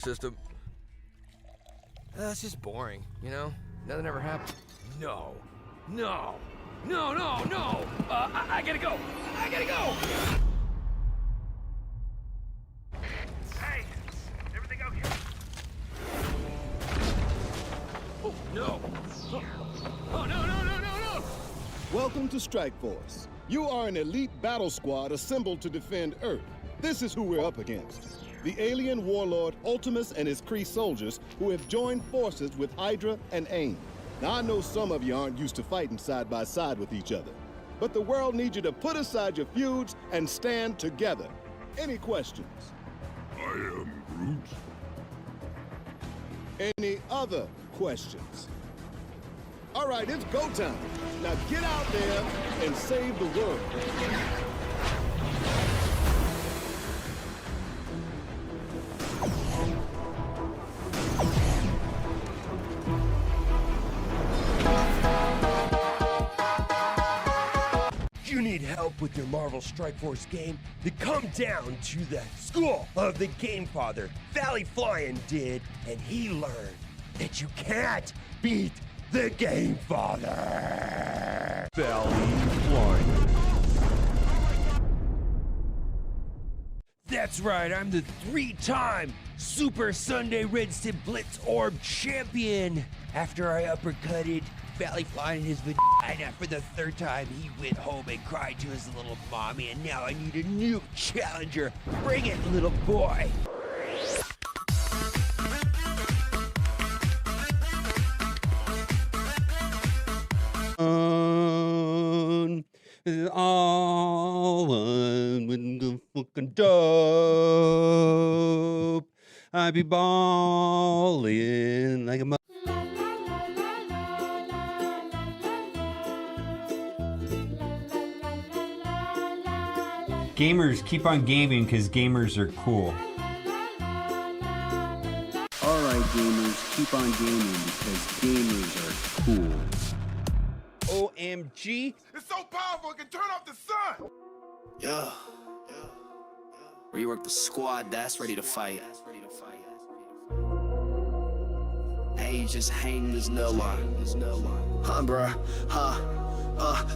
system. It's just boring, you know? Nothing ever happened. No. No. No, no, no! I gotta go! I gotta go! Hey! Everything okay? Oh, no! Oh, no, no, no, no, no! Welcome to Strike Force. You are an elite battle squad assembled to defend Earth. This is who we're up against. The alien warlord Ultimus and his Kree soldiers who have joined forces with Hydra and AIM. Now, I know some of you aren't used to fighting side by side with each other, but the world needs you to put aside your feuds and stand together. Any questions? I am Groot. Any other questions? All right, it's go time. Now get out there and save the world. You need help with your Marvel Strike Force game? Then come down to the school of the Game Father. Valley Flying did, and he learned that you can't beat the Game Father. Valley Flying. That's right, I'm the 3-time Super Sunday Redstone Blitz Orb champion. After I uppercutted Valley Flying in his vagina for the 3rd time, he went home and cried to his little mommy, and now I need a new challenger. Bring it, little boy. All with the fucking dope. I be ballin' like a Gamers, keep on gaming because gamers are cool. Alright gamers, keep on gaming because gamers are cool. OMG. It's so powerful it can turn off the sun! Yeah. Rework the squad that's ready to fight. Hey, just hang, there's no one. Huh, bruh, huh.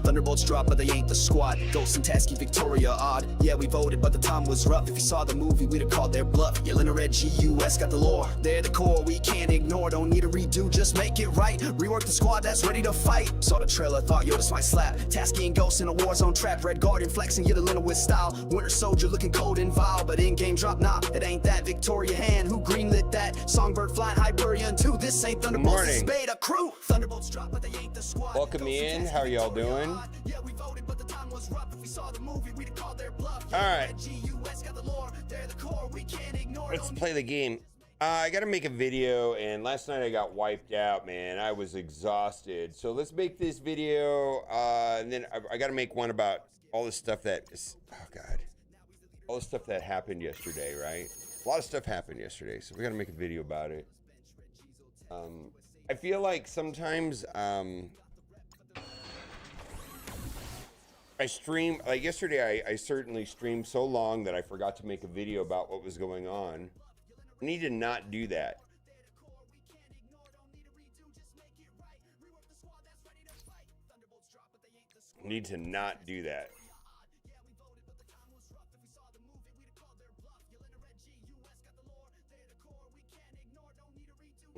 Thunderbolts drop, but they ain't the squad. Ghost and Tasky, Victoria, odd. Yeah, we voted, but the time was rough. If you saw the movie, we'd have called their bluff. Yelling red GUS got the lore. They're the core, we can't ignore. Don't need a redo, just make it right. Rework the squad that's ready to fight. Saw the trailer, thought, yo, this might slap. Tasky and Ghost in a war zone trap. Red Guardian flexing, you're the Lena with style. Winter Soldier looking cold and vile, but in-game drop, nah, it ain't that. Victoria Hand, who greenlit that? Songbird flying Hyperion 2. This ain't Thunderbolts, this Beta Crew. Thunderbolts drop, but they ain't the squad. Welcome me in. How are y'all doing? Alright. Let's play the game. I gotta make a video, and last night I got wiped out, man. I was exhausted. So let's make this video, and then I gotta make one about all the stuff that is, oh God. All the stuff that happened yesterday, right? A lot of stuff happened yesterday, so we gotta make a video about it. I feel like sometimes, I stream, like yesterday, I certainly streamed so long that I forgot to make a video about what was going on. I need to not do that. I need to not do that.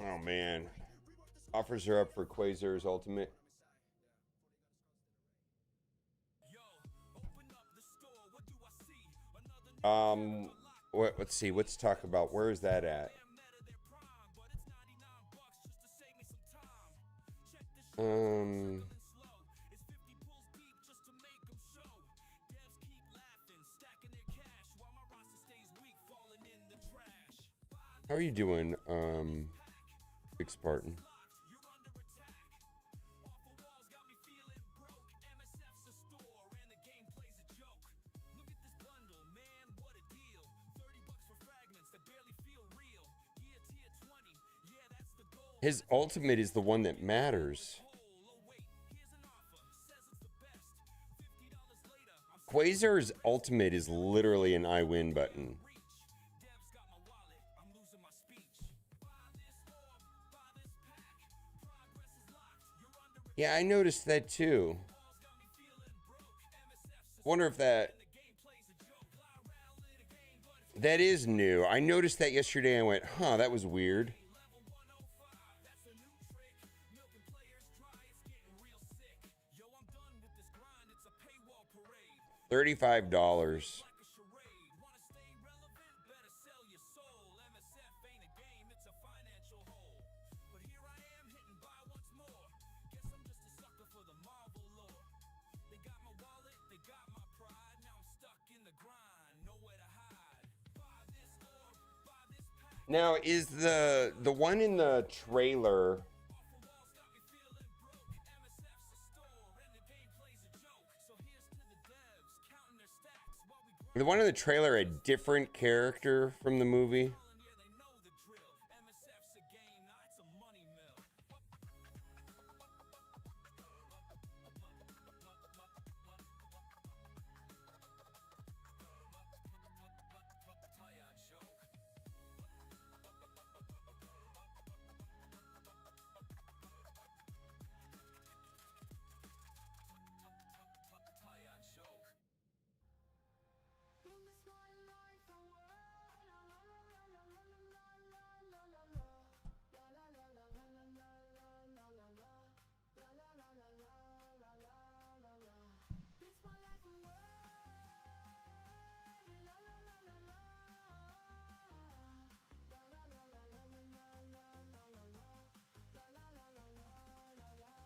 Oh man. Offers are up for Quasar's Ultimate. Let's see, let's talk about, where is that at? How are you doing, Big Spartan? His ultimate is the one that matters. Quasar's ultimate is literally an I win button. Yeah, I noticed that too. Wonder if that is new. I noticed that yesterday. I went, huh, that was weird. $35. Now, is the one in the trailer? The one in the trailer a different character from the movie?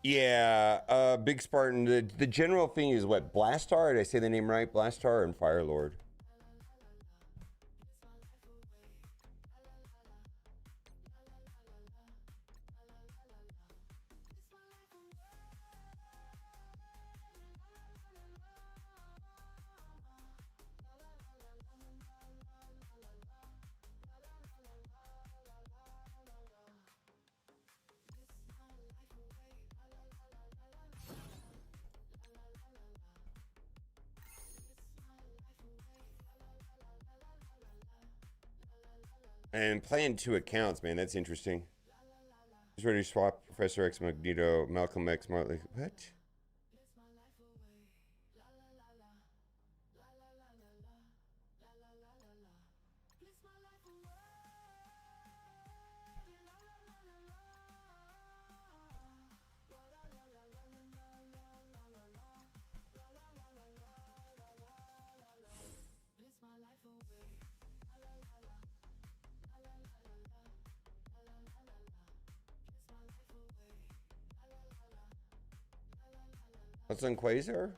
Yeah, Big Spartan. The general thing is what? Blastar? Did I say the name right? Blastar and Firelord. And playing 2 accounts, man, that's interesting. He's ready to swap Professor X Magneto, Malcolm X, Marley. What? What's on Quasar?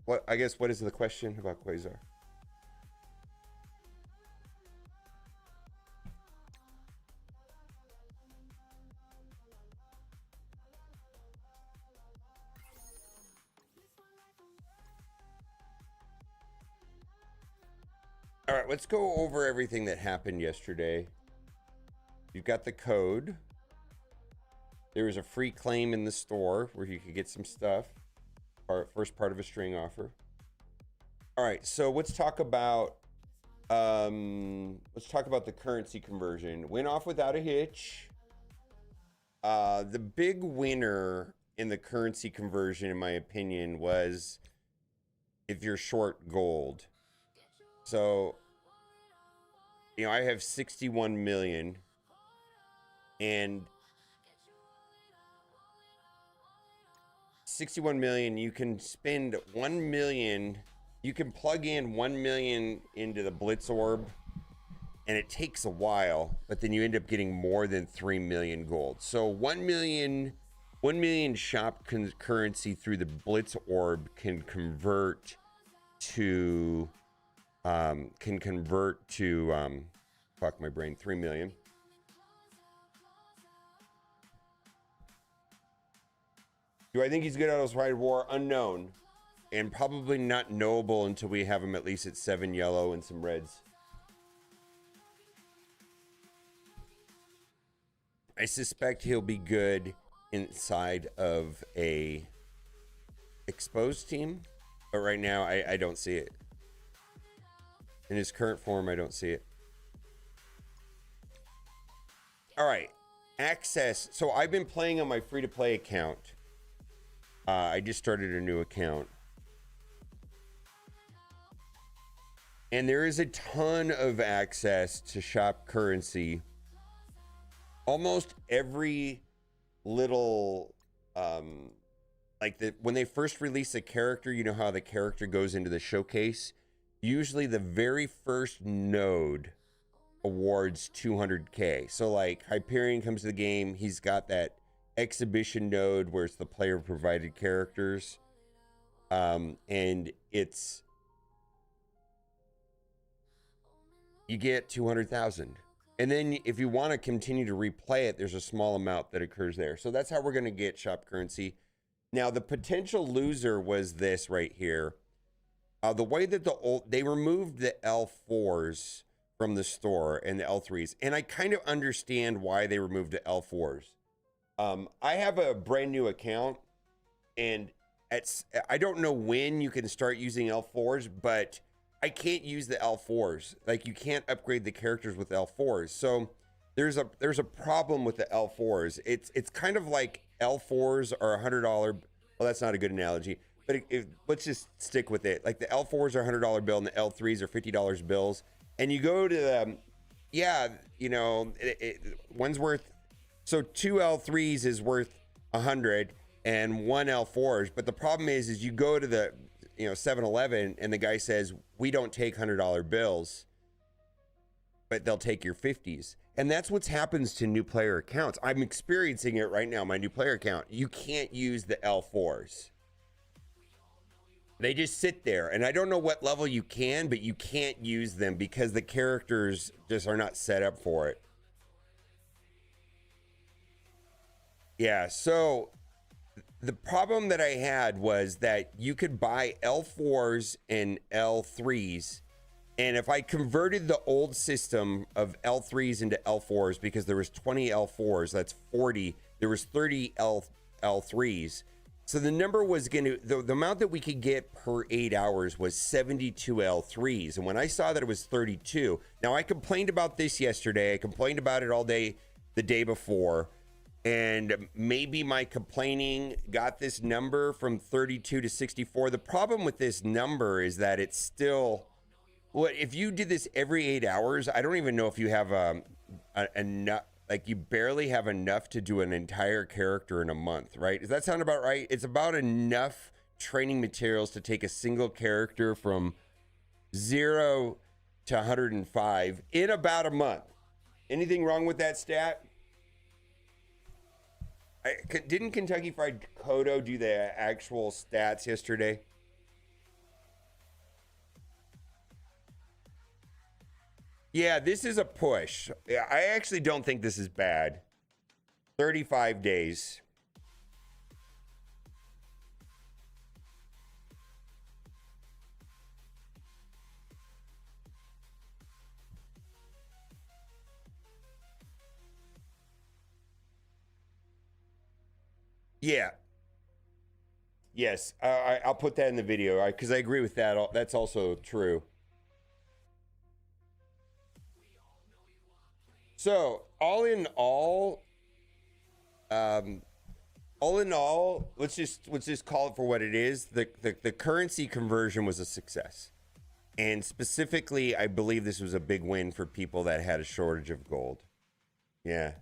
What? I guess what is the question about Quasar? All right, let's go over everything that happened yesterday. You've got the code. There was a free claim in the store where you could get some stuff. First part of a string offer. All right, so let's talk about the currency conversion. Went off without a hitch. The big winner in the currency conversion, in my opinion, was if you're short gold. So, you know, I have 61 million, and 61 million, you can spend 1 million, you can plug in 1 million into the Blitz Orb, and it takes a while, but then you end up getting more than 3 million gold. So 1 million shop currency through the Blitz Orb can convert to fuck my brain, 3 million. Do I think he's good at Outside War? Unknown. And probably not knowable until we have him at least at 7 yellow and some reds. I suspect he'll be good inside of a exposed team. But right now, I don't see it. In his current form, I don't see it. All right. Access. So I've been playing on my free-to-play account. I just started a new account. And there is a ton of access to shop currency. Almost every little, when they first release a character, you know how the character goes into the showcase? Usually the very first node awards 200K. So like Hyperion comes to the game, he's got that exhibition node where it's the player provided characters. And it's, you get 200,000. And then if you want to continue to replay it, there's a small amount that occurs there. So that's how we're going to get shop currency. Now, the potential loser was this right here. The way that they removed the L4s from the store and the L3s. And I kind of understand why they removed the L4s. I have a brand new account, and I don't know when you can start using L4s, but I can't use the L4s. Like, you can't upgrade the characters with L4s. So there's a problem with the L4s. It's kind of like L4s are $100. Well, that's not a good analogy, but let's just stick with it. Like, the L4s are $100 bill and the L3s are $50 bills. And you go to the, one's worth, so 2 L3s is worth 100 and 1 L4s. But the problem is you go to the 7-Eleven and the guy says, we don't take $100 bills, but they'll take your 50s. And that's what happens to new player accounts. I'm experiencing it right now, my new player account. You can't use the L4s. They just sit there. And I don't know what level you can, but you can't use them because the characters just are not set up for it. Yeah, so the problem that I had was that you could buy L4s and L3s. And if I converted the old system of L3s into L4s, because there was 20 L4s, that's 40, there was 30 L3s. So the number was going to, the amount that we could get per 8 hours was 72 L3s. And when I saw that it was 32, now I complained about this yesterday. I complained about it all day, the day before. And maybe my complaining got this number from 32 to 64. The problem with this number is that it's still, if you did this every 8 hours, I don't even know if you have enough, like you barely have enough to do an entire character in a month, right? Does that sound about right? It's about enough training materials to take a single character from 0 to 105 in about a month. Anything wrong with that stat? Didn't Kentucky Fried Kodo do the actual stats yesterday? Yeah, this is a push. Yeah, I actually don't think this is bad. 35 days. Yeah. Yes, I'll put that in the video because I agree with that. That's also true. So all in all, let's just call it for what it is. The currency conversion was a success, and specifically, I believe this was a big win for people that had a shortage of gold. Yeah.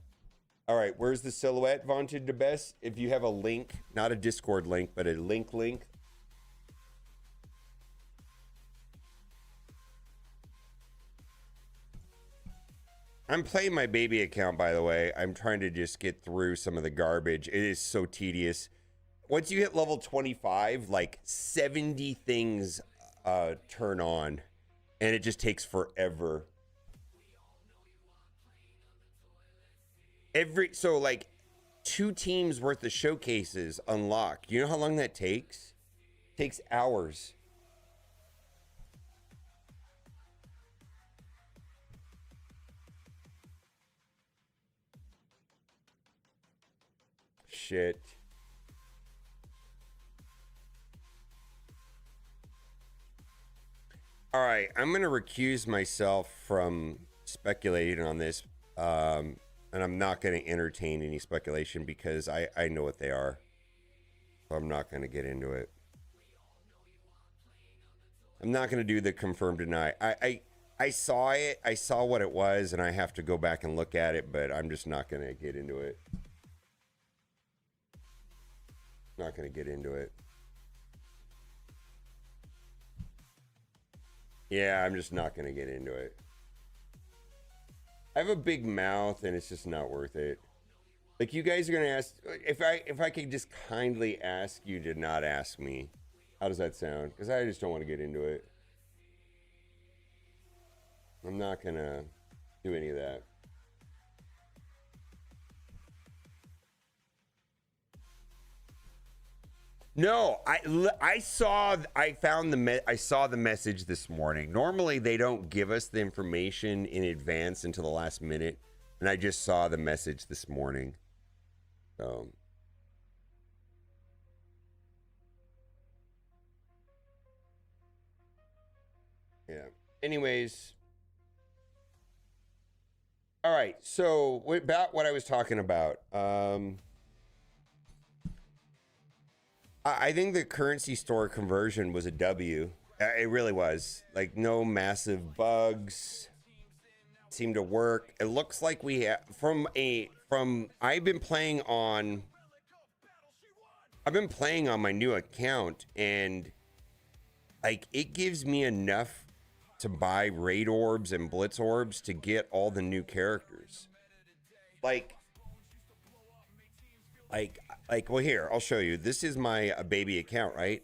All right, where's the silhouette vaunted the best? If you have a link, not a Discord link, but a link. I'm playing my baby account, by the way. I'm trying to just get through some of the garbage. It is so tedious. Once you hit level 25, like 70 things turn on, and it just takes forever. So like 2 teams worth of showcases unlock. You know how long that takes? It takes hours. Shit. All right, I'm going to recuse myself from speculating on this. And I'm not going to entertain any speculation because I know what they are. So I'm not going to get into it. I'm not going to do the confirm deny. I saw it. I saw what it was, and I have to go back and look at it, but I'm just not going to get into it. Not going to get into it. Yeah, I'm just not going to get into it. I have a big mouth, and it's just not worth it. Like, you guys are going to ask, if I could just kindly ask you to not ask me, how does that sound? Because I just don't want to get into it. I'm not going to do any of that. No, I saw the message this morning. Normally they don't give us the information in advance until the last minute, and I just saw the message this morning. So yeah. Anyways, all right. So about what I was talking about. I think the currency store conversion was a W. It really was. Like, no massive bugs. Seemed to work. It looks like we have I've been playing on my new account, and like, it gives me enough to buy raid orbs and blitz orbs to get all the new characters. Like, well, here, I'll show you. This is my baby account, right?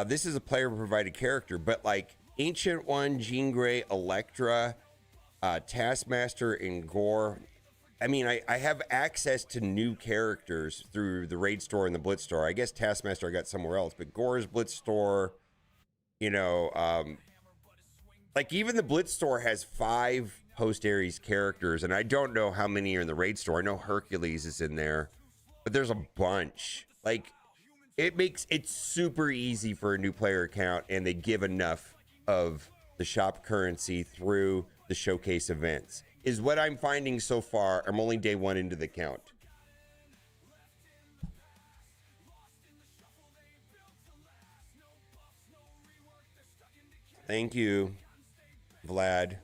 This is a player provided character, but like Ancient One, Jean Grey, Electra, Taskmaster, and Gore. I mean, I have access to new characters through the raid store and the blitz store. I guess Taskmaster I got somewhere else, but Gore's blitz store, you know, like even the blitz store has 5 post Ares characters, and I don't know how many are in the raid store. I know Hercules is in there, but there's a bunch. Like, it makes it super easy for a new player account, and they give enough of the shop currency through the showcase events, is what I'm finding so far. I'm only day 1 into the account. Thank you, Vlad.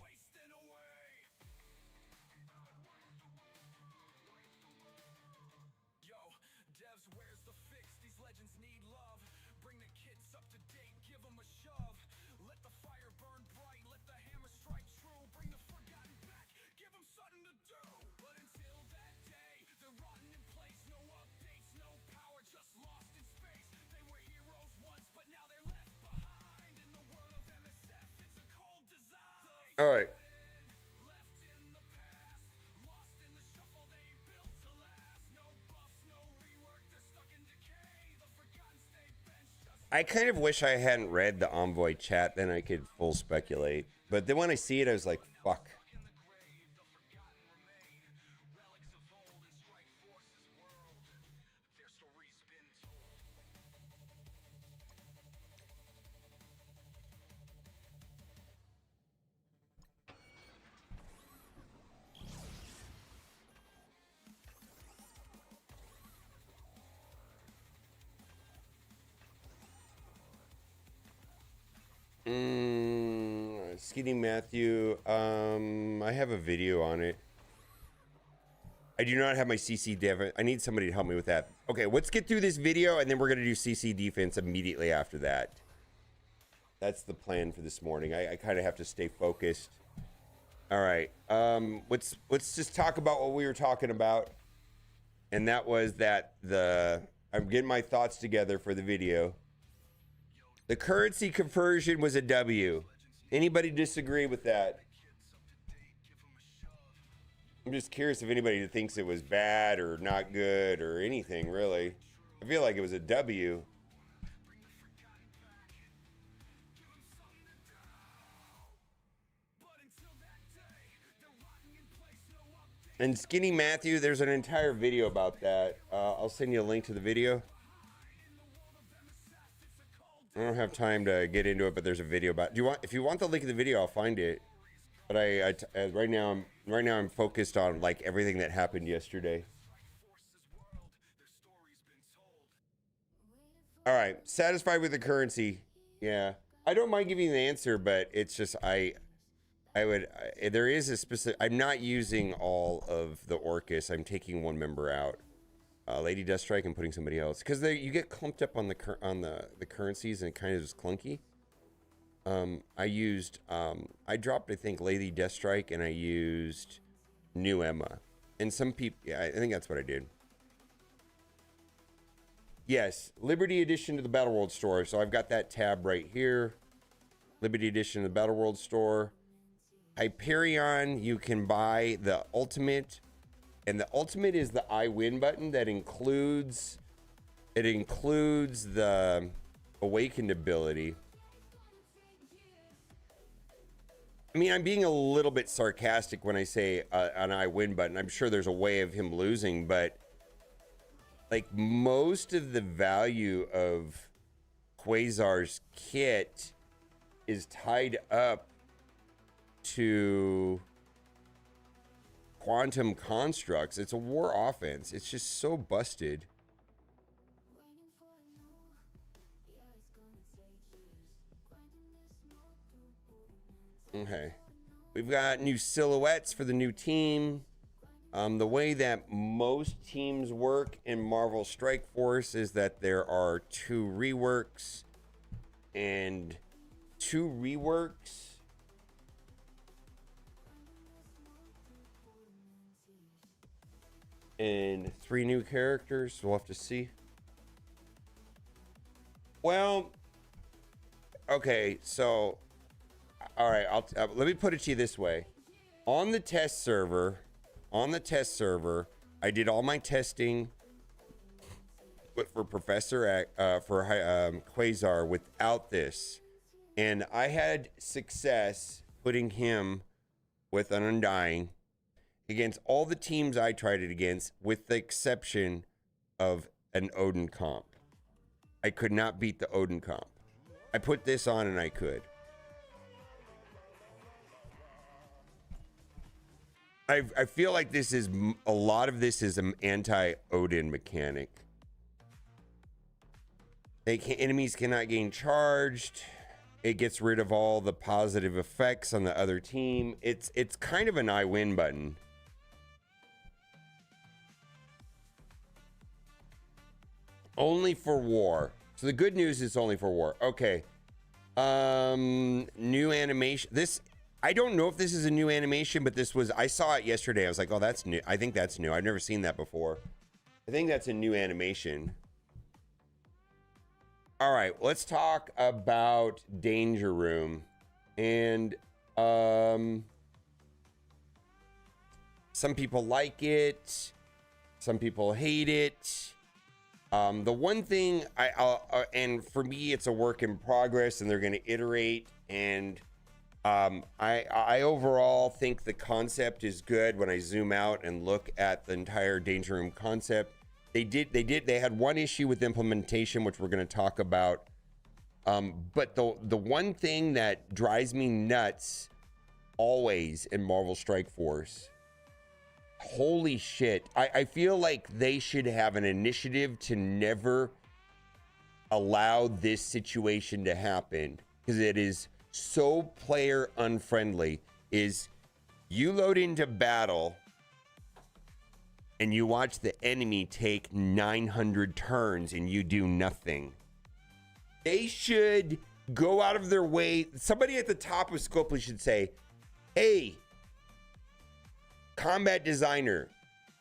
All right. I kind of wish I hadn't read the Envoy chat, then I could full speculate. But then when I see it, I was like, fuck. Skinny Matthew, I have a video on it. I do not have my CC dev. I need somebody to help me with that. Okay, let's get through this video, and then we're gonna do CC defense immediately after that. That's the plan for this morning. I kind of have to stay focused. All right, let's just talk about what we were talking about, and that was that I'm getting my thoughts together for the video. The currency conversion was a W. Anybody disagree with that? I'm just curious if anybody thinks it was bad or not good or anything, really. I feel like it was a W. And Skinny Matthew, there's an entire video about that. I'll send you a link to the video. I don't have time to get into it, but there's a video about. If you want the link of the video, I'll find it. But right now I'm focused on like everything that happened yesterday. All right, satisfied with the currency. Yeah, I don't mind giving you the answer, but it's just there is a specific. I'm not using all of the Orcus. I'm taking one member out. Lady Deathstrike and putting somebody else because you get clumped up on the currencies and it kind of is clunky. I dropped I think Lady Deathstrike and I used New Emma and some people. Yeah, I think that's what I did. Yes, Liberty Edition to the Battle World store. So I've got that tab right here. Liberty Edition to the Battle World store. Hyperion, you can buy the Ultimate. And the Ultimate is the I win button that includes the Awakened ability. I mean, I'm being a little bit sarcastic when I say an I win button. I'm sure there's a way of him losing, but like most of the value of Quasar's kit is tied up to quantum constructs. It's a war offense. It's just so busted. Okay, we've got new silhouettes for the new team. The way that most teams work in Marvel Strike Force is that there are 2 reworks and 2 reworks and 3 new characters. We'll have to see. Well, okay, so all right, let me put it to you this way. On the test server, I did all my testing for Quasar without this, and I had success putting him with an Undying against all the teams I tried it against, with the exception of an Odin comp. I could not beat the Odin comp. I put this on and I could. I feel like this is a lot of this is an anti-Odin mechanic. Enemies cannot gain charged. It gets rid of all the positive effects on the other team. It's kind of an I win button. Only for war. So the good news is only for war. Okay. New animation. This, I don't know if this is a new animation, but I saw it yesterday. I was like, oh, that's new. I think that's new. I've never seen that before. I think that's a new animation. All right, let's talk about Danger Room. And some people like it. Some people hate it. The one thing and for me, it's a work in progress and they're going to iterate. And I overall think the concept is good when I zoom out and look at the entire Danger Room concept. They had one issue with implementation, which we're going to talk about. But the one thing that drives me nuts always in Marvel Strike Force, holy shit, I feel like they should have an initiative to never allow this situation to happen, because it is so player unfriendly. Is you load into battle and you watch the enemy take 900 turns and you do nothing. They should go out of their way. Somebody at the top of Scopely should say, hey, combat designer,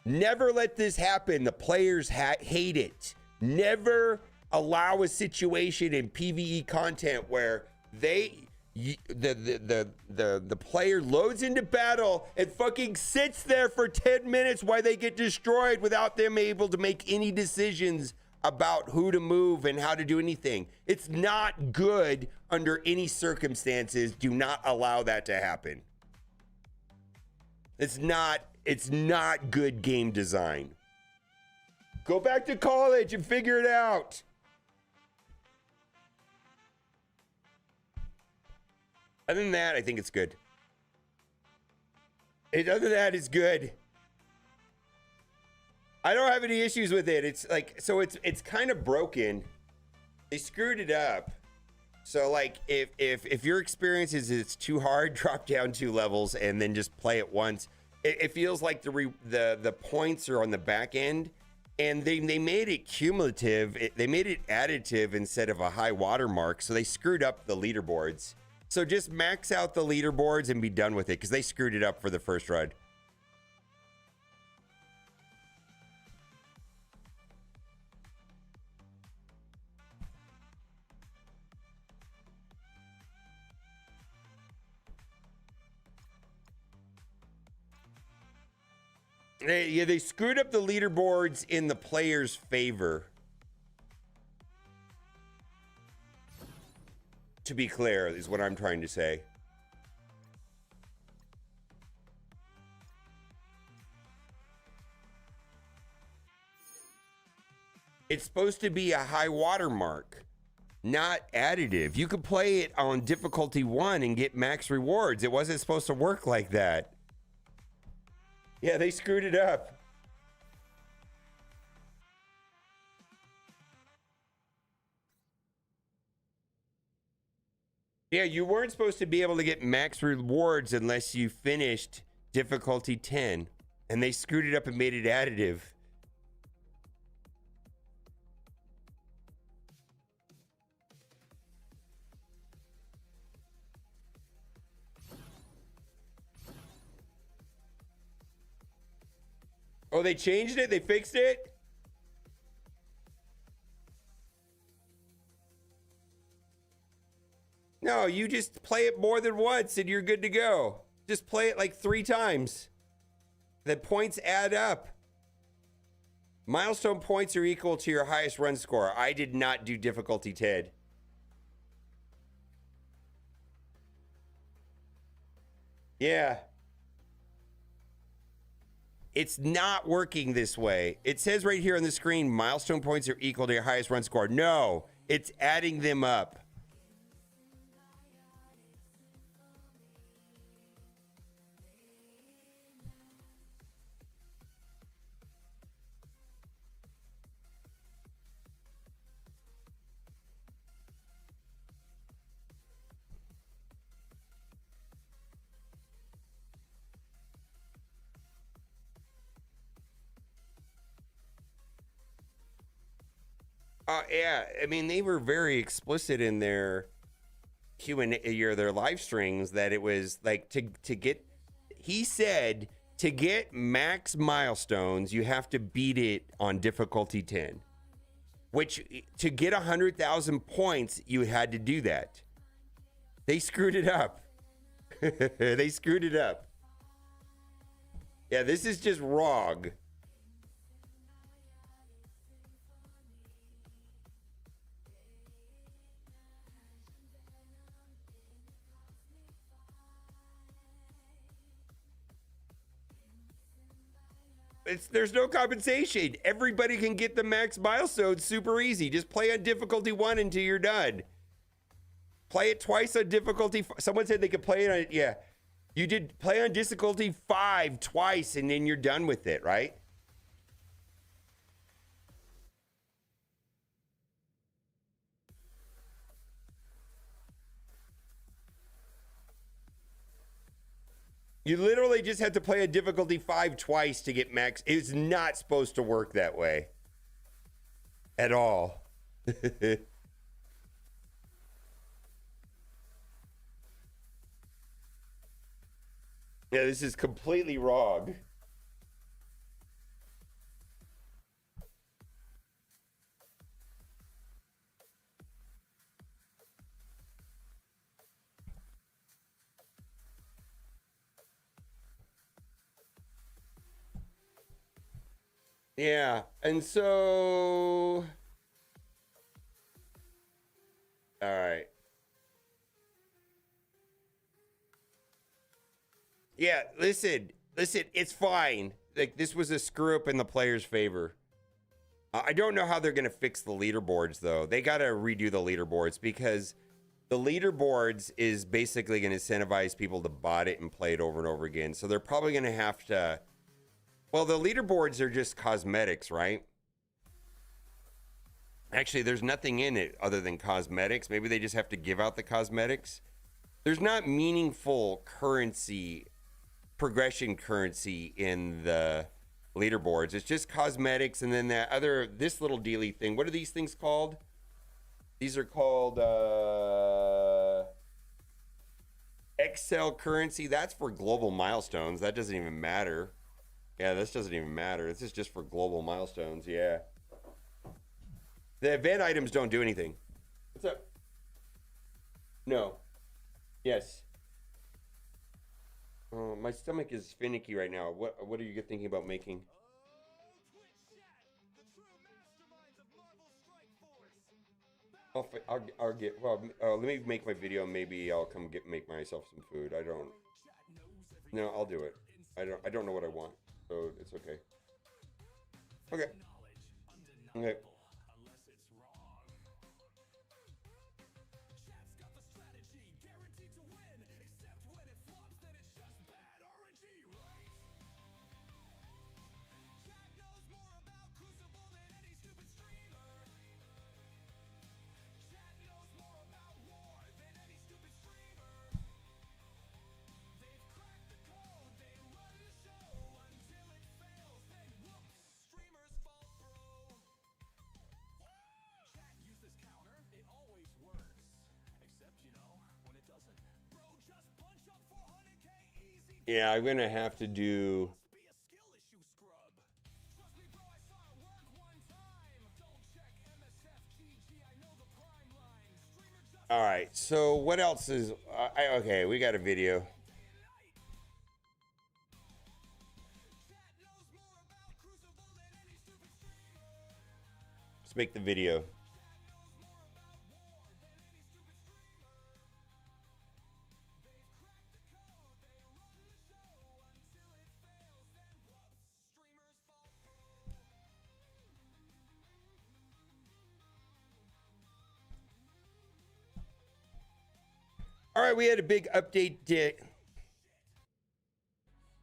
never let this happen. The players hate it. Never allow a situation in PvE content where the player loads into battle and fucking sits there for 10 minutes while they get destroyed without them able to make any decisions about who to move and how to do anything. It's not good under any circumstances. Do not allow that to happen. It's not good game design. Go back to college and figure it out. Other than that, I think it's good. Other than that, it's good. I don't have any issues with it. It's like, so it's kind of broken. They screwed it up. So like if your experience is it's too hard, drop down 2 levels and then just play it once. It feels like the points are on the back end, and they made it cumulative. They made it additive instead of a high water mark. So they screwed up the leaderboards. So just max out the leaderboards and be done with it, because they screwed it up for the first run. Yeah, they screwed up the leaderboards in the player's favor. To be clear, is what I'm trying to say. It's supposed to be a high watermark, not additive. You could play it on difficulty 1 and get max rewards. It wasn't supposed to work like that. Yeah, they screwed it up. Yeah, you weren't supposed to be able to get max rewards unless you finished difficulty 10. And they screwed it up and made it additive. Oh, they changed it? They fixed it? No, you just play it more than once and you're good to go. Just play it like 3 times. The points add up. Milestone points are equal to your highest run score. I did not do difficulty 10. Yeah. It's not working this way. It says right here on the screen, milestone points are equal to your highest run score. No, it's adding them up. Yeah, I mean, they were very explicit in their Q&A, their live streams, that it was like to get, he said, to get max milestones, you have to beat it on difficulty 10, which to get 100,000 points, you had to do that. They screwed it up. They screwed it up. Yeah, this is just wrong. There's no compensation. Everybody can get the max milestones super easy. Just play on difficulty 1 until you're done. Play it twice on difficulty. Someone said they could play it on, yeah. You did play on difficulty 5 twice and then you're done with it, right? You literally just have to play a difficulty 5 twice to get max. It's not supposed to work that way. At all. Yeah, this is completely wrong. Yeah, and so... All right. Yeah, listen, it's fine. Like, this was a screw up in the player's favor. I don't know how they're going to fix the leaderboards, though. They got to redo the leaderboards, because the leaderboards is basically going to incentivize people to bot it and play it over and over again. So they're probably going to have to... Well, the leaderboards are just cosmetics, right? Actually, there's nothing in it other than cosmetics. Maybe they just have to give out the cosmetics. There's not meaningful currency, progression currency in the leaderboards. It's just cosmetics, and then this little dealy thing. What are these things called? These are called Excel currency. That's for global milestones. That doesn't even matter. Yeah, this doesn't even matter. This is just for global milestones. Yeah. The event items don't do anything. What's up? No. Yes. Oh, my stomach is finicky right now. What are you thinking about making? I'll get. Well, let me make my video. Maybe I'll come make myself some food. I don't. No, I'll do it. I don't know what I want, so it's okay. Okay. Okay. Yeah, I'm gonna have to do. All right. So what else is? Okay, we got a video. Let's make the video. All right, we had a big update.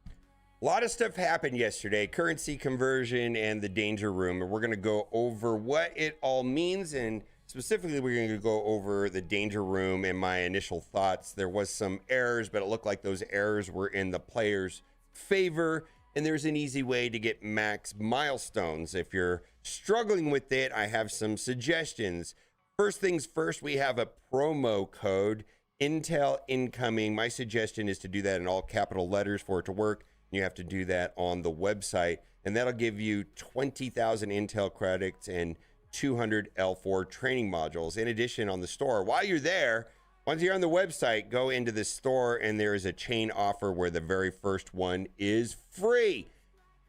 A lot of stuff happened yesterday. Currency conversion and the danger room. And we're going to go over what it all means. And specifically, we're going to go over the danger room and my initial thoughts. There was some errors, but it looked like those errors were in the player's favor. And there's an easy way to get max milestones. If you're struggling with it, I have some suggestions. First things first, we have a promo code. Intel incoming. My suggestion is to do that in all capital letters for it to work. You have to do that on the website, and that'll give you 20,000 Intel credits and 200 L4 training modules. In addition, on the store, while you're there, once you're on the website, go into the store, and there is a chain offer where the very first one is free.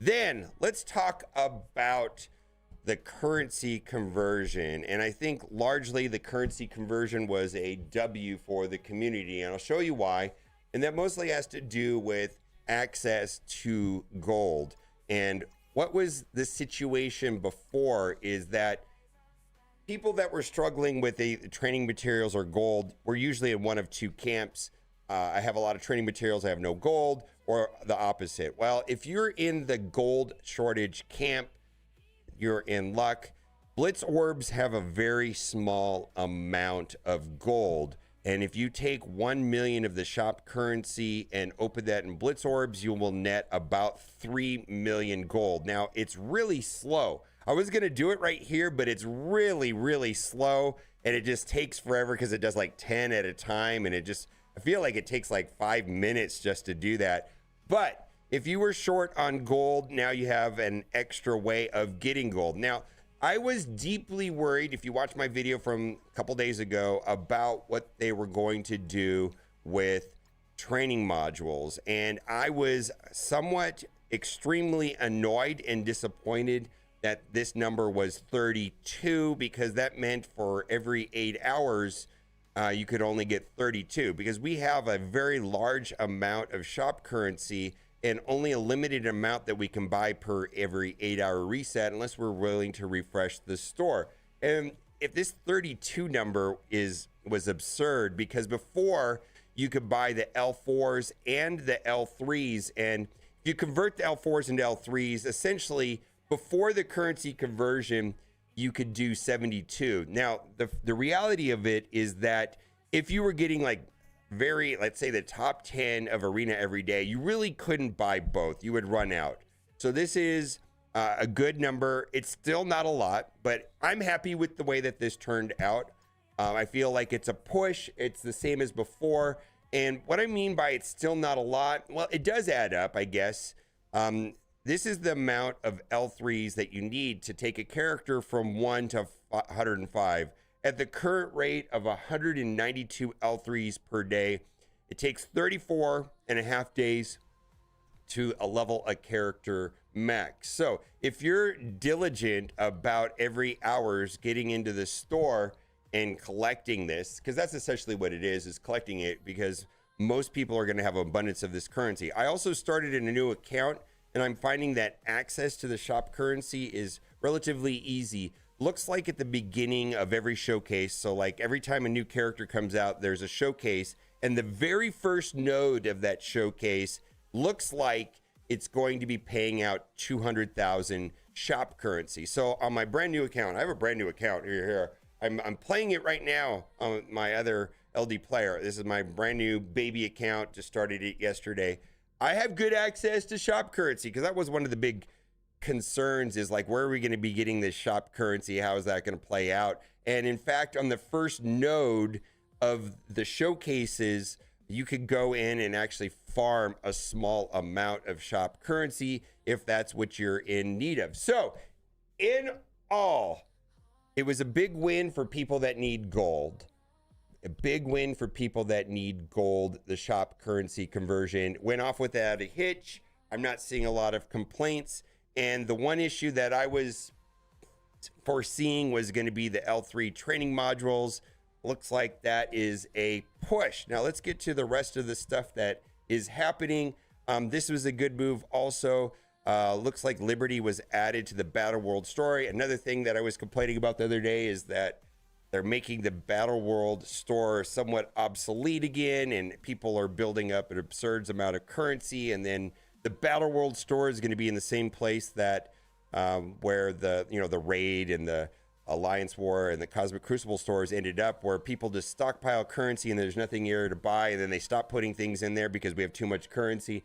Then let's talk about the currency conversion. And I think largely the currency conversion was a W for the community. And I'll show you why. And that mostly has to do with access to gold. And what was the situation before is that people that were struggling with the training materials or gold were usually in one of two camps. I have a lot of training materials, I have no gold, or the opposite. Well, if you're in the gold shortage camp, you're in luck. Blitz orbs have a very small amount of gold. And if you take 1 million of the shop currency and open that in blitz orbs, you will net about 3 million gold. Now, it's really slow. I was going to do it right here, but it's really, really slow. And it just takes forever because it does like 10 at a time. And I feel like it takes like 5 minutes just to do that. But if you were short on gold, now you have an extra way of getting gold. Now, I was deeply worried, if you watched my video from a couple days ago, about what they were going to do with training modules. And I was somewhat extremely annoyed and disappointed that this number was 32, because that meant for every 8 hours, you could only get 32, because we have a very large amount of shop currency and only a limited amount that we can buy per every 8-hour reset, unless we're willing to refresh the store. And if this 32 number was absurd, because before you could buy the L4s and the L3s, and if you convert the L4s into L3s, essentially before the currency conversion, you could do 72. Now, the reality of it is that if you were getting like let's say the top 10 of arena every day, you really couldn't buy both. You would run out. So this is a good number. It's still not a lot, but I'm happy with the way that this turned out. I feel like it's a push. It's the same as before. And what I mean by it's still not a lot, well, it does add up, I guess. This is the amount of L3s that you need to take a character from 1 to 105. At the current rate of 192 L3s per day, it takes 34 and a half days to level a character max. So if you're diligent about every hours getting into the store and collecting this, because that's essentially what it is collecting it, because most people are going to have abundance of this currency. I also started in a new account, and I'm finding that access to the shop currency is relatively easy. Looks like at the beginning of every showcase, so like every time a new character comes out, there's a showcase, and the very first node of that showcase looks like it's going to be paying out 200,000 shop currency. So on my brand new account, I have a brand new account here. I'm playing it right now on my other LD player. This is my brand new baby account. Just started it yesterday. I have good access to shop currency because that was one of the big concerns, is like, where are we going to be getting this shop currency? How is that going to play out? And in fact, on the first node of the showcases, you could go in and actually farm a small amount of shop currency if that's what you're in need of. So in all, it was a big win for people that need gold. A big win for people that need gold. The shop currency conversion went off without a hitch. I'm not seeing a lot of complaints. And the one issue that I was foreseeing was going to be the L3 training modules. Looks like that is a push. Now let's get to the rest of the stuff that is happening. This was a good move also. Looks like Liberty was added to the Battle World story. Another thing that I was complaining about the other day is that they're making the Battle World store somewhat obsolete again, and people are building up an absurd amount of currency. And then the Battle World store is going to be in the same place that where the Raid and the Alliance War and the Cosmic Crucible stores ended up, where people just stockpile currency and there's nothing here to buy, and then they stop putting things in there because we have too much currency.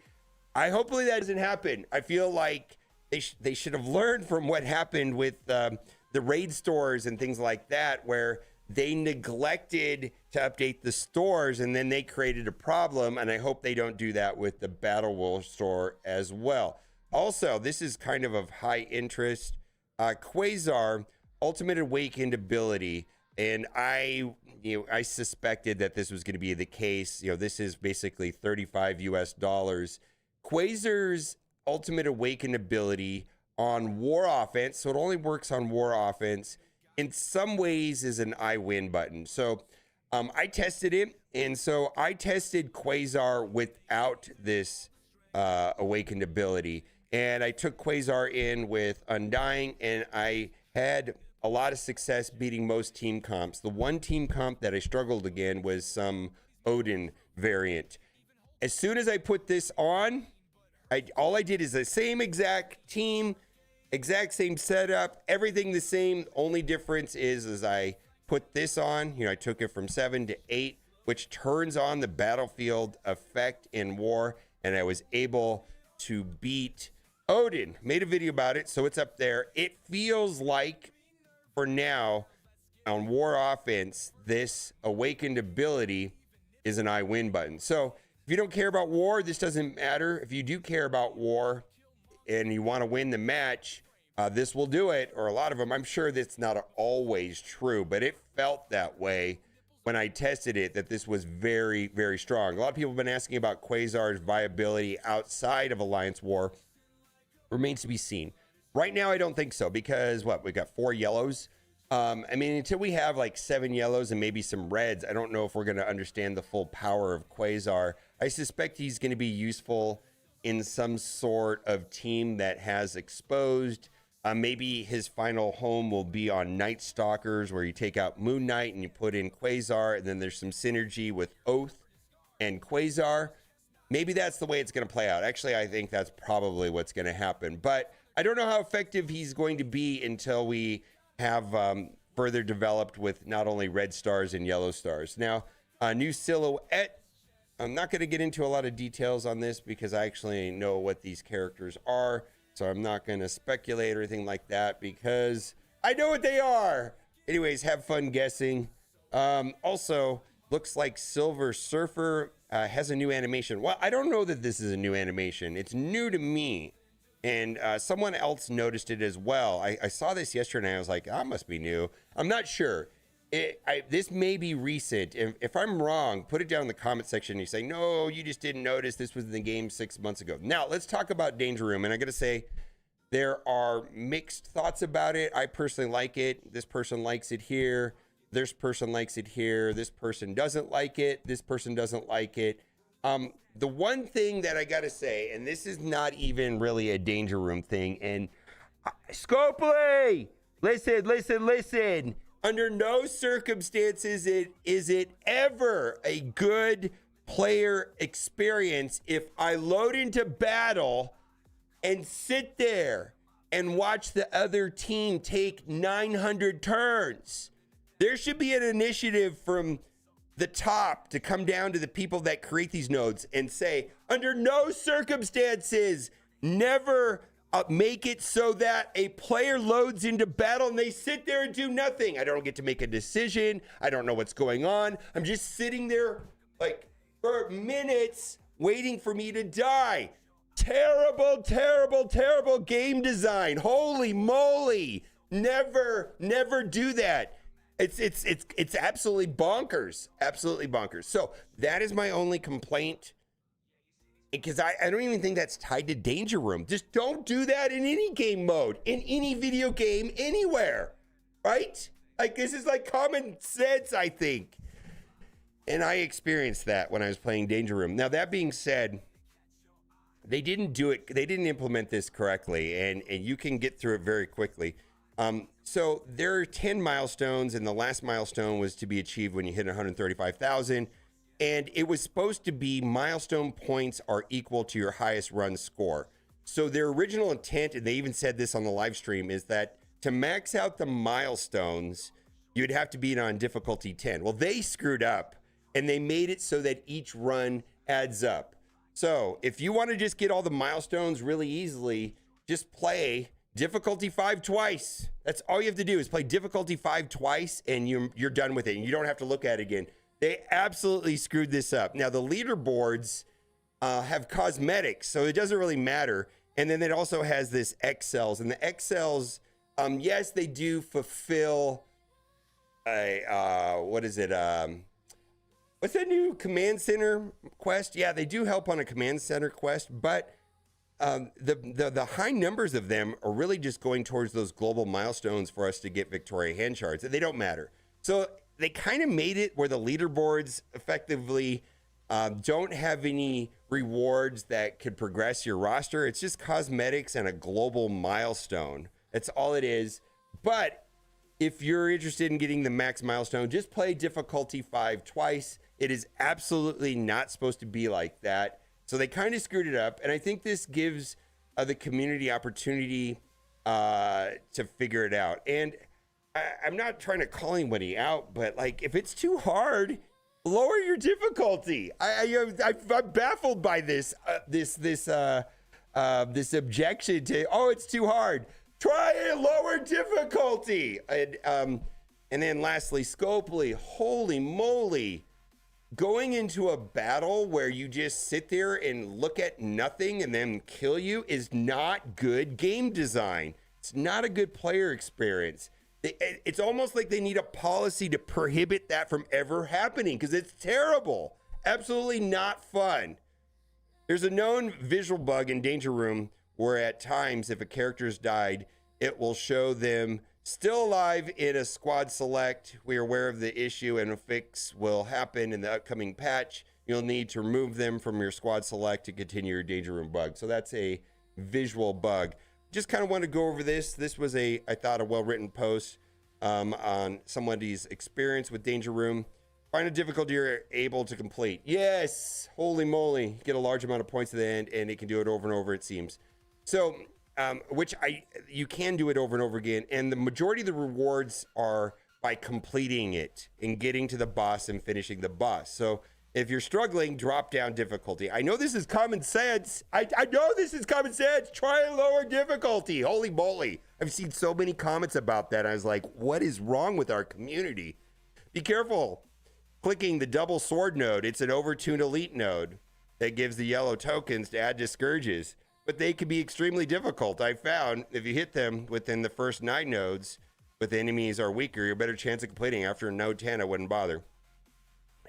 Hopefully that doesn't happen. I feel like they should have learned from what happened with the Raid stores and things like that, where they neglected to update the stores and then they created a problem. And I hope they don't do that with the Battle World store as well. Also, this is kind of high interest. Quasar Ultimate Awakened ability, and I suspected that this was going to be the case. This is basically $35 US. Quasar's Ultimate Awakened ability on War Offense, so it only works on War Offense, in some ways is an I win button. So I tested it, and so I tested Quasar without this Awakened ability, and I took Quasar in with Undying, and I had a lot of success beating most team comps. The one team comp that I struggled again was some Odin variant. As soon as I put this on, all I did is the same exact team, exact same setup, everything the same. Only difference is I put this on, I took it from 7 to 8, which turns on the battlefield effect in war, and I was able to beat Odin. Made a video about it, so it's up there. It feels like, for now, on War Offense, this Awakened ability is an I win button. So if you don't care about war, this doesn't matter. If you do care about war and you want to win the match, this will do it, or a lot of them. I'm sure that's not always true, but it felt that way when I tested it, that this was very, very strong. A lot of people have been asking about Quasar's viability outside of Alliance War. Remains to be seen. Right now, I don't think so, because we got 4 yellows. Until we have like 7 yellows and maybe some reds, I don't know if we're going to understand the full power of Quasar. I suspect he's going to be useful in some sort of team that has exposed. Maybe his final home will be on Night Stalkers, where you take out Moon Knight and you put in Quasar, and then there's some synergy with Oath and Quasar. Maybe that's the way it's going to play out. Actually, I think that's probably what's going to happen. But I don't know how effective he's going to be until we have further developed with not only red stars and yellow stars. Now, a new silhouette. I'm not going to get into a lot of details on this because I actually know what these characters are. So I'm not going to speculate or anything like that because I know what they are. Anyways, have fun guessing. Also, looks like Silver Surfer has a new animation. Well, I don't know that this is a new animation. It's new to me. And someone else noticed it as well. I saw this yesterday and I was like, that must be new. I'm not sure. This may be recent. If I'm wrong, put it down in the comment section and you say, no, you just didn't notice. This was in the game 6 months ago. Now, let's talk about Danger Room. And I got to say, there are mixed thoughts about it. I personally like it. This person likes it here. This person likes it here. This person doesn't like it. This person doesn't like it. The one thing that I got to say, and this is not even really a Danger Room thing, and Scopely, listen. Under no circumstances is it ever a good player experience if I load into battle and sit there and watch the other team take 900 turns. There should be an initiative from the top to come down to the people that create these nodes and say, under no circumstances, never make it so that a player loads into battle and they sit there and do nothing. I don't get to make a decision. I don't know what's going on. I'm just sitting there like for minutes waiting for me to die. Terrible game design. Holy moly. Never do that. It's absolutely bonkers. Absolutely bonkers. So that is my only complaint. Because I don't even think that's tied to Danger Room. Just don't do that in any game mode, in any video game, anywhere, right? Like, this is like common sense, I think. And I experienced that when I was playing Danger Room. Now, that being said, they didn't do it. They didn't implement this correctly, and you can get through it very quickly. So there are 10 milestones, and the last milestone was to be achieved when you hit 135,000. And it was supposed to be milestone points are equal to your highest run score. So their original intent, and they even said this on the live stream, is that to max out the milestones, you'd have to beat on difficulty 10. Well, they screwed up and they made it so that each run adds up. So if you want to just get all the milestones really easily, just play difficulty 5 twice. That's all you have to do is play difficulty 5 twice and you're done with it. And you don't have to look at it again. They absolutely screwed this up. Now, the leaderboards have cosmetics, so it doesn't really matter. And then it also has this X cells. And the X cells, yes, they do fulfill what is it? What's that new command center quest? Yeah, they do help on a command center quest, but the high numbers of them are really just going towards those global milestones for us to get Victoria hand shards. They don't matter. So they kind of made it where the leaderboards effectively don't have any rewards that could progress your roster. It's just cosmetics and a global milestone. That's all it is. But if you're interested in getting the max milestone, just play difficulty 5 twice. It is absolutely not supposed to be like that. So they kind of screwed it up. And I think this gives the community opportunity to figure it out. And I'm not trying to call anybody out, but like, if it's too hard, lower your difficulty. I'm baffled by this objection to, oh, it's too hard. Try a lower difficulty. And then lastly, Scopely, holy moly. Going into a battle where you just sit there and look at nothing and then kill you is not good game design. It's not a good player experience. It's almost like they need a policy to prohibit that from ever happening because it's terrible. Absolutely not fun. There's a known visual bug in Danger Room where at times, if a character's died, it will show them still alive in a squad select. We are aware of the issue and a fix will happen in the upcoming patch. You'll need to remove them from your squad select to continue your Danger Room bug. So that's a visual bug. Just kind of want to go over this. This was I thought, a well-written post on somebody's experience with Danger Room. Find a difficulty you're able to complete. Yes, holy moly. Get a large amount of points at the end, and it can do it over and over, it seems. So which you can do it over and over again. And the majority of the rewards are by completing it and getting to the boss and finishing the boss. So if you're struggling, drop down difficulty. I know this is common sense. I know this is common sense. Try a lower difficulty. Holy moly. I've seen so many comments about that. I was like, what is wrong with our community? Be careful clicking the double sword node. It's an overtuned elite node that gives the yellow tokens to add to scourges, but they can be extremely difficult. I found if you hit them within the first 9 nodes, but the enemies are weaker, you have a better chance of completing. After node 10, I wouldn't bother.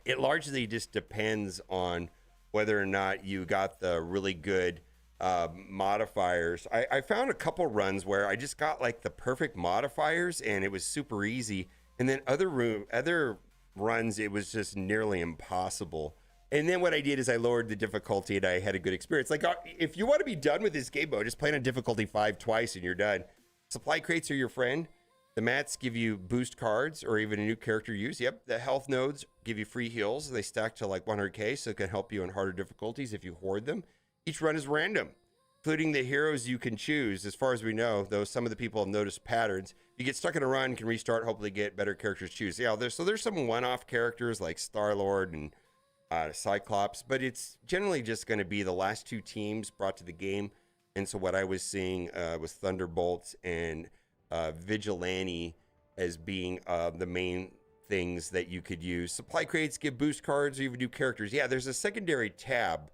It largely just depends on whether or not you got the really good modifiers. I found a couple runs where I just got like the perfect modifiers and it was super easy. And then other runs, it was just nearly impossible. And then what I did is I lowered the difficulty and I had a good experience. Like if you want to be done with this game mode, just play on difficulty 5 twice and you're done. Supply crates are your friend. The mats give you boost cards or even a new character use. Yep, the health nodes give you free heals. They stack to like 100k, so it can help you in harder difficulties if you hoard them. Each run is random, including the heroes you can choose. As far as we know, though some of the people have noticed patterns. If you get stuck in a run, can restart, hopefully get better characters to choose. Yeah, there's some one-off characters like Star-Lord and Cyclops, but it's generally just going to be the last 2 teams brought to the game. And so what I was seeing was Thunderbolts and Vigilante as being the main things that you could use. Supply crates give boost cards or even new characters. Yeah, there's a secondary tab.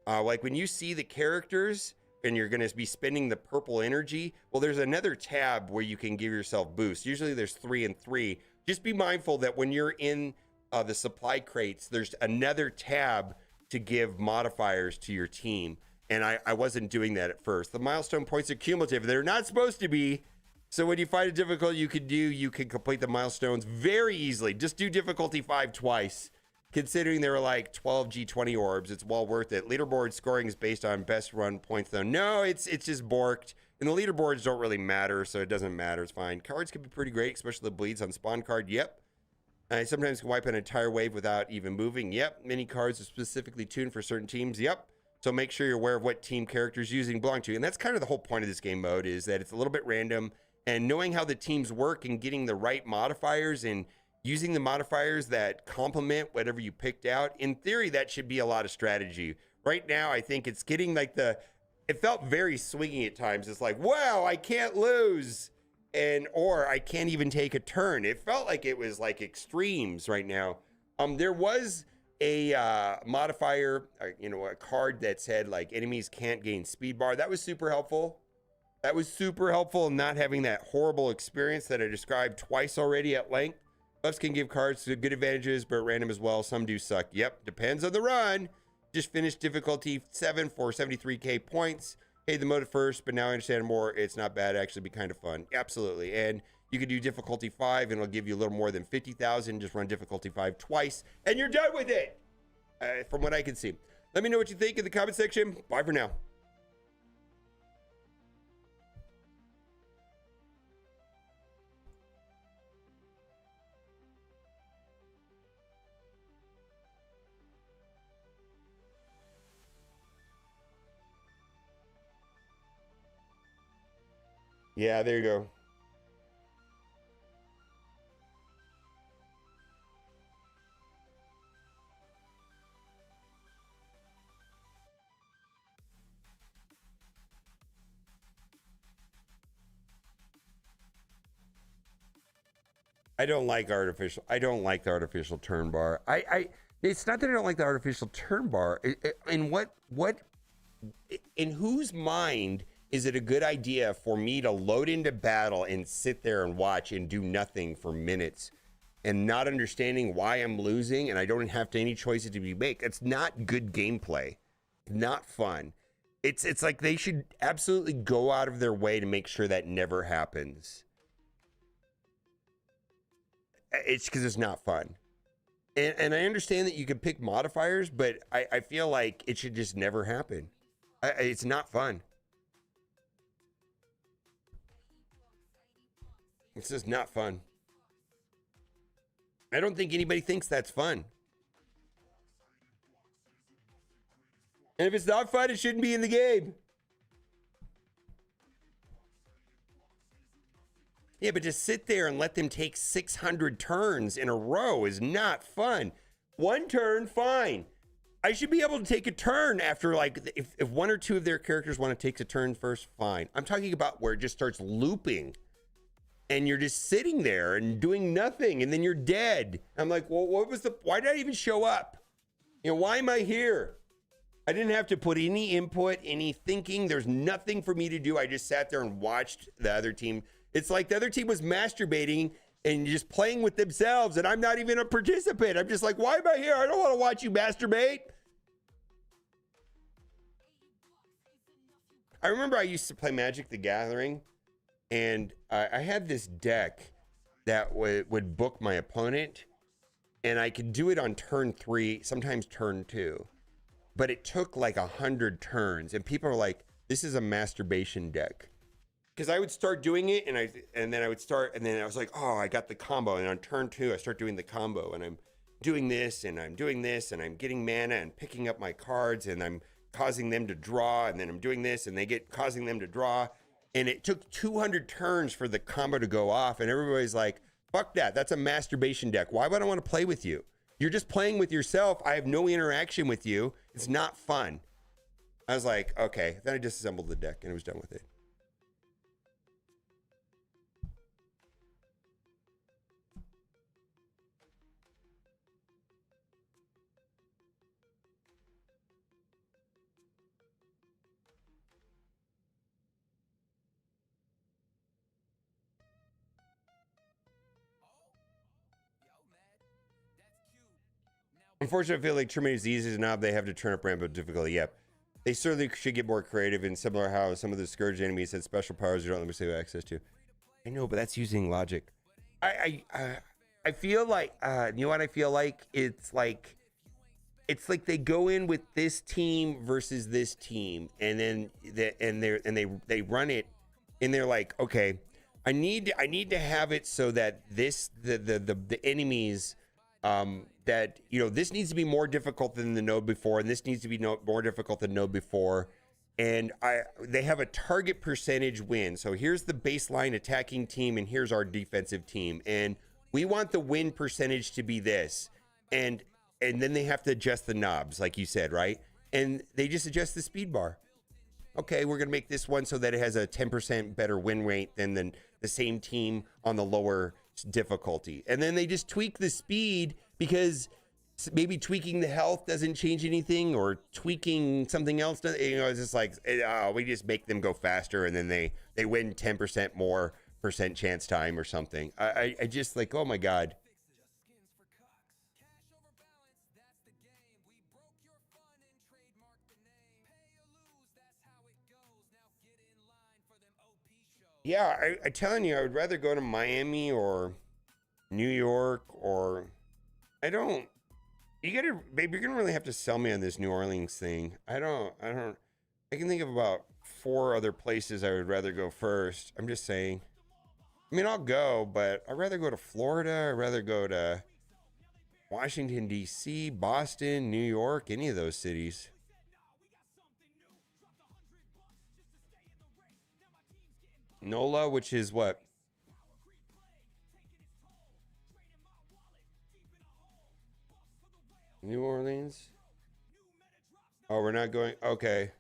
Like when you see the characters and you're going to be spending the purple energy, well, there's another tab where you can give yourself boosts. Usually there's 3 and 3. Just be mindful that when you're in the supply crates, there's another tab to give modifiers to your team. And I wasn't doing that at first. The milestone points are cumulative. They're not supposed to be. So when you find a difficulty you can complete the milestones very easily. Just do difficulty 5 twice. Considering there are like 12 G20 orbs, it's well worth it. Leaderboard scoring is based on best run points though. No, it's just borked. And the leaderboards don't really matter, so it doesn't matter. It's fine. Cards can be pretty great, especially the bleeds on spawn card. Yep. I sometimes can wipe an entire wave without even moving. Yep. Many cards are specifically tuned for certain teams. Yep. So make sure you're aware of what team characters using belong to. And that's kind of the whole point of this game mode, is that it's a little bit random. And knowing how the teams work and getting the right modifiers and using the modifiers that complement whatever you picked out, in theory, that should be a lot of strategy. Right now, I think it's getting like it felt very swingy at times. It's like, wow, I can't lose. Or I can't even take a turn. It felt like it was like extremes right now. There was a modifier, a card that said like enemies can't gain speed bar. That was super helpful. That was super helpful in not having that horrible experience that I described twice already at length. Buffs can give cards to good advantages, but random as well. Some do suck. Yep, depends on the run. Just finished difficulty 7 for 73k points. Hey, the mode at first, but now I understand more. It's not bad. Actually be kind of fun. Absolutely. And you can do difficulty 5 and it'll give you a little more than 50,000. Just run difficulty 5 twice and you're done with it. From what I can see. Let me know what you think in the comment section. Bye for now. Yeah, there you go. I don't like the artificial turn bar. It's not that I don't like the artificial turn bar. In whose mind is it a good idea for me to load into battle and sit there and watch and do nothing for minutes and not understanding why I'm losing and I don't have any choices to be made? It's not good gameplay. Not fun. It's like they should absolutely go out of their way to make sure that never happens. It's because it's not fun. And I understand that you can pick modifiers, but I feel like it should just never happen. It's not fun. It's just not fun. I don't think anybody thinks that's fun. And if it's not fun, it shouldn't be in the game. Yeah, but to sit there and let them take 600 turns in a row is not fun. One turn, fine. I should be able to take a turn after, like, if one or two of their characters want to take a turn first, fine. I'm talking about where it just starts looping and you're just sitting there and doing nothing and then you're dead. I'm like, well, why did I even show up? You know, why am I here? I didn't have to put any input, any thinking. There's nothing for me to do. I just sat there and watched the other team. It's like the other team was masturbating and just playing with themselves, and I'm not even a participant. I'm just like, why am I here? I don't want to watch you masturbate. I remember I used to play Magic the Gathering, and I had this deck that would book my opponent, and I could do it on turn 3, sometimes turn 2. But it took like 100 turns, and people are like, this is a masturbation deck. Because I would start doing it, and then I was like, oh, I got the combo. And on turn 2, I start doing the combo, and I'm doing this, and I'm doing this, and I'm getting mana and picking up my cards, and I'm causing them to draw, and then I'm doing this, and causing them to draw. And it took 200 turns for the combo to go off, and everybody's like, fuck that. That's a masturbation deck. Why would I want to play with you? You're just playing with yourself. I have no interaction with you. It's not fun. I was like, okay. Then I disassembled the deck, and I was done with it. Unfortunately, I feel like Terminator is the easiest knob they have to turn up ramp up difficulty. Yep. They certainly should get more creative and similar how some of the Scourge enemies had special powers you don't let me have access to. I know, but that's using logic. I feel like you know what I feel like? It's like they go in with this team versus this team, and then they run it, and they're like, okay, I need to have it so that the enemies that, you know, this needs to be more difficult than the node before, and this needs to be more difficult than node before, and they have a target percentage win. So here's the baseline attacking team, and here's our defensive team, and we want the win percentage to be this, and then they have to adjust the knobs, like you said, right? And they just adjust the speed bar. Okay, we're gonna make this one so that it has a 10% better win rate than the same team on the lower difficulty, and then they just tweak the speed because maybe tweaking the health doesn't change anything, or tweaking something else does. You know, it's just like, we just make them go faster, and then they win 10% more percent chance time or something. I just like, oh my god. Yeah, I'm telling you, I would rather go to Miami or New York, or I don't. You gotta, babe. You're gonna really have to sell me on this New Orleans thing. I can think of about 4 other places I would rather go first. I'm just saying. I mean, I'll go, but I'd rather go to Florida. I'd rather go to Washington, D.C., Boston, New York, any of those cities. NOLA, which is what? New Orleans? Oh, we're not going. Okay.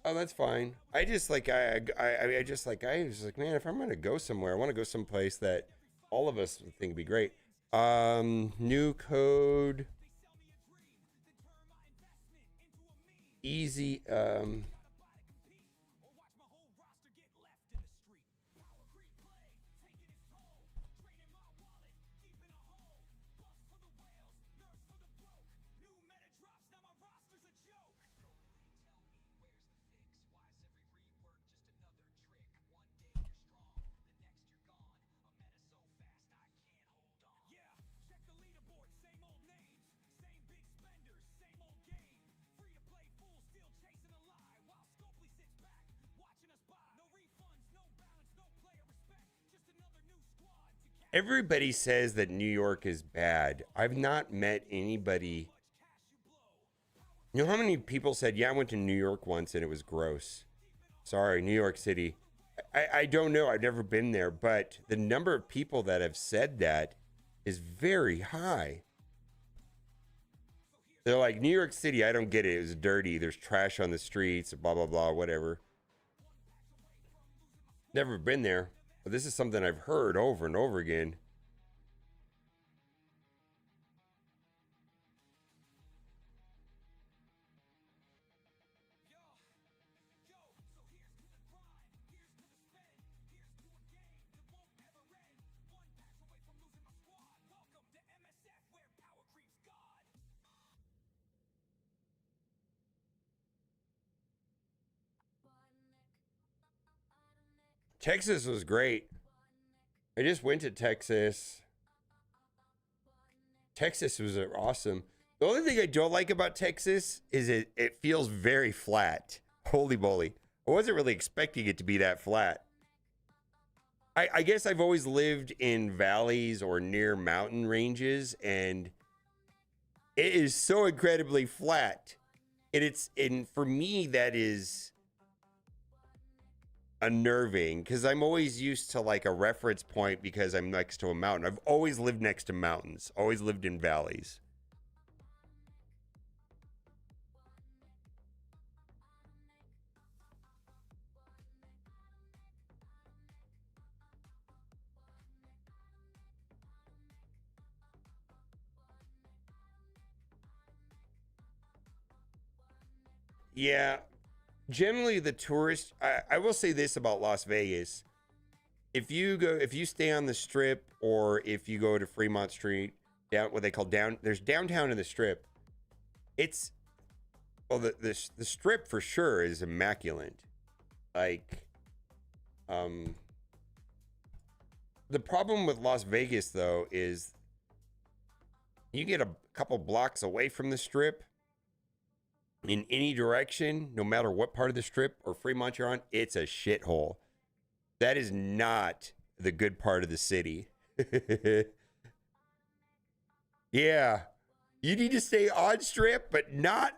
Oh, that's fine. I just like, I was like, man, if I'm going to go somewhere, I want to go someplace that all of us think would be great. New code. Easy. Everybody says that New York is bad. I've not met anybody. You know how many people said, yeah, I went to New York once and it was gross. Sorry, New York City. I don't know. I've never been there, but the number of people that have said that is very high. They're like, New York City, I don't get it. It was dirty. There's trash on the streets, blah, blah, blah, whatever. Never been there, but this is something I've heard over and over again. Texas was great. I just went to Texas. Texas was awesome. The only thing I don't like about Texas is it feels very flat. Holy moly. I wasn't really expecting it to be that flat. I guess I've always lived in valleys or near mountain ranges, and it is so incredibly flat. And for me, that is unnerving because I'm always used to like a reference point because I'm next to a mountain. I've always lived next to mountains, always lived in valleys. Yeah, generally the tourist, I will say this about Las Vegas. If you stay on the strip or if you go to Fremont Street, down what they call there's downtown in the strip. It's, well, the strip for sure is immaculate. Like, the problem with Las Vegas though is you get a couple blocks away from the strip in any direction, no matter what part of the strip or Fremont you're on, it's a shithole. That is not the good part of the city. Yeah. You need to stay on strip, but not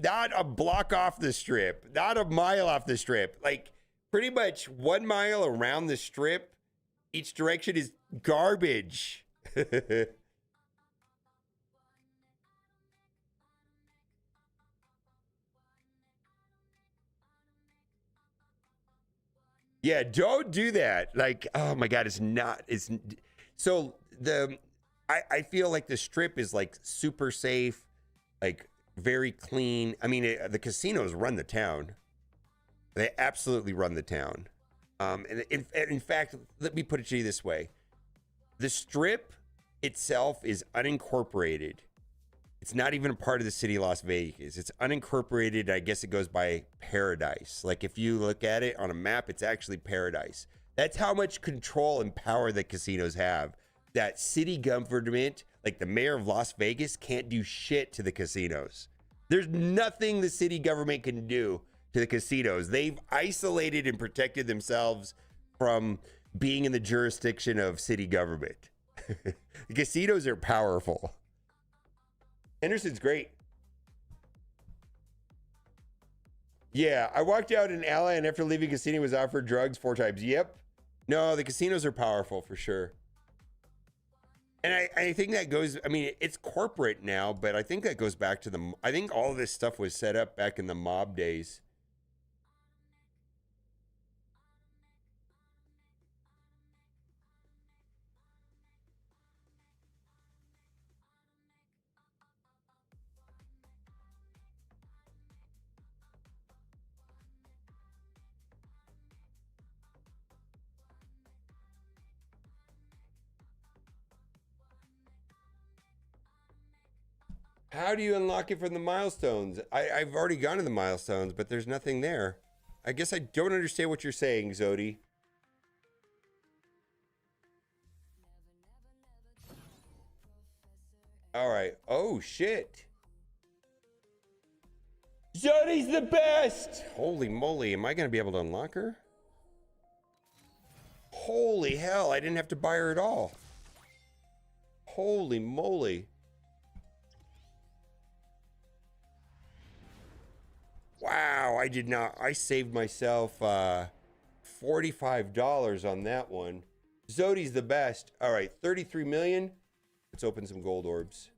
not a block off the strip, not a mile off the strip. Like pretty much 1 mile around the strip, each direction is garbage. Yeah, don't do that. Like, oh my God, it's so I feel like the strip is like super safe, like very clean. I mean, the casinos run the town. They absolutely run the town. And in fact, let me put it to you this way. The strip itself is unincorporated. It's not even a part of the city of Las Vegas. It's unincorporated. I guess it goes by paradise. Like if you look at it on a map, it's actually paradise. That's how much control and power the casinos have. That city government, like the mayor of Las Vegas, can't do shit to the casinos. There's nothing the city government can do to the casinos. They've isolated and protected themselves from being in the jurisdiction of city government. The casinos are powerful. Henderson's great. Yeah, I walked out in Ally and after leaving casino was offered drugs 4 times. Yep. No, the casinos are powerful for sure. And I think that goes, I mean, it's corporate now, but I think that goes back to I think all of this stuff was set up back in the mob days. How do you unlock it from the milestones? I've already gone to the milestones, but there's nothing there. I guess I don't understand what you're saying, Zodi. All right. Oh, shit. Zodi's the best! Holy moly, am I going to be able to unlock her? Holy hell, I didn't have to buy her at all. Holy moly. Wow, I saved myself $45 on that one. Zodi's the best. All right, 33 million. Let's open some gold orbs.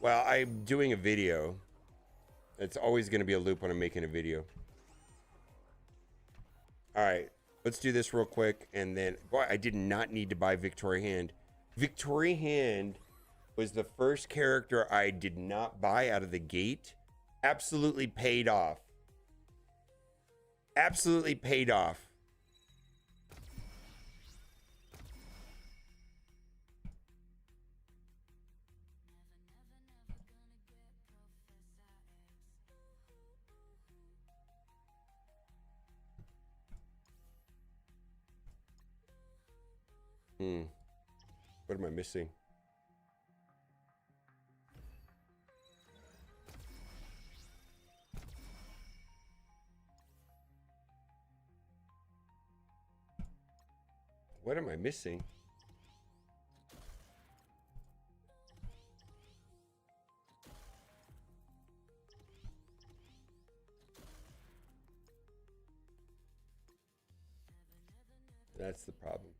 Well, I'm doing a video. It's always going to be a loop when I'm making a video. All right, let's do this real quick. And then, boy, I did not need to buy Victoria Hand. Victoria Hand was the first character I did not buy out of the gate. Absolutely paid off. Absolutely paid off. What am I missing? What am I missing? That's the problem.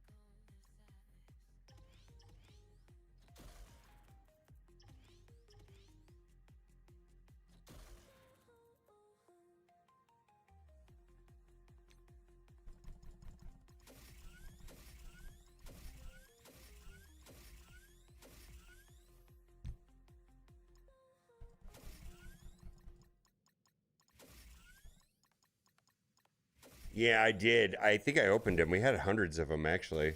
Yeah, I did. I think I opened them. We had hundreds of them, actually.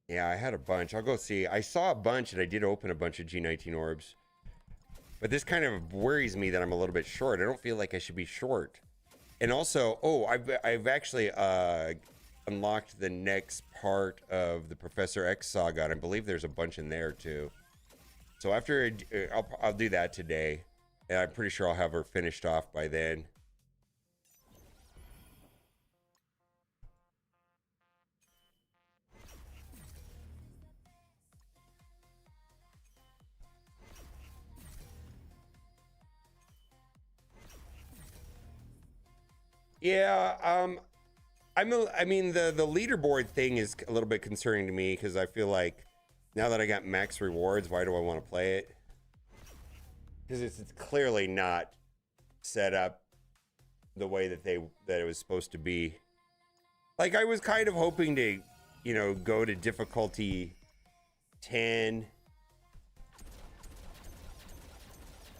Yeah, I had a bunch. I'll go see. I saw a bunch, and I did open a bunch of G19 orbs. But this kind of worries me that I'm a little bit short. I don't feel like I should be short. And also, oh, I've actually unlocked the next part of the Professor X saga, and I believe there's a bunch in there, too. So after, I'll do that today. And I'm pretty sure I'll have her finished off by then. Yeah, I mean, the leaderboard thing is a little bit concerning to me because I feel like now that I got max rewards, why do I want to play it? Because it's clearly not set up the way that it was supposed to be. Like, I was kind of hoping to, you know, go to difficulty 10.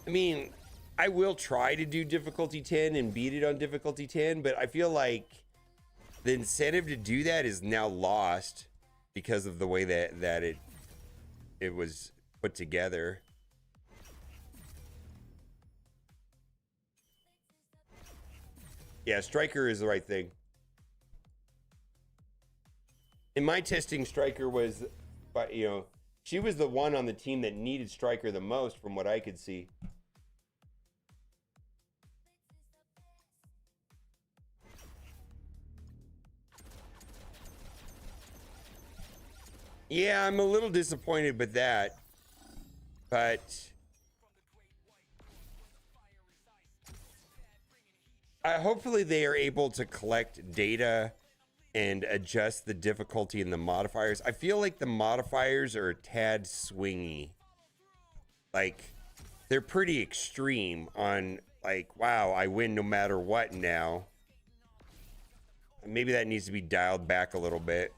I mean, I will try to do difficulty 10 and beat it on difficulty 10, but I feel like the incentive to do that is now lost because of the way that it was put together. Yeah, Striker is the right thing. In my testing, Striker was, you know, she was the one on the team that needed Striker the most from what I could see. Yeah, I'm a little disappointed with that, but hopefully they are able to collect data and adjust the difficulty in the modifiers. I feel like the modifiers are a tad swingy. Like, they're pretty extreme on, like, wow, I win no matter what now. Maybe that needs to be dialed back a little bit.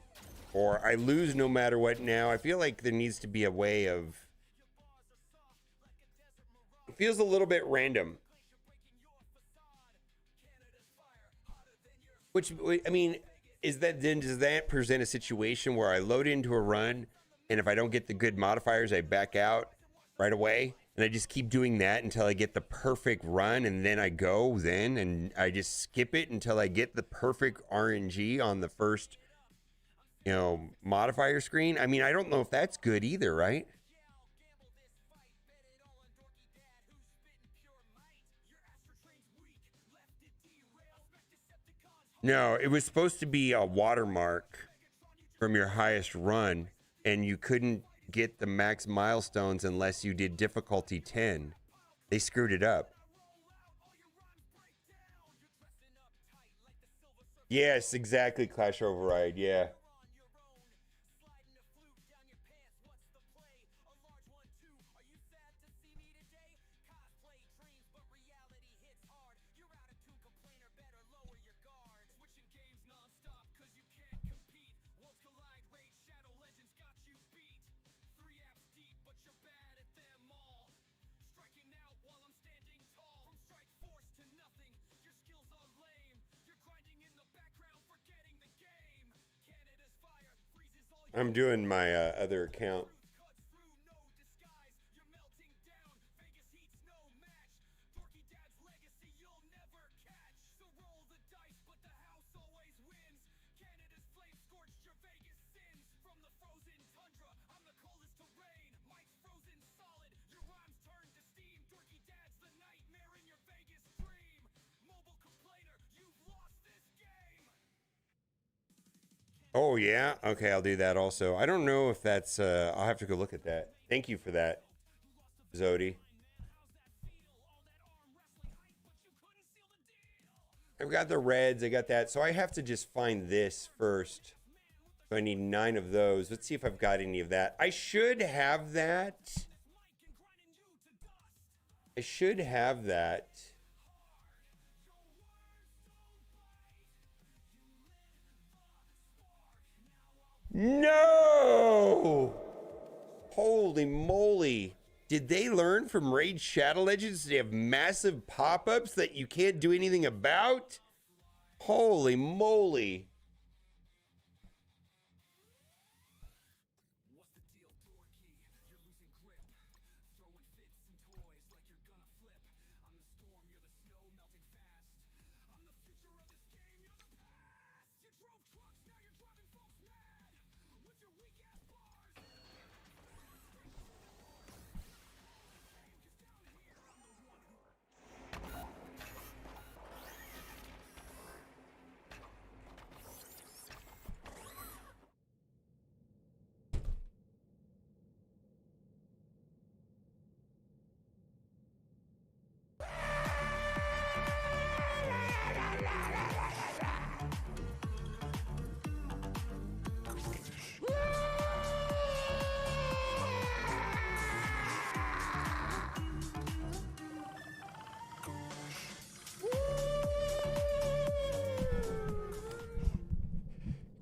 Or I lose no matter what now. I feel like there needs to be a way of... It feels a little bit random. Which, I mean, does that present a situation where I load into a run, and if I don't get the good modifiers, I back out right away? And I just keep doing that until I get the perfect run, and then I go then, and I just skip it until I get the perfect RNG on the first... you know, modifier screen. I mean, I don't know if that's good either, right? No, it was supposed to be a watermark from your highest run, and you couldn't get the max milestones unless you did difficulty 10. They screwed it up. Yes, exactly. Clash Override. Yeah. I'm doing my other account. Oh, yeah? Okay, I'll do that also. I don't know if that's... I'll have to go look at that. Thank you for that, Zodi. I've got the reds. I got that. So I have to just find this first. So I need 9 of those. Let's see if I've got any of that. I should have that. I should have that. No! Holy moly. Did they learn from Raid Shadow Legends? They have massive pop-ups that you can't do anything about? Holy moly.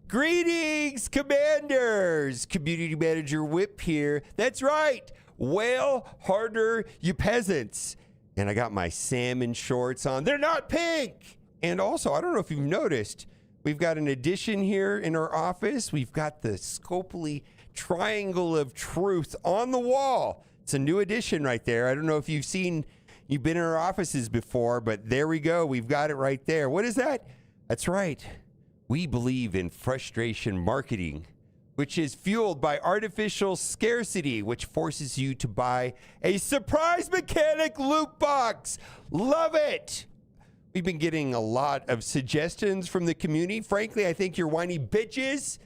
Greetings, Commanders! Community Manager Whip here. That's right. Wail harder, you peasants. And I got my salmon shorts on. They're not pink! And also, I don't know if you've noticed, we've got an addition here in our office. We've got the Scopely Triangle of Truth on the wall. It's a new addition right there. I don't know if you've been in our offices before, but there we go. We've got it right there. What is that? That's right. We believe in frustration marketing, which is fueled by artificial scarcity, which forces you to buy a surprise mechanic loot box. Love it. We've been getting a lot of suggestions from the community. Frankly, I think you're whiny bitches.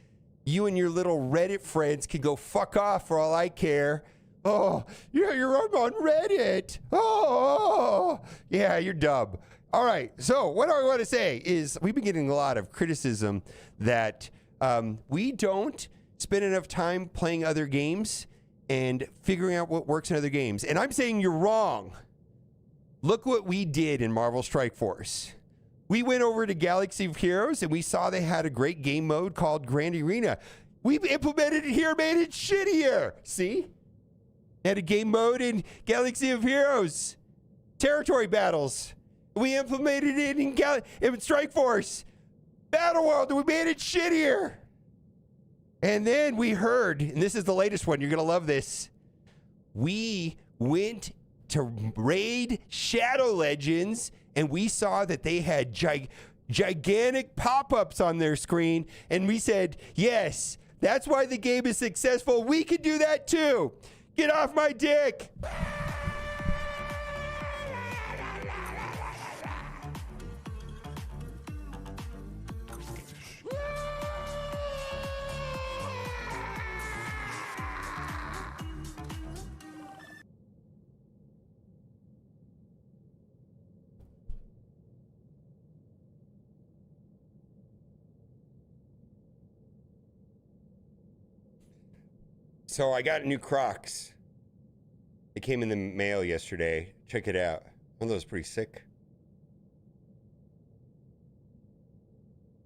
You and your little Reddit friends can go fuck off for all I care. Oh, yeah, you're on Reddit. Oh, yeah, you're dumb. All right, so what I want to say is we've been getting a lot of criticism that we don't spend enough time playing other games and figuring out what works in other games. And I'm saying you're wrong. Look what we did in Marvel Strike Force. We went over to Galaxy of Heroes and we saw they had a great game mode called Grand Arena. We implemented it here, made it shittier. See? They had a game mode in Galaxy of Heroes. Territory battles. We implemented it in Strike Force. Battle World, and we made it shittier. And then we heard, and this is the latest one, you're going to love this. We went to raid Shadow Legends, and we saw that they had gigantic pop-ups on their screen, and we said, yes, that's why the game is successful. We can do that too. Get off my dick. So I got new Crocs. It came in the mail yesterday. Check it out. One of those pretty sick.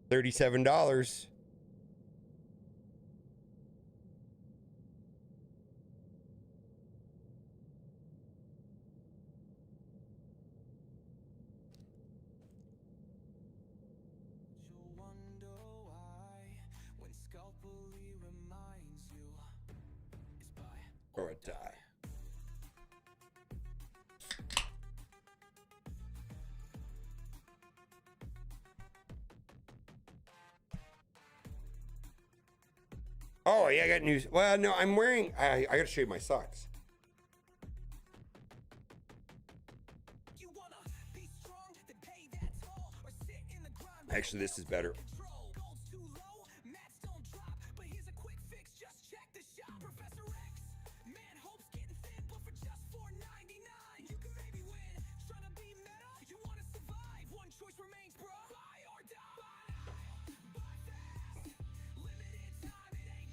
$37. Or a die. Oh, yeah, I got news. Well, no, I'm wearing, I gotta show you my socks. Actually, this is better.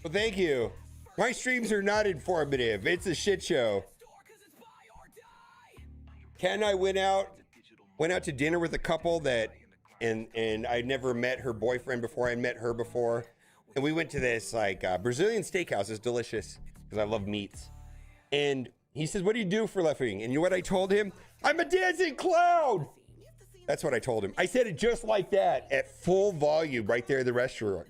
Well, thank you. My streams are not informative. It's a shit show. Ken and I went out to dinner with a couple that, and I never met her boyfriend before. I met her before, and we went to this like Brazilian steakhouse. It's delicious because I love meats. And he says, "What do you do for a living?" And you know what I told him? I'm a dancing clown. That's what I told him. I said it just like that at full volume right there in the restaurant.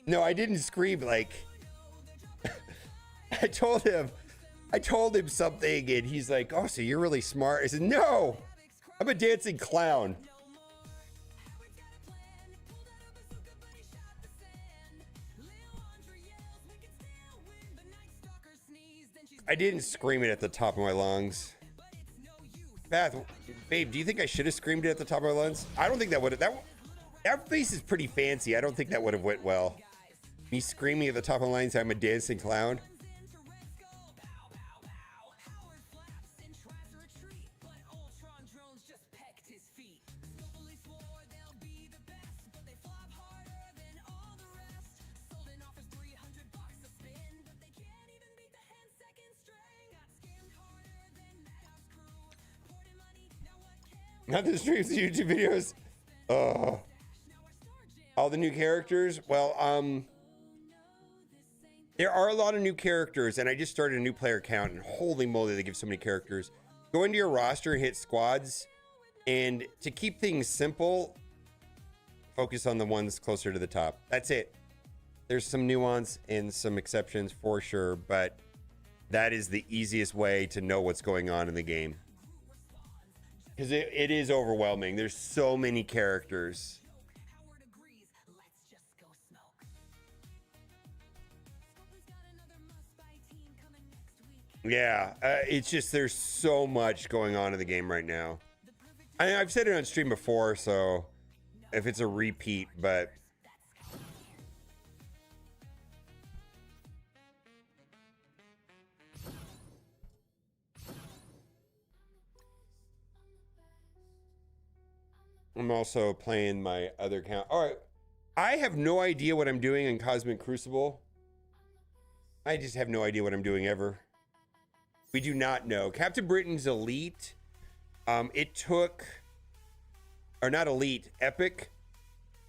No, I didn't scream like I told him something and he's like, "Oh, so you're really smart." I said, "No, I'm a dancing clown." I didn't scream it at the top of my lungs. Beth, babe, do you think I should have screamed it at the top of my lungs? I don't think that would have, that face is pretty fancy. I don't think that would have went well. Me screaming at the top of the line saying I'm a dancing clown. Not the streams, the YouTube videos. All the new characters. Well, there are a lot of new characters, and I just started a new player count, and holy moly, they give so many characters. Go into your roster and hit squads, and to keep things simple, focus on the ones closer to the top. That's it. There's some nuance and some exceptions for sure, but that is the easiest way to know what's going on in the game. Because it is overwhelming. There's so many characters. Yeah, it's just there's so much going on in the game right now. I've said it on stream before, so if it's a repeat, but I'm also playing my other account. All right, I have no idea what I'm doing in Cosmic Crucible. I just have no idea what I'm doing ever. We do not know. Captain Britain's elite. It took, or not elite, epic.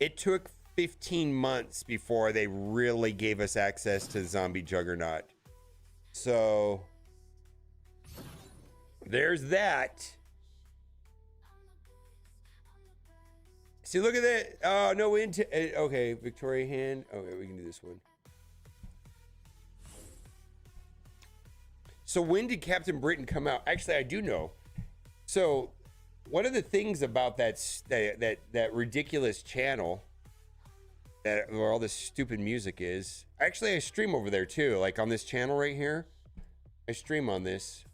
It took 15 months before they really gave us access to Zombie Juggernaut. So there's that. See, look at that. Oh, no into. Okay, Victoria hand. Okay, we can do this one. So when did Captain Britain come out? Actually, I do know. So one of the things about that ridiculous channel that where all this stupid music is, actually I stream over there too. Like on this channel right here, I stream on this.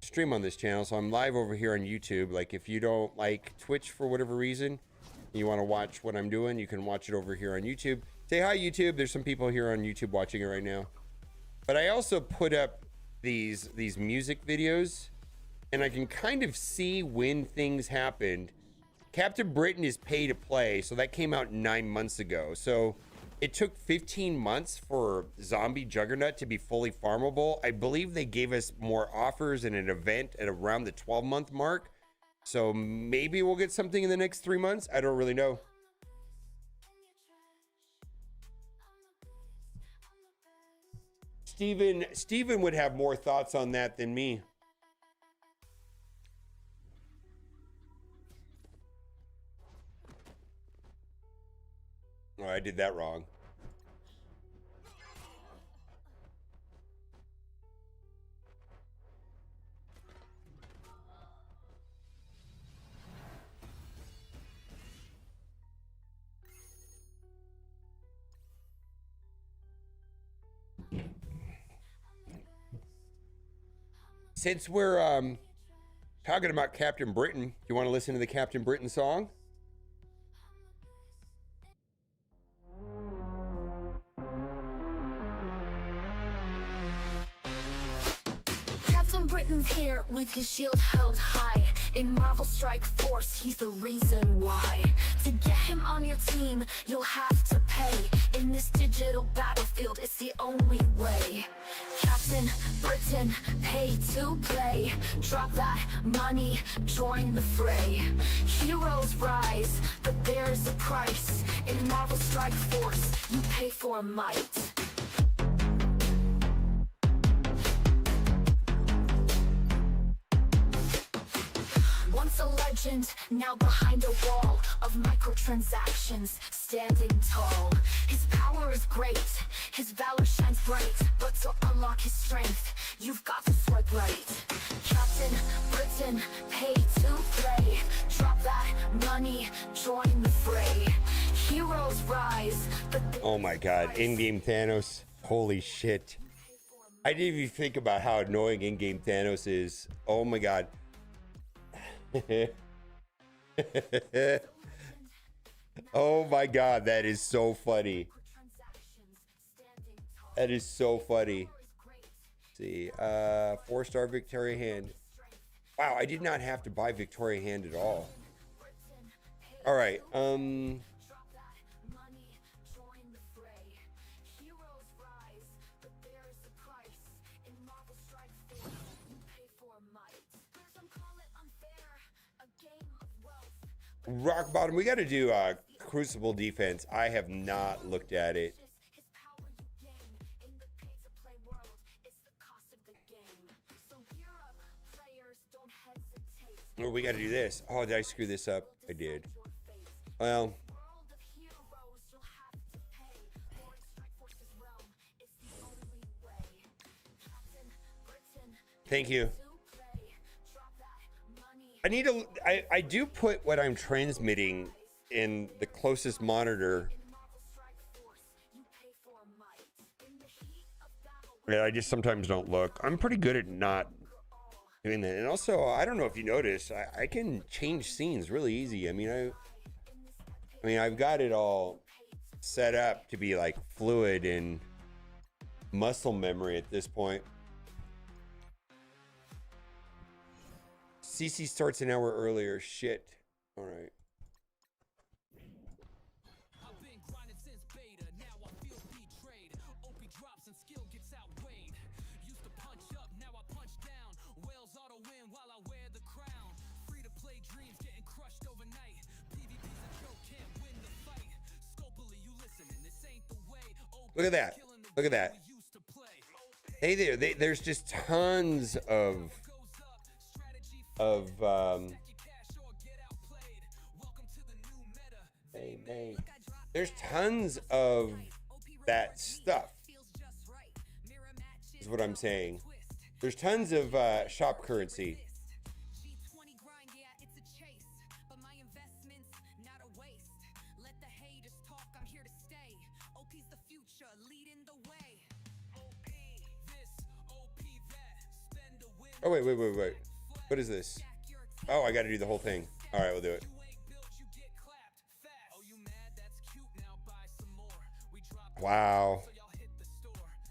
Stream on this channel, so I'm live over here on YouTube. Like if you don't like Twitch for whatever reason, you want to watch what I'm doing, you can watch it over here on YouTube. Say hi, YouTube. There's some people here on YouTube watching it right now. But I also put up these music videos, and I can kind of see when things happened. Captain Britain is pay to play, so that came out 9 months ago. So it took 15 months for Zombie Juggernaut to be fully farmable. I believe they gave us more offers in an event at around the 12-month mark. So maybe we'll get something in the next 3 months. I don't really know. Steven would have more thoughts on that than me. Oh, I did that wrong. Since we're talking about Captain Britain, you want to listen to the Captain Britain song? Captain Britain's here with his shield held high. In Marvel Strike Force, he's the reason why. To get him on your team, you'll have to pay. In this digital battlefield, it's the only way. Captain Britain, pay to play. Drop that money, join the fray. Heroes rise, but there's a price. In Marvel Strike Force, you pay for might. Once a legend, now behind a wall of microtransactions, standing tall. His power is great, his valor shines bright, but to unlock his strength, you've got to swipe right. Captain Britain, pay to play. Drop that money, join the fray. Heroes rise, but oh my god, in-game Thanos. Holy shit. I didn't even think about how annoying in-game Thanos is. Oh my god. Oh my god, that is so funny. That is so funny. Let's see, 4-star Victoria Hand. Wow, I did not have to buy Victoria Hand at all. All right, Rock Bottom, we got to do Crucible defense. I have not looked at it. Oh, we got to do this. Oh, did I screw this up? I did. Well, thank you. I need to, I do put what I'm transmitting in the closest monitor. Yeah, I just sometimes don't look. I'm pretty good at not doing that. And also, I don't know if you noticed, I can change scenes really easy. I mean, I've got it all set up to be like fluid and muscle memory at this point. CC starts an hour earlier. Shit. All right. Look at that. Look at that. Hey there. There's just tons of there's tons of that stuff is what I'm saying. There's tons of shop currency. Oh, wait. What is this? Oh, I got to do the whole thing. All right, we'll do it. Wow.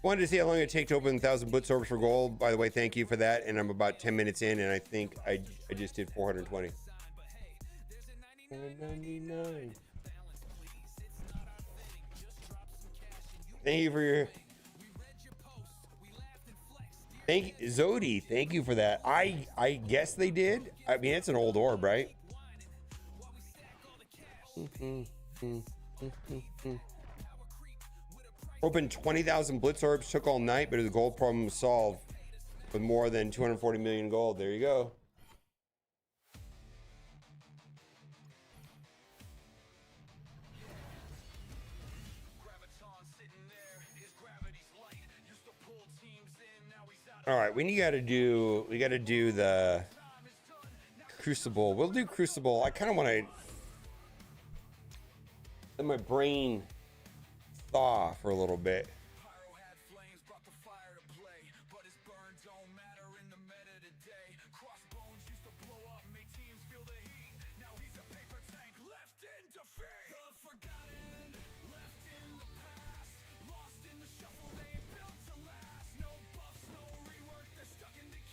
Wanted to see how long it take to open 1,000 blitz orbs for gold. By the way, thank you for that. And I'm about 10 minutes in, and I think I just did 420. 199. Thank you for your... Thank Zodi. Thank you for that. I guess they did. I mean, it's an old orb, right? Opened 20,000 blitz orbs, took all night, but the gold problem was solved with more than 240 million gold. There you go. All right, we got to do the Crucible. We'll do Crucible. I kind of want to let my brain thaw for a little bit.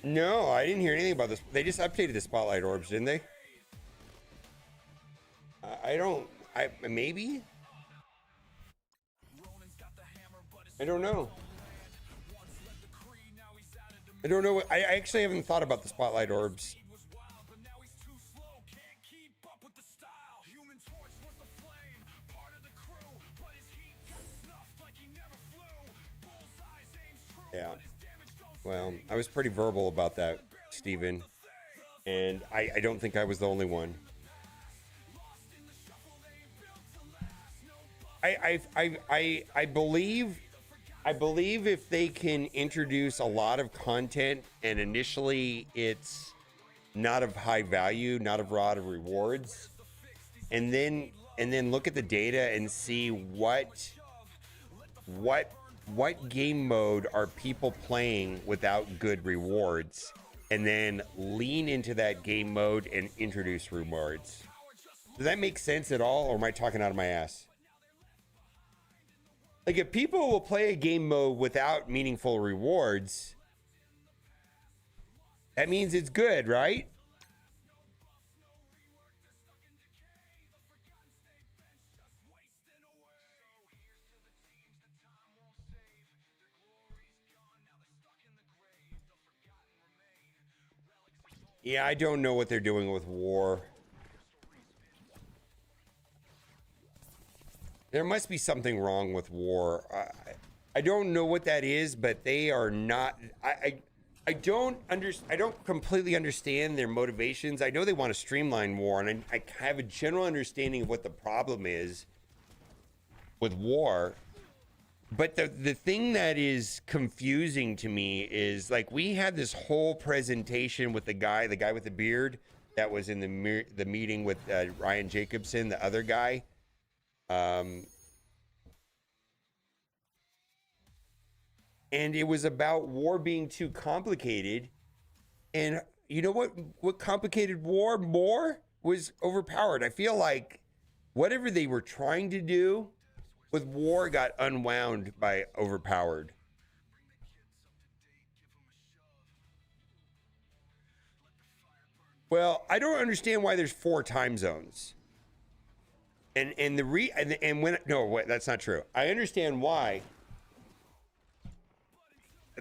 No, I didn't hear anything about this. They just updated the spotlight orbs, didn't they? Maybe? I don't know. I don't know. I actually haven't thought about the spotlight orbs. Yeah. Well, I was pretty verbal about that, Steven. And I don't think I was the only one. I believe if they can introduce a lot of content and initially it's not of high value, not of a lot of rewards, and then look at the data and see what game mode are people playing without good rewards, and then lean into that game mode and introduce rewards. Does that make sense at all, or am I talking out of my ass? Like, if people will play a game mode without meaningful rewards, that means it's good, right? Yeah, I don't know what they're doing with war. There must be something wrong with war. I don't know what that is, but they are not. I don't completely understand their motivations. I know they want to streamline war, and I have a general understanding of what the problem is with war. But the thing that is confusing to me is, like, we had this whole presentation with the guy with the beard that was in the meeting with Ryan Jacobson, the other guy. And it was about war being too complicated. And you know what complicated war more was overpowered. I feel like whatever they were trying to do with war got unwound by overpowered. Well, I don't understand why there's 4 time zones. That's not true. I understand why.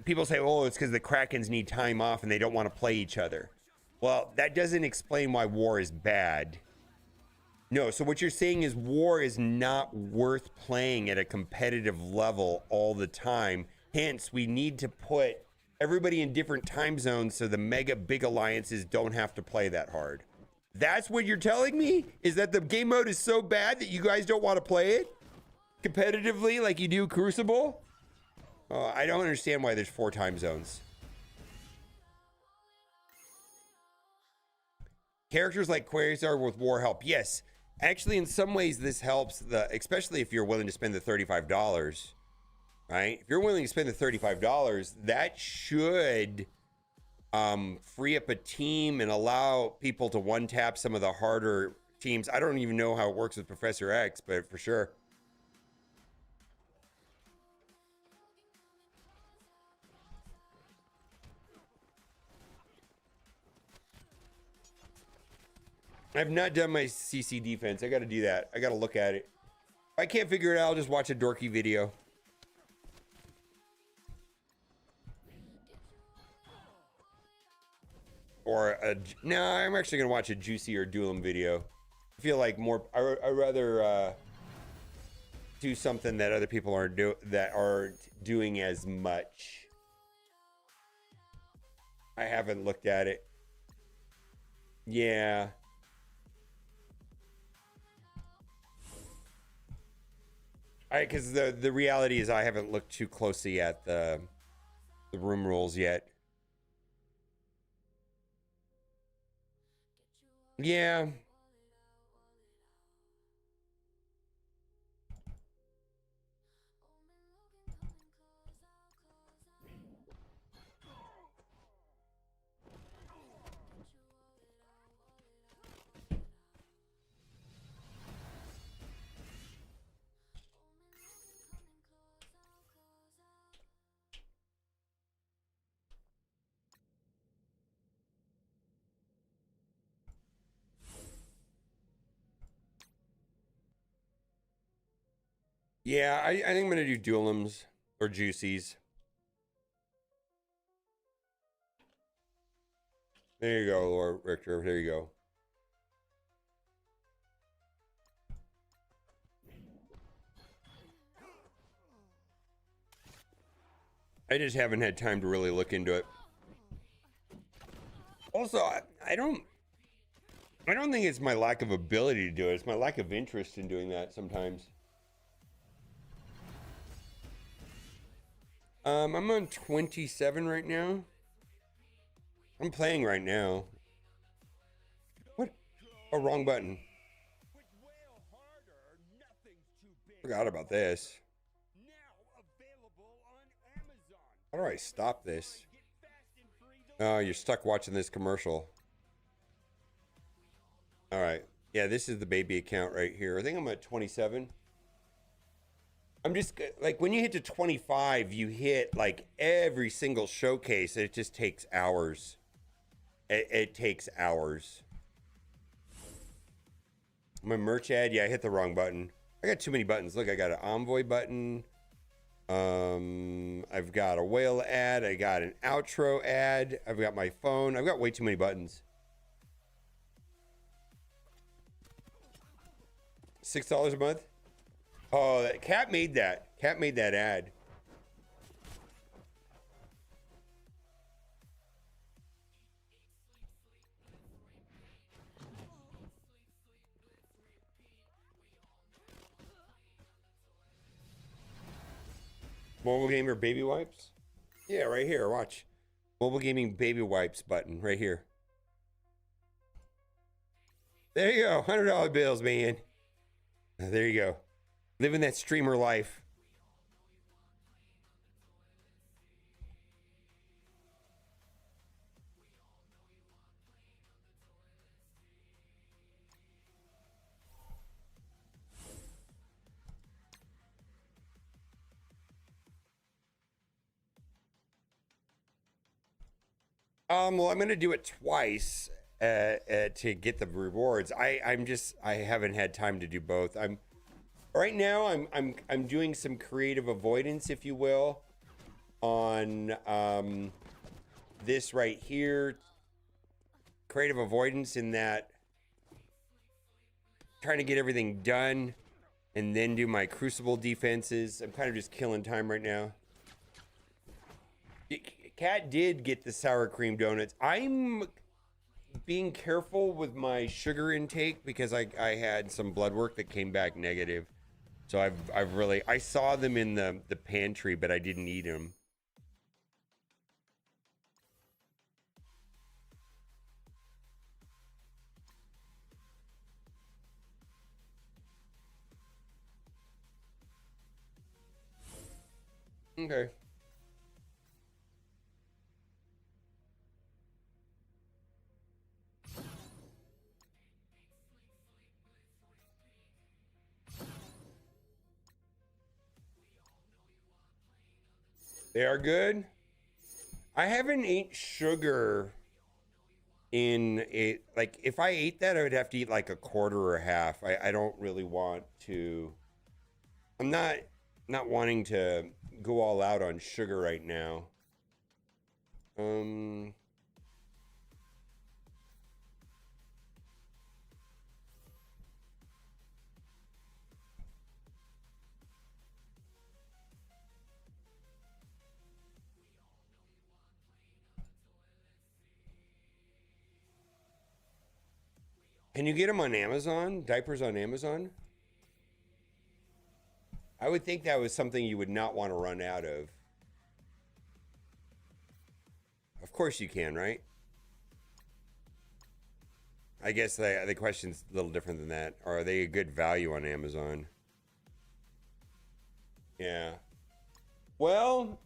People say, oh, it's because the Krakens need time off and they don't want to play each other. Well, that doesn't explain why war is bad. No, so what you're saying is war is not worth playing at a competitive level all the time. Hence, we need to put everybody in different time zones so the mega big alliances don't have to play that hard. That's what you're telling me? Is that the game mode is so bad that you guys don't want to play it competitively like you do Crucible? I don't understand why there's 4 time zones. Characters like Quasar with war help. Yes, actually, in some ways, this helps, especially if you're willing to spend the $35, right? If you're willing to spend the $35, that should free up a team and allow people to one-tap some of the harder teams. I don't even know how it works with Professor X, but for sure. I've not done my CC defense. I got to do that. I got to look at it. If I can't figure it out, I'll just watch a dorky video. Or no, I'm actually gonna watch a Juicy or Duelim video. I feel like more. I rather do something that other people aren't doing as much. I haven't looked at it. Yeah. Because the reality is I haven't looked too closely at the room rules yet. Yeah. Yeah, I think I'm gonna do Duelims or Juicies. There you go, Lord Richter. There you go. I just haven't had time to really look into it. Also, I don't think it's my lack of ability to do it. It's my lack of interest in doing that sometimes. I'm on 27 right now. I'm playing right now. What? Oh, wrong button. Forgot about this. How do I stop this? Oh, you're stuck watching this commercial. All right. Yeah, this is the baby account right here. I think I'm at 27. I'm just like, when you hit to 25, you hit like every single showcase. It just takes hours. It takes hours. My merch ad. Yeah, I hit the wrong button. I got too many buttons. Look, I got an Envoy button. I've got a whale ad. I got an outro ad. I've got my phone. I've got way too many buttons. $6 a month. Oh, that Cat made that. Cat made that ad. Mobile gamer baby wipes? Yeah, right here. Watch. Mobile gaming baby wipes button right here. There you go. $100 bills, man. There you go. Living that streamer life. Well, I'm gonna do it twice to get the rewards. I haven't had time to do both. Right now I'm doing some creative avoidance, if you will, on this right here. Creative avoidance in that trying to get everything done and then do my crucible defenses. I'm kind of just killing time right now. Cat did get the sour cream donuts. I'm being careful with my sugar intake because I had some blood work that came back negative. So I've really, I saw them in the pantry, but I didn't eat them. Okay. They are good. I haven't eaten sugar in it. Like if I ate that, I would have to eat like a quarter or a half. I don't really want to. I'm not wanting to go all out on sugar right now. Can you get them on Amazon? Diapers on Amazon? I would think that was something you would not want to run out of. Of course you can, right? I guess the question's a little different than that. Are they a good value on Amazon? Yeah. Well,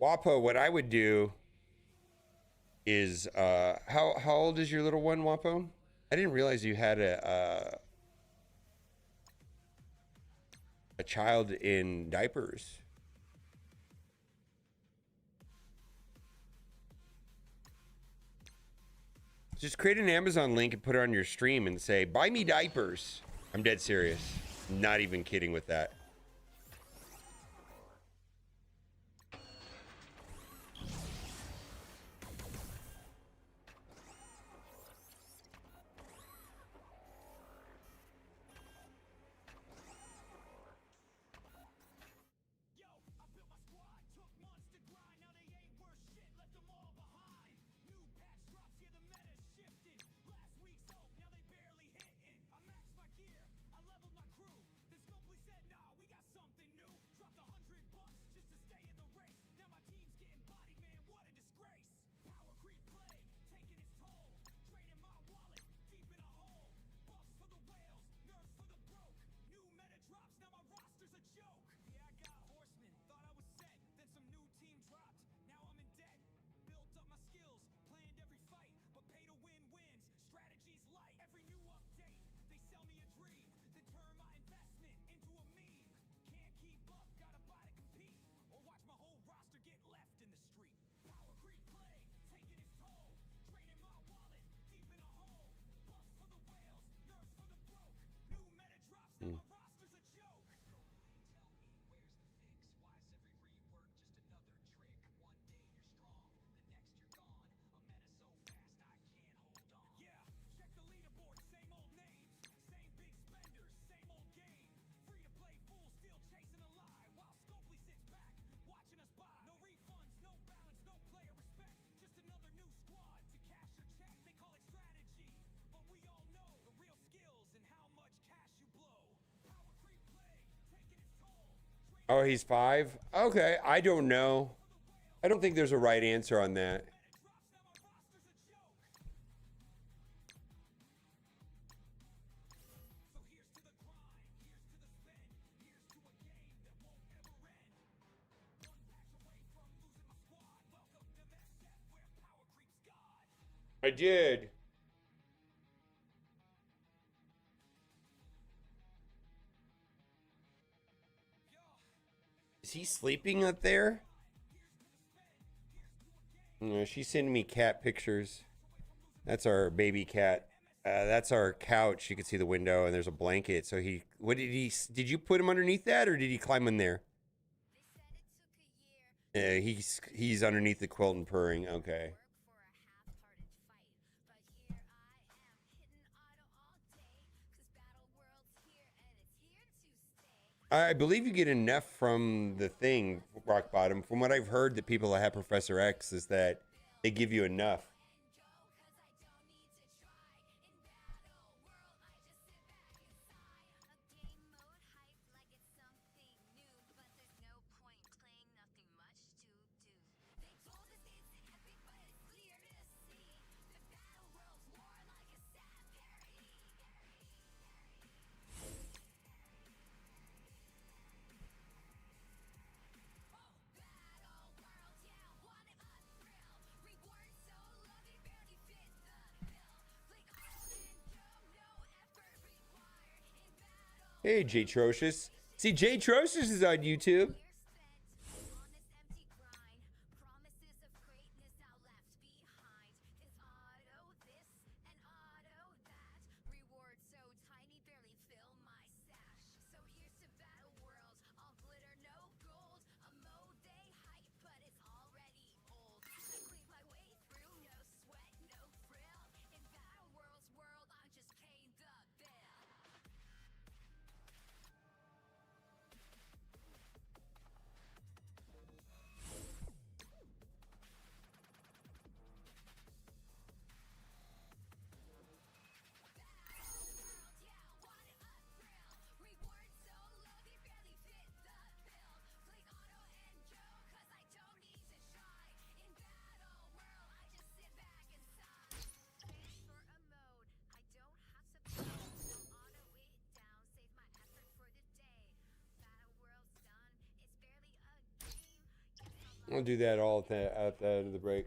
Wapo, what I would do is how old is your little one, Wapo? I didn't realize you had a child in diapers. Just create an Amazon link and put it on your stream and say, buy me diapers. I'm dead serious. Not even kidding with that. Oh, he's 5? Okay, I don't know. I don't think there's a right answer on that. I did. Is he sleeping up there? No, she's sending me cat pictures. That's our baby cat. That's our couch. You can see the window, and there's a blanket. So did you put him underneath that, or did he climb in there? He's underneath the quilt and purring. Okay. I believe you get enough from the thing, Rock Bottom. From what I've heard, that people that have Professor X is that they give you enough. Hey, Jay Trocious. See, Jay Trocious is on YouTube. I'll do that all at the end of the break.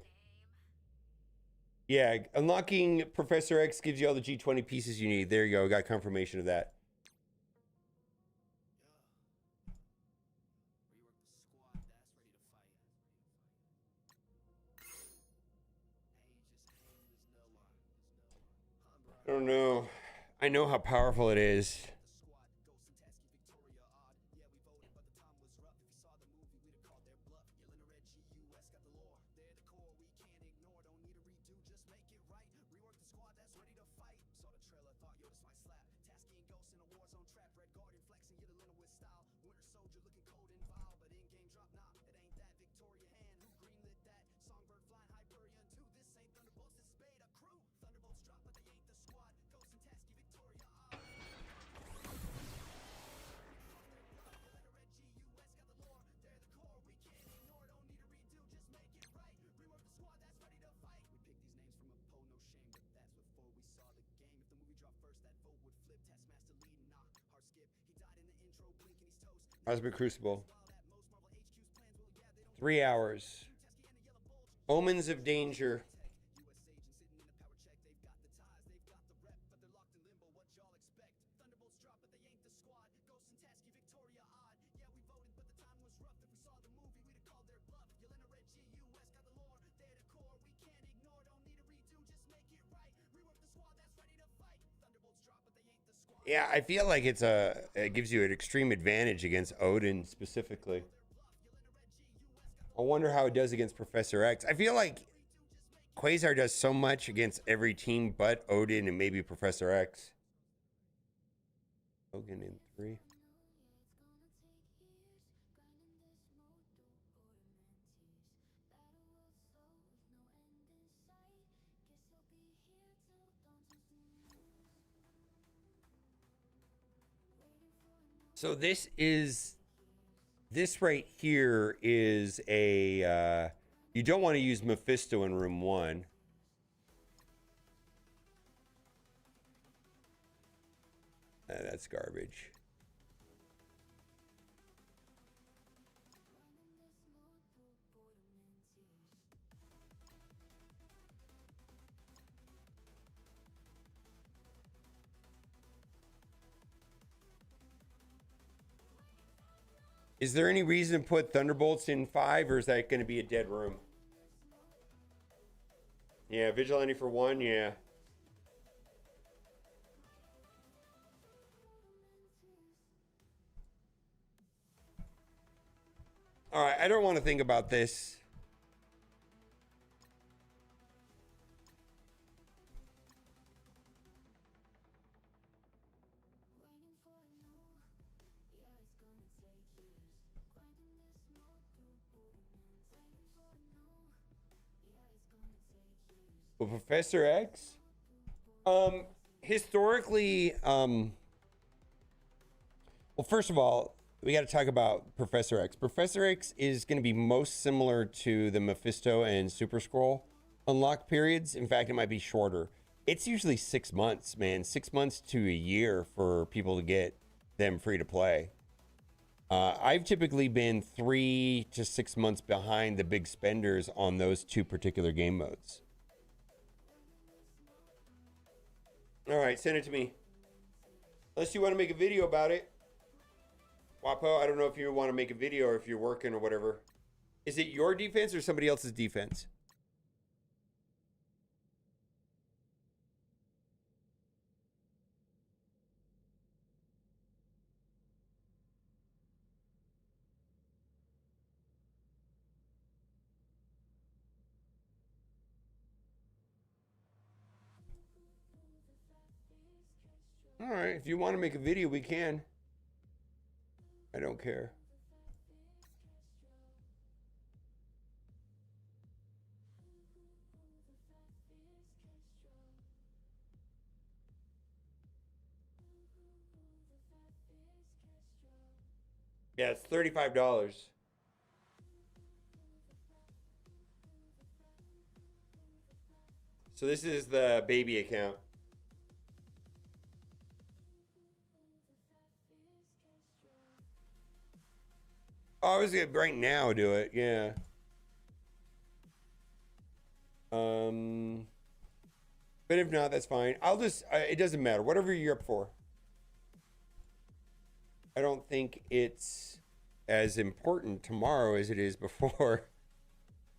Yeah, unlocking Professor X gives you all the G20 pieces you need. There you go. Got confirmation of that. I don't know. I know how powerful it is. Cosmic Crucible. 3 hours. Omens of Danger. Yeah, I feel like it gives you an extreme advantage against Odin specifically. I wonder how it does against Professor X. I feel like Quasar does so much against every team but Odin and maybe Professor X. Hogan in 3. So this right here is a, you don't want to use Mephisto in room 1. That's garbage. Is there any reason to put Thunderbolts in 5, or is that going to be a dead room? Yeah, Vigilante for 1, yeah. All right, I don't want to think about this. Well, Professor X? Historically, well, first of all, we got to talk about Professor X. Professor X is going to be most similar to the Mephisto and Super Scroll unlock periods. In fact, it might be shorter. It's usually 6 months, man. 6 months to a year for people to get them free to play. I've typically been 3 to 6 months behind the big spenders on those 2 particular game modes. All right, send it to me. Unless you want to make a video about it. Wapo, I don't know if you want to make a video or if you're working or whatever. Is it your defense or somebody else's defense? All right, if you want to make a video, we can. I don't care. Yeah, it's $35. So this is the baby account. Oh, I was gonna right now do it, yeah. But if not, that's fine. I'll just, it doesn't matter. Whatever you're up for. I don't think it's as important tomorrow as it is before.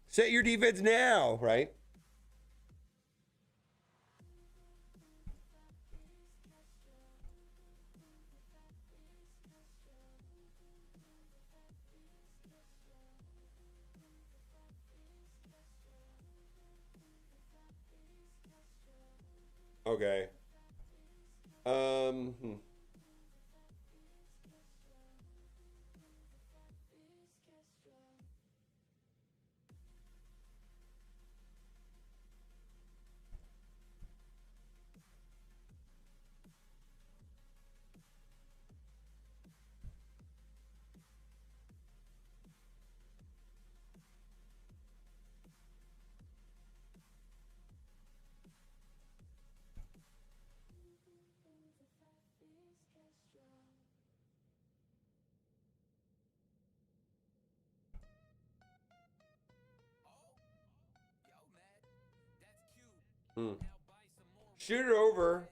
Set your defense now, right? Okay. Hmm. Hmm. Shoot it over.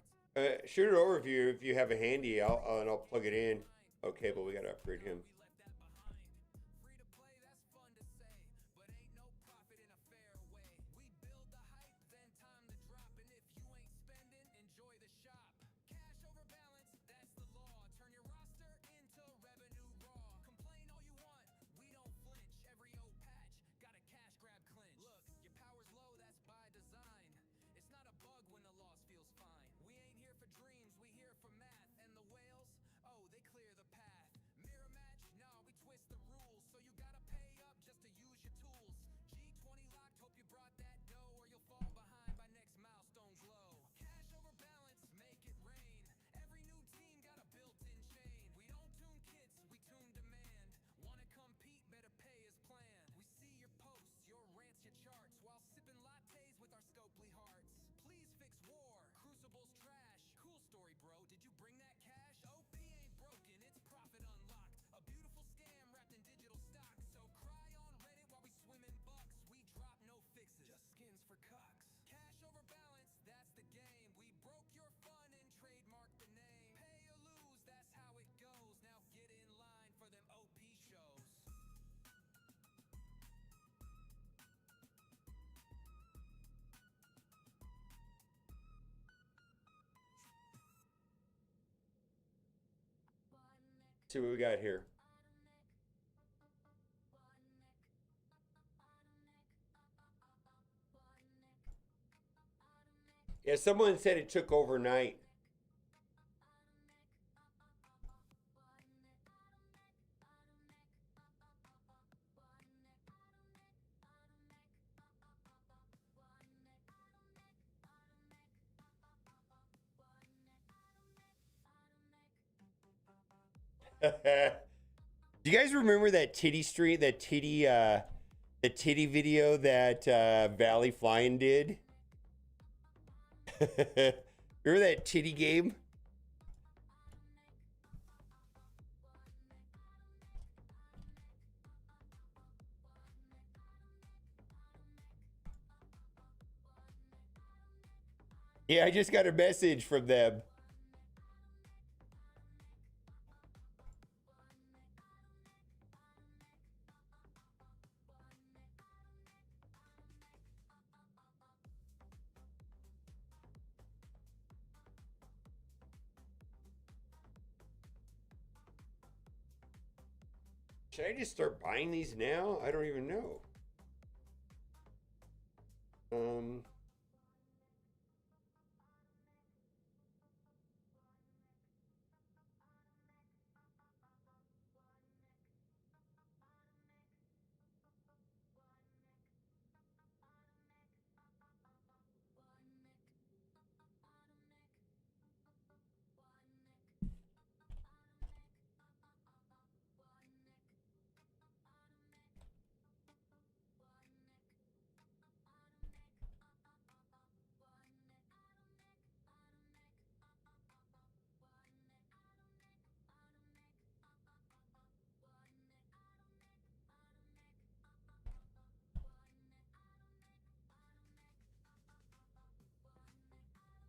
Shoot it over if you have a handy. I'll plug it in. Okay, but we gotta upgrade him. See what we got here. Yeah, someone said it took overnight. Do you guys remember that titty stream, the titty video that Valley Flying did? Remember that titty game? Yeah, I just got a message from them. Should I just start buying these now? I don't even know.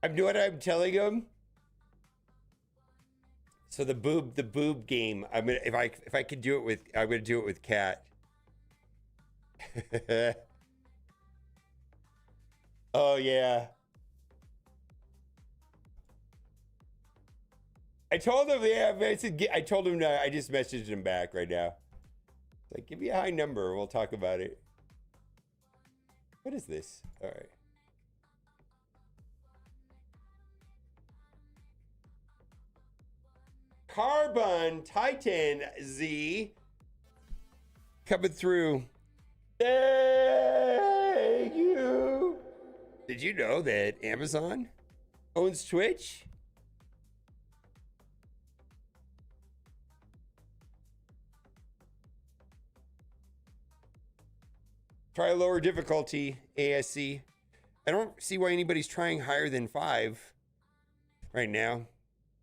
I'm doing what I'm telling him. So the boob game. I'm gonna if I could do it with I'm gonna do it with Cat. Oh yeah. I told him, yeah, I told him, I just messaged him back right now. Like, give me a high number. We'll talk about it. What is this? All right. Carbon Titan Z coming through. Thank you. Did you know that Amazon owns Twitch? Try lower difficulty, ASC. I don't see why anybody's trying higher than 5 right now.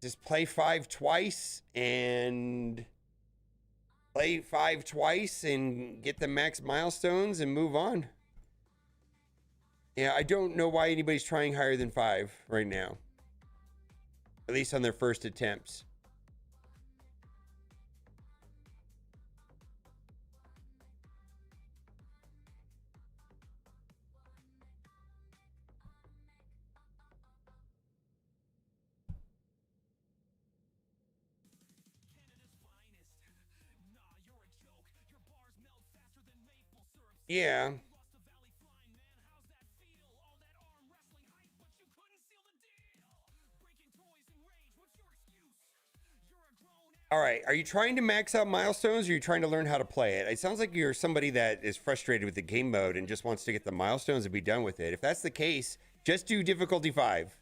Just play 5 twice and play 5 twice and get the max milestones and move on. Yeah, I don't know why anybody's trying higher than 5 right now. At least on their first attempts. Yeah. All right. Are you trying to max out milestones or are you trying to learn how to play it? It sounds like you're somebody that is frustrated with the game mode and just wants to get the milestones and be done with it. If that's the case, just do difficulty 5.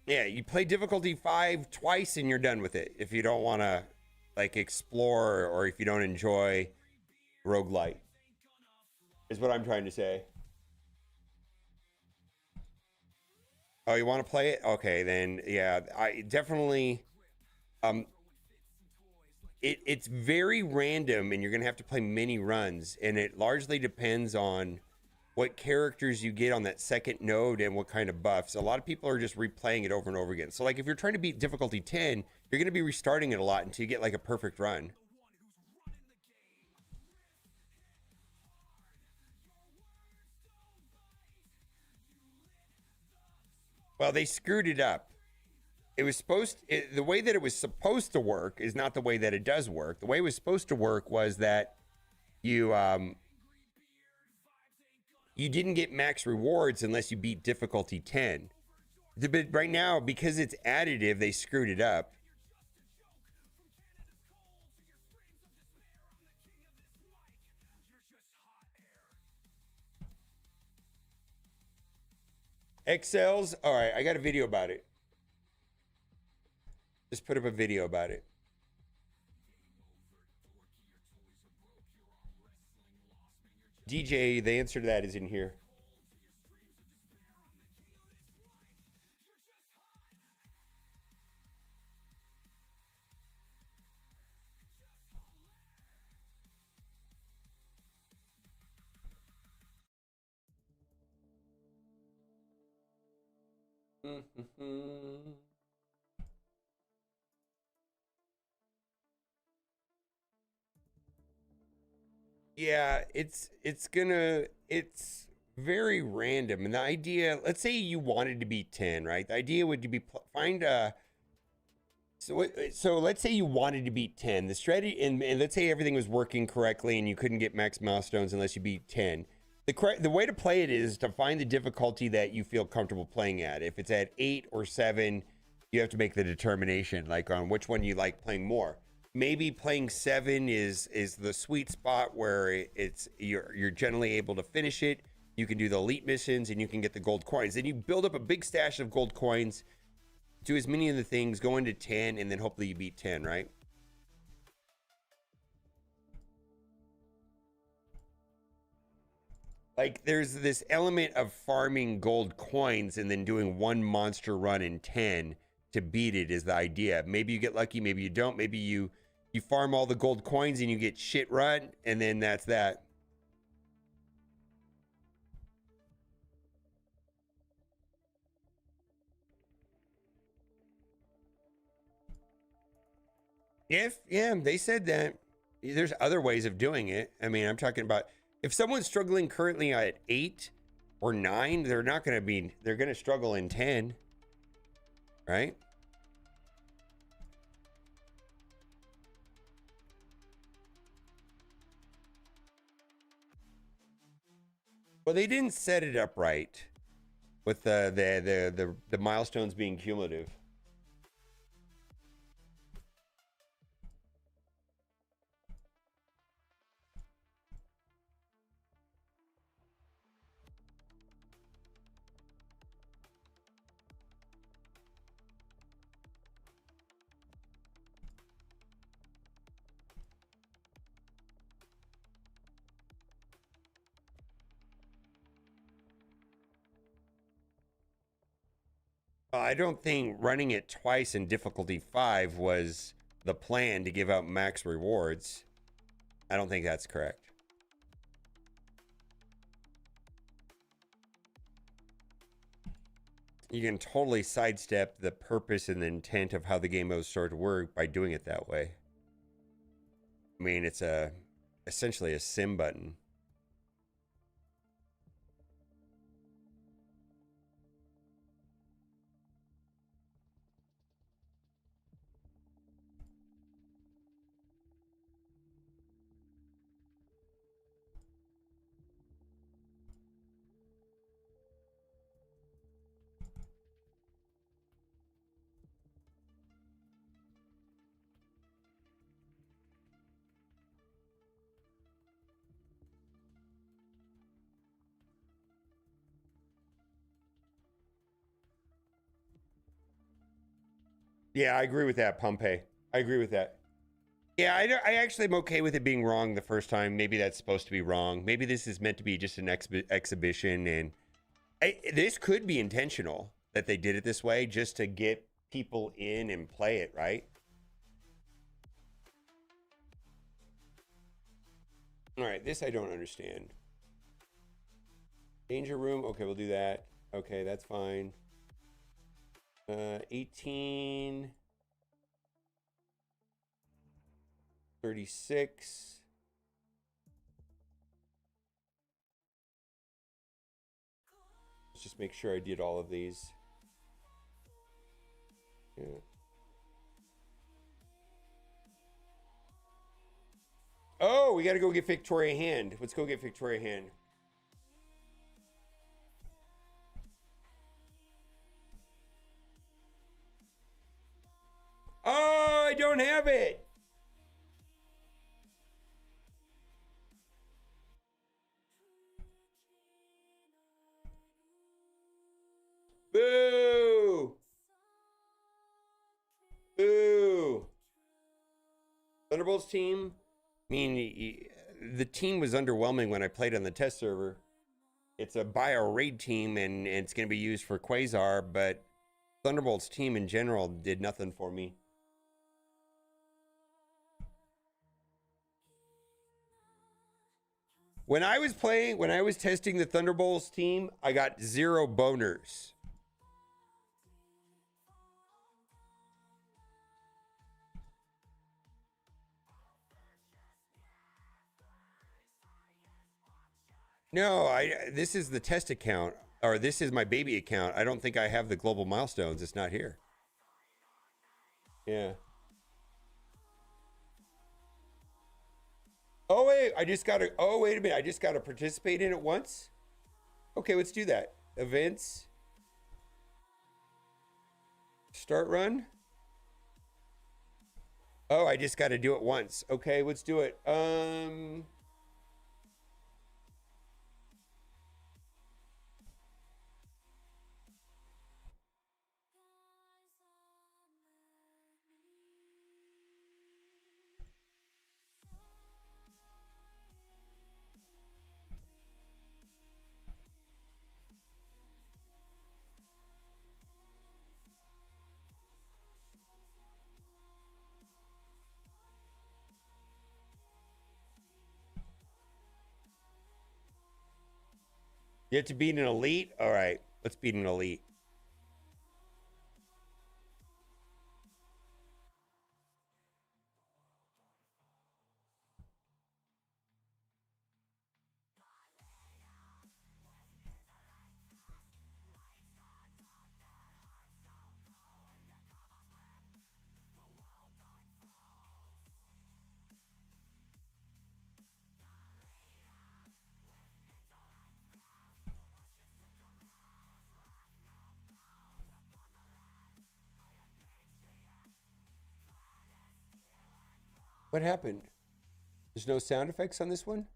Yeah, you play difficulty 5 twice and you're done with it. If you don't want to like explore or if you don't enjoy roguelite, is what I'm trying to say. Oh, you want to play it? Okay, then yeah, I definitely it's very random and you're gonna have to play many runs, and it largely depends on what characters you get on that second node and what kind of buffs. A lot of people are just replaying it over and over again. So like if you're trying to beat difficulty 10, you're going to be restarting it a lot until you get like a perfect run. Well, they screwed it up. It was the way that it was supposed to work is not the way that it does work. The way it was supposed to work was that you didn't get max rewards unless you beat difficulty 10. But right now, because it's additive, they screwed it up. XLs? All right, I got a video about it. Just put up a video about it. DJ, the answer to that is in here. Yeah, it's very random. And the idea, let's say you wanted to be 10, right? The idea would be find a so let's say you wanted to beat 10. The strategy, and let's say everything was working correctly and you couldn't get max milestones unless you beat 10. The way to play it is to find the difficulty that you feel comfortable playing at. If it's at 8 or 7, you have to make the determination, like on which one you like playing more. Maybe playing 7 is the sweet spot where you're generally able to finish it. You can do the elite missions and you can get the gold coins. Then you build up a big stash of gold coins, do as many of the things, go into 10, and then hopefully you beat 10, right? Like there's this element of farming gold coins and then doing one monster run in 10 to beat it is the idea. Maybe you get lucky, maybe you don't. Maybe you You farm all the gold coins and you get shit run, and then that's that. Yeah, they said that. There's other ways of doing it. I mean, I'm talking about if someone's struggling currently at 8 or 9, they're not going to be, they're going to struggle in 10, right? Well, they didn't set it up right with the milestones being cumulative. I don't think running it twice in difficulty 5 was the plan to give out max rewards. I don't think that's correct. You can totally sidestep the purpose and the intent of how the game modes start to work by doing it that way. I mean, it's essentially a sim button. Yeah, I agree with that, Pompey. I agree with that. Yeah, I actually am okay with it being wrong the first time. Maybe that's supposed to be wrong. Maybe this is meant to be just an exhibition, and this could be intentional that they did it this way just to get people in and play it, right? All right, this I don't understand. Danger room. Okay, we'll do that. Okay, that's fine. 18. 36. Let's just make sure I did all of these. Yeah. Oh, we got to go get Victoria Hand. Let's go get Victoria Hand. Oh, I don't have it. Boo! Boo! Thunderbolts team. I mean, the team was underwhelming when I played on the test server. It's a bio raid team, and it's going to be used for Quasar, but Thunderbolts team in general did nothing for me. When I was testing the Thunderbolts team, I got 0 boners. No, this is the test account, or this is my baby account. I don't think I have the global milestones. It's not here. Yeah. Oh wait, wait a minute. I just gotta participate in it once? Okay, let's do that. Events. Start run. Oh, I just gotta do it once. Okay, let's do it. You have to beat an elite? All right, let's beat an elite. What happened? There's no sound effects on this one?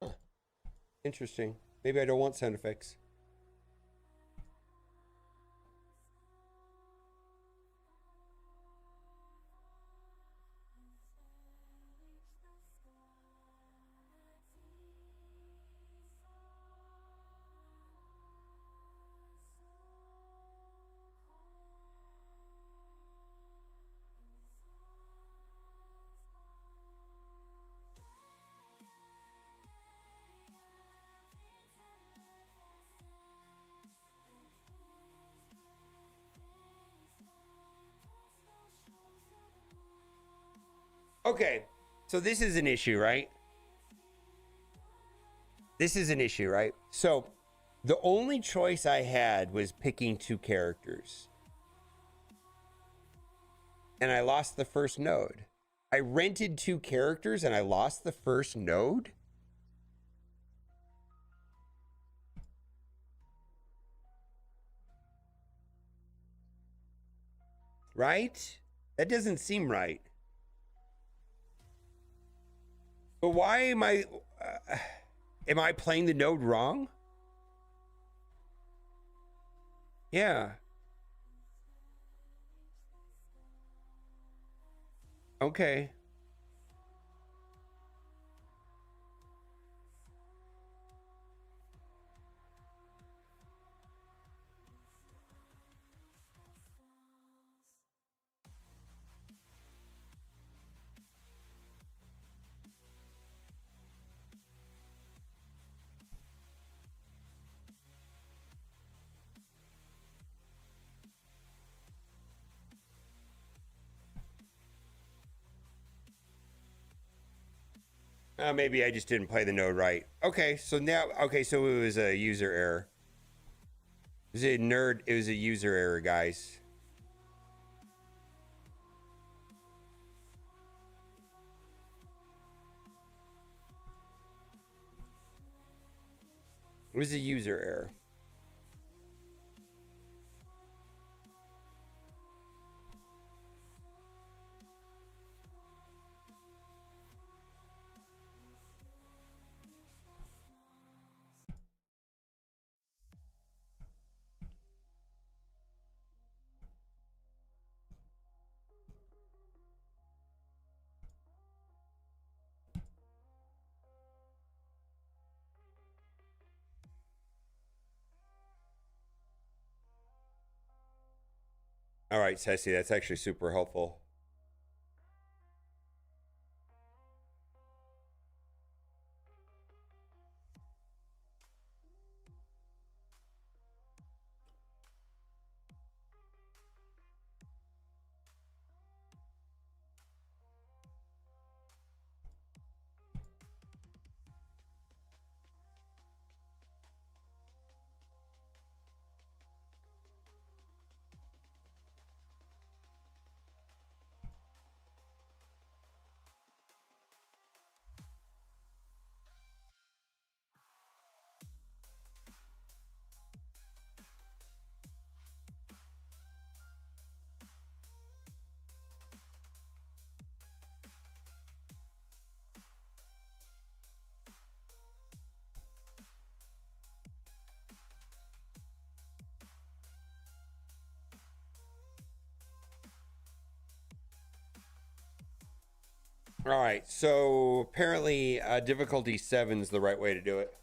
Huh. Interesting. Maybe I don't want sound effects. Okay, so this is an issue, right? This is an issue, right? So the only choice I had was picking 2 characters. And I lost the first node. I rented 2 characters and I lost the first node? Right? That doesn't seem right. But why am I playing the node wrong? Yeah. Okay. Maybe I just didn't play the node right. Okay, so now, okay, so it was a user error. It was a user error, guys. It was a user error. All right, Ceci, that's actually super helpful. All right, so apparently difficulty 7 is the right way to do it.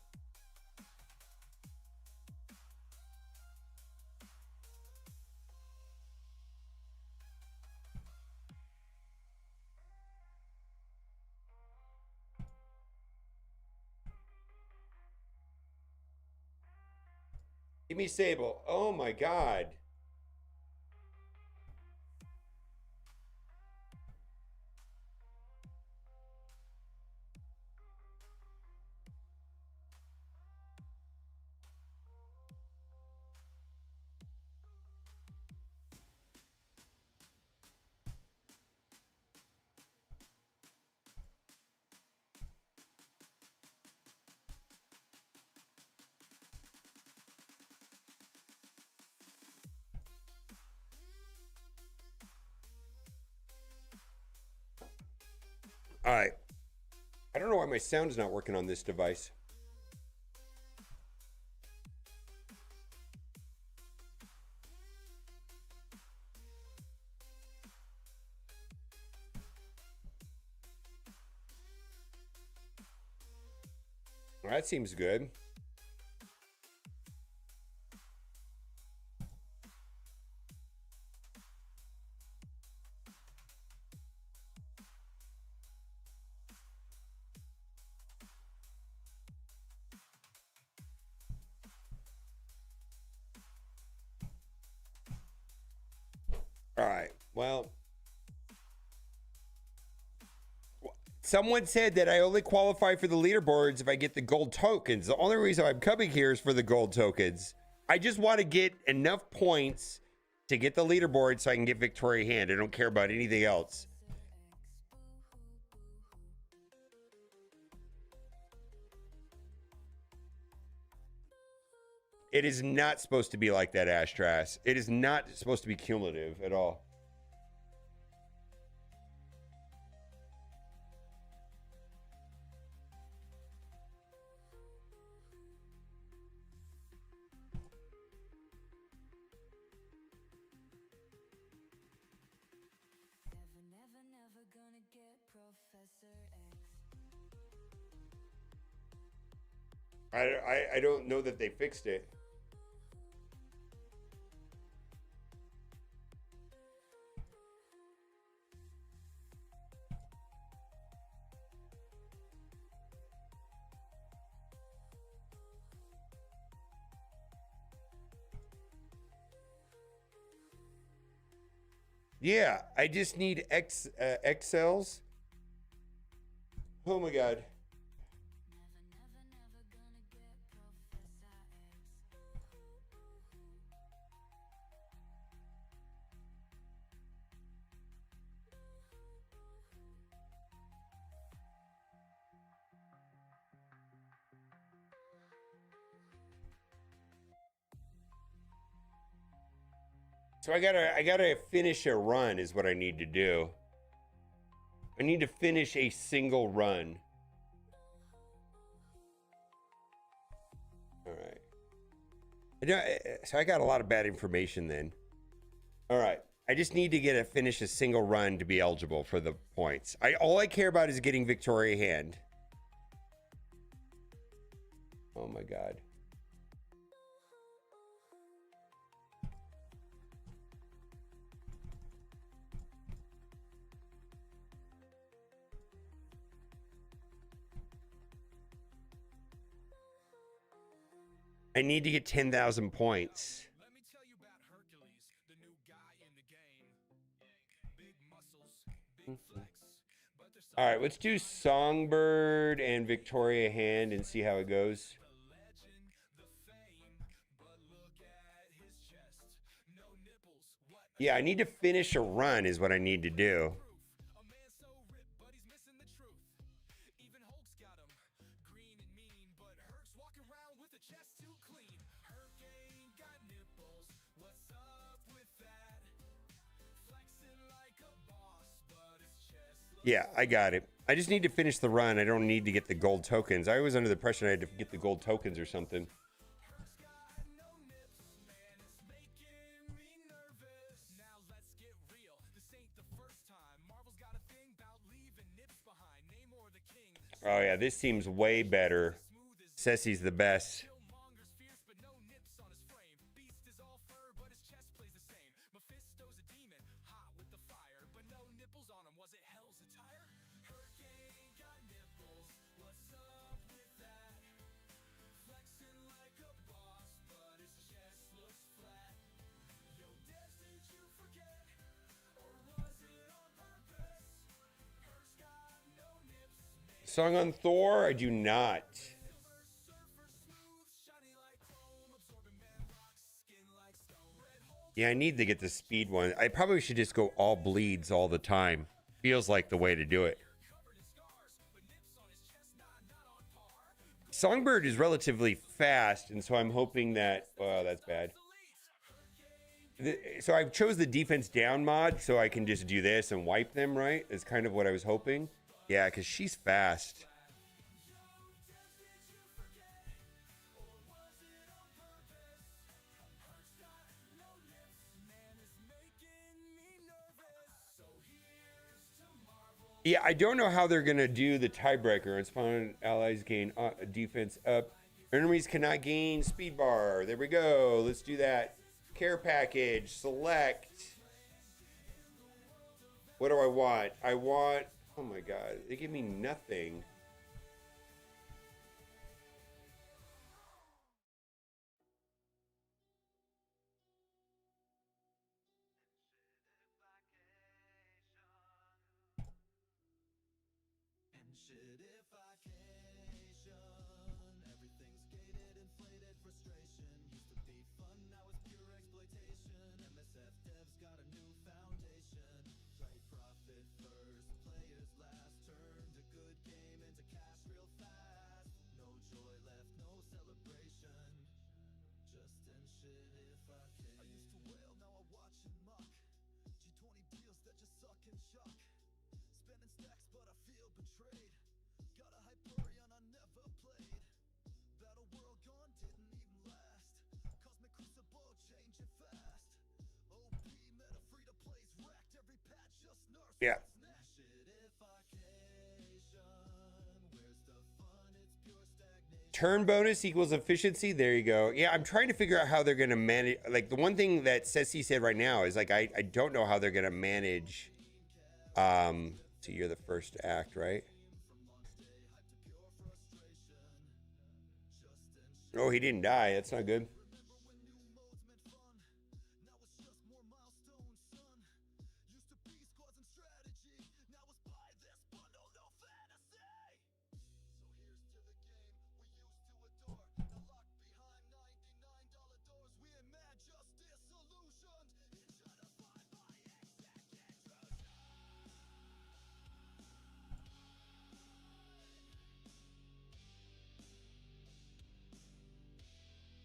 Give me Sable. Oh my god. All right. I don't know why my sound is not working on this device. Well, that seems good. All right. Well, someone said that I only qualify for the leaderboards if I get the gold tokens. The only reason I'm coming here is for the gold tokens. I just want to get enough points to get the leaderboard so I can get Victoria Hand. I don't care about anything else. It is not supposed to be like that, Ashtras. It is not supposed to be cumulative at all. I don't know that they fixed it. Yeah, I just need XLs. Oh my god. So I gotta finish a run is what I need to do. I need to finish a single run. All right. So I got a lot of bad information then. All right. I just need to finish a single run to be eligible for the points. All I care about is getting Victoria Hand. Oh my god. I need to get 10,000 points. Let me tell you about Hercules, the new guy in the game. Big muscles, big flex. But there's All right, let's do Songbird and Victoria Hand and see how it goes. the legend, the fame. But look at his chest. No nipples. What Yeah, I need to finish a run is what I need to do. a man so ripped, but he's missing the truth. Even Hulk's got him green and mean, but Herc's walking around with a chest too clean. Herc ain't got nipples. What's up with that? Flexing like a boss, but his chest. Yeah, I got it. I just need to finish the run. I don't need to get the gold tokens. I was under the impression I had to get the gold tokens or something. Herc's got no nips, man, it's making me nervous. Now let's get real. This ain't the first time. Marvel's got a thing about leaving nips behind. Namor the king. Oh yeah, this seems way better. Ceci's the best. Killmonger's fierce, but no nips on his frame. Beast is all fur, but his chest plays the same. Mephisto's a demon, hot with the fire, but no nipples on him. Was it Hell's attire? Herc ain't got nipples. What's up with that? Flexing like a boss, but his chest Song on Thor? I do not. Yeah, I need to get the speed one. I probably should just go all bleeds all the time. Feels like the way to do it. Songbird is relatively fast, and so I'm hoping that... Oh, that's bad. So I chose the defense down mod so I can just do this and wipe them, right? Is kind of what I was hoping. Yeah, because she's fast. Yeah, I don't know how they're going to do the tiebreaker. It's fun. Allies gain defense up. Enemies cannot gain speed bar. There we go. Let's do that. Care package. Select. What do I want? I want... Oh my god. They give me nothing. Everything's gated, inflated, frustration. Used to be fun, now it's pure exploitation. MSF devs got a new foundation. Play profit first, players last. Turned a good game into cash real fast. No joy left, no celebration. Just end shit if I can. I used to wail, now I watch and mock. G20 deals that just suck and shock. Spending stacks, but I feel betrayed. Got a Hyperion I never played. Battle world gone, didn't even last. Cosmic Crucible, change it fast. OP meta free to plays wrecked. Every patch just nerfs. Yeah. Smash it if I can. Where's the fun? It's pure stagnation. Turn bonus equals efficiency. There you go. Yeah, I'm trying to figure out how they're going to manage. Like, the one thing that Ceci said right now is, like, I don't know how they're going to manage. So you're the first to act, right? Oh, he didn't die. That's not good.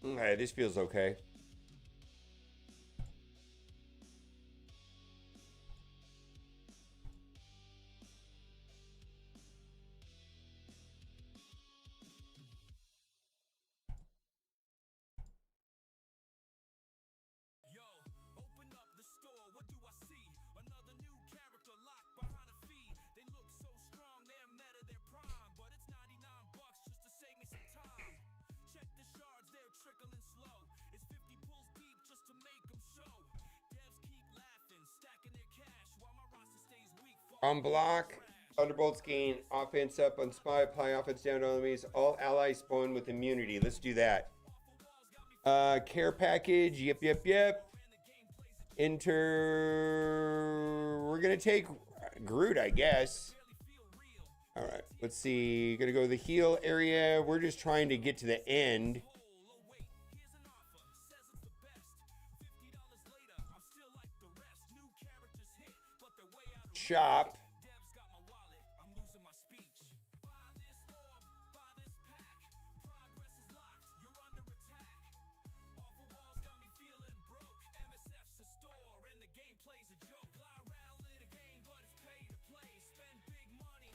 Okay, this feels okay. Yo, open up the store, what do I see? Another new character locked behind a fee. They look so strong, they're meta their prime. But it's $99 just to save me some time. Check the shards, they're trickling slow. It's 50 pulls deep just to make them show. Devs keep laughing, stacking their cash while my roster stays weak. On block, Thunderbolts gain offense up on spy, apply offense down to enemies. All allies spawn with immunity. Let's do that. Care package. Yep. Enter. We're gonna take Groot, I guess. All right. Let's see. Gonna go to the heal area. We're just trying to get to the end. Shop.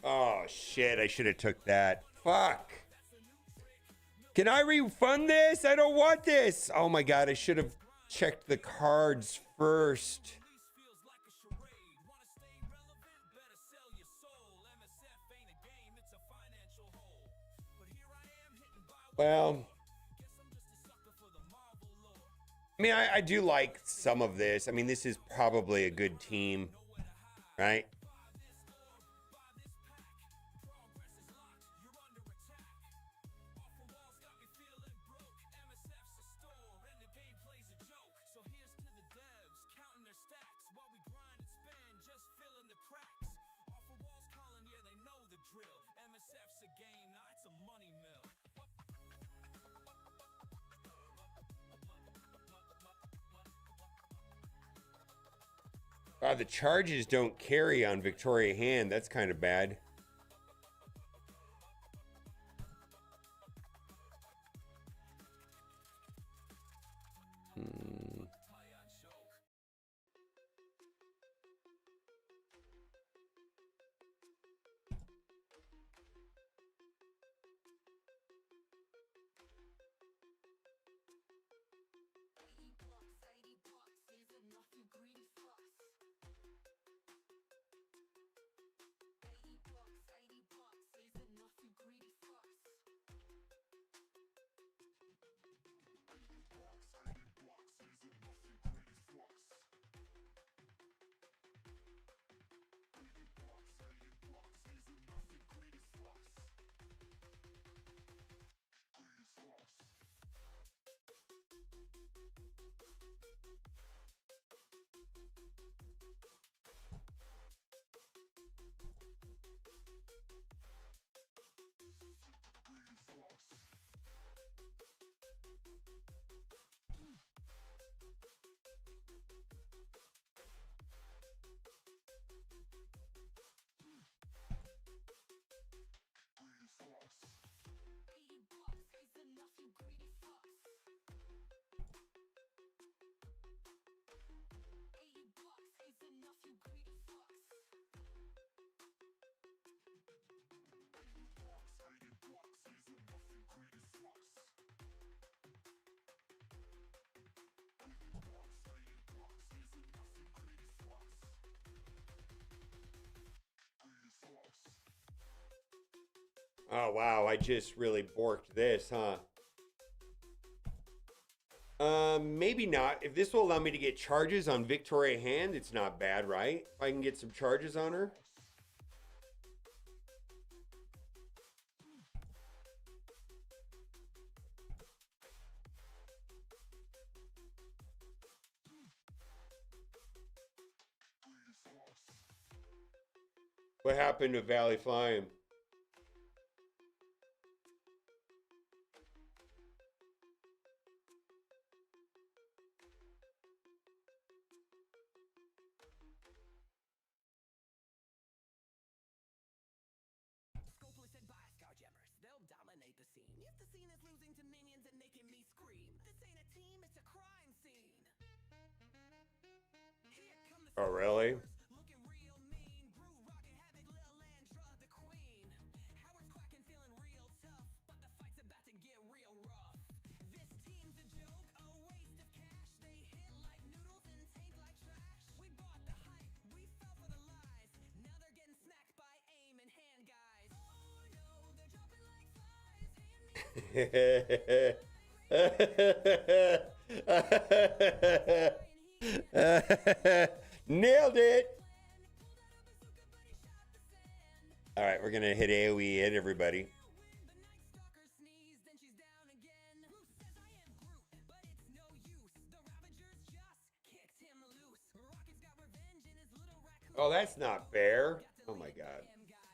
Oh shit, I should have took that. Fuck. Can I refund this? I don't want this. Oh my god, I should have checked the cards first. Well, I mean, I do like some of this. I mean, this is probably a good team, right? MSF's a game, nah, it's a money mill. The charges don't carry on Victoria Hand. That's kind of bad. Oh, wow. I just really borked this, huh? Maybe not. If this will allow me to get charges on Victoria Hand, it's not bad, right? If I can get some charges on her. What happened to Valley Flame? Scopeless and biased car jammers, they'll dominate the scene. If the scene is losing to minions and making me scream, this ain't a team, it's a crime scene. Here come the Oh, really? looking real mean, Brew rocking havoc, Lil Landra, the queen. Howard's quacking, feeling real tough, but the fight's about to get real rough. This team's a joke, a waste of cash. They hit like noodles and tank like trash. We bought the hype, we fell for the lies. Now they're getting smacked by aim and hand guys. Oh no, they're dropping like flies. Nailed it. All right, we're gonna hit AoE hit everybody. The Night Stalker sneezed, then she's down again. Groot says I am Groot, but it's no use. The Ravagers just kicked him loose. Rocket's got revenge in his little raccoon. Oh, that's not fair. Oh my god. Damn guys.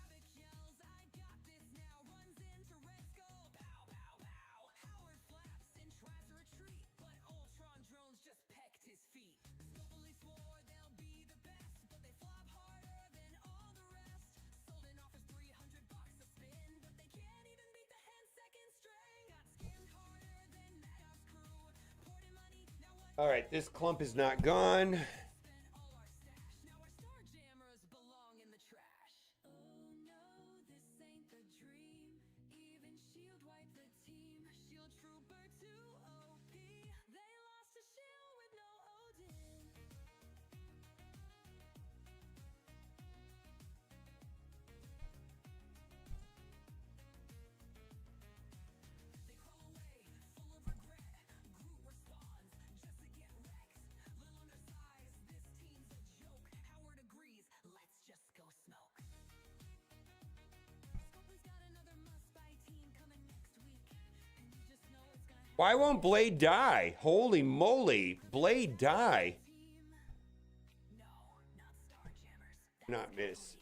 Havoc yells, I got this now. Runs into Red Skull. Pow, pow, pow. Howard flaps and tries to retreat, but Ultron drones just pecked his feet. Scopely swore they'll be the best, but they flop harder than all the rest. Sold an offers $300 a spin, but they can't even beat the hand second string. Got skimmed harder than Maddox crew. Poured in money, now what? All right, this clump is not gone. Spent all our stash. Now our star jammers belong in the trash. Oh no, this ain't the dream. Even Shield wiped the team. Shield Trooper 2 OP. They lost to Shield with no Odin. They crawl away, full of regret. Groot responds, just to get wrecked. Little undersized, this team's a joke. Howard agrees, let's just go smoke. Scopely's got another must-buy team coming next week. And you just know it's gonna Why won't Blade die? Holy moly, Blade die. team. No, not Star Jammers. Not miss.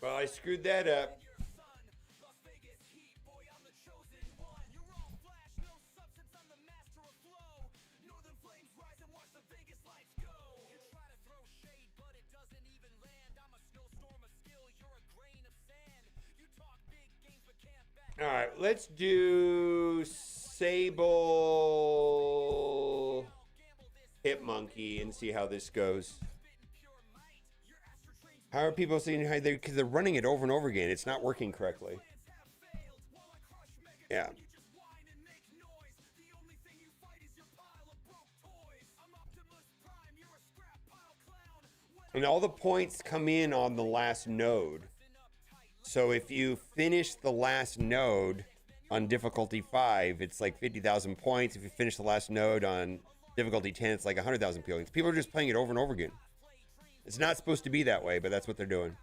Well, I screwed that up. All right, let's do Sable Hit Monkey and see how this goes. How are people saying how they? Because they're running it over and over again. It's not working correctly. Yeah. And all the points come in on the last node. So if you finish the last node on difficulty 5, it's like 50,000 points. If you finish the last node on difficulty 10, it's like 100,000 points. People are just playing it over and over again. It's not supposed to be that way, but that's what they're doing.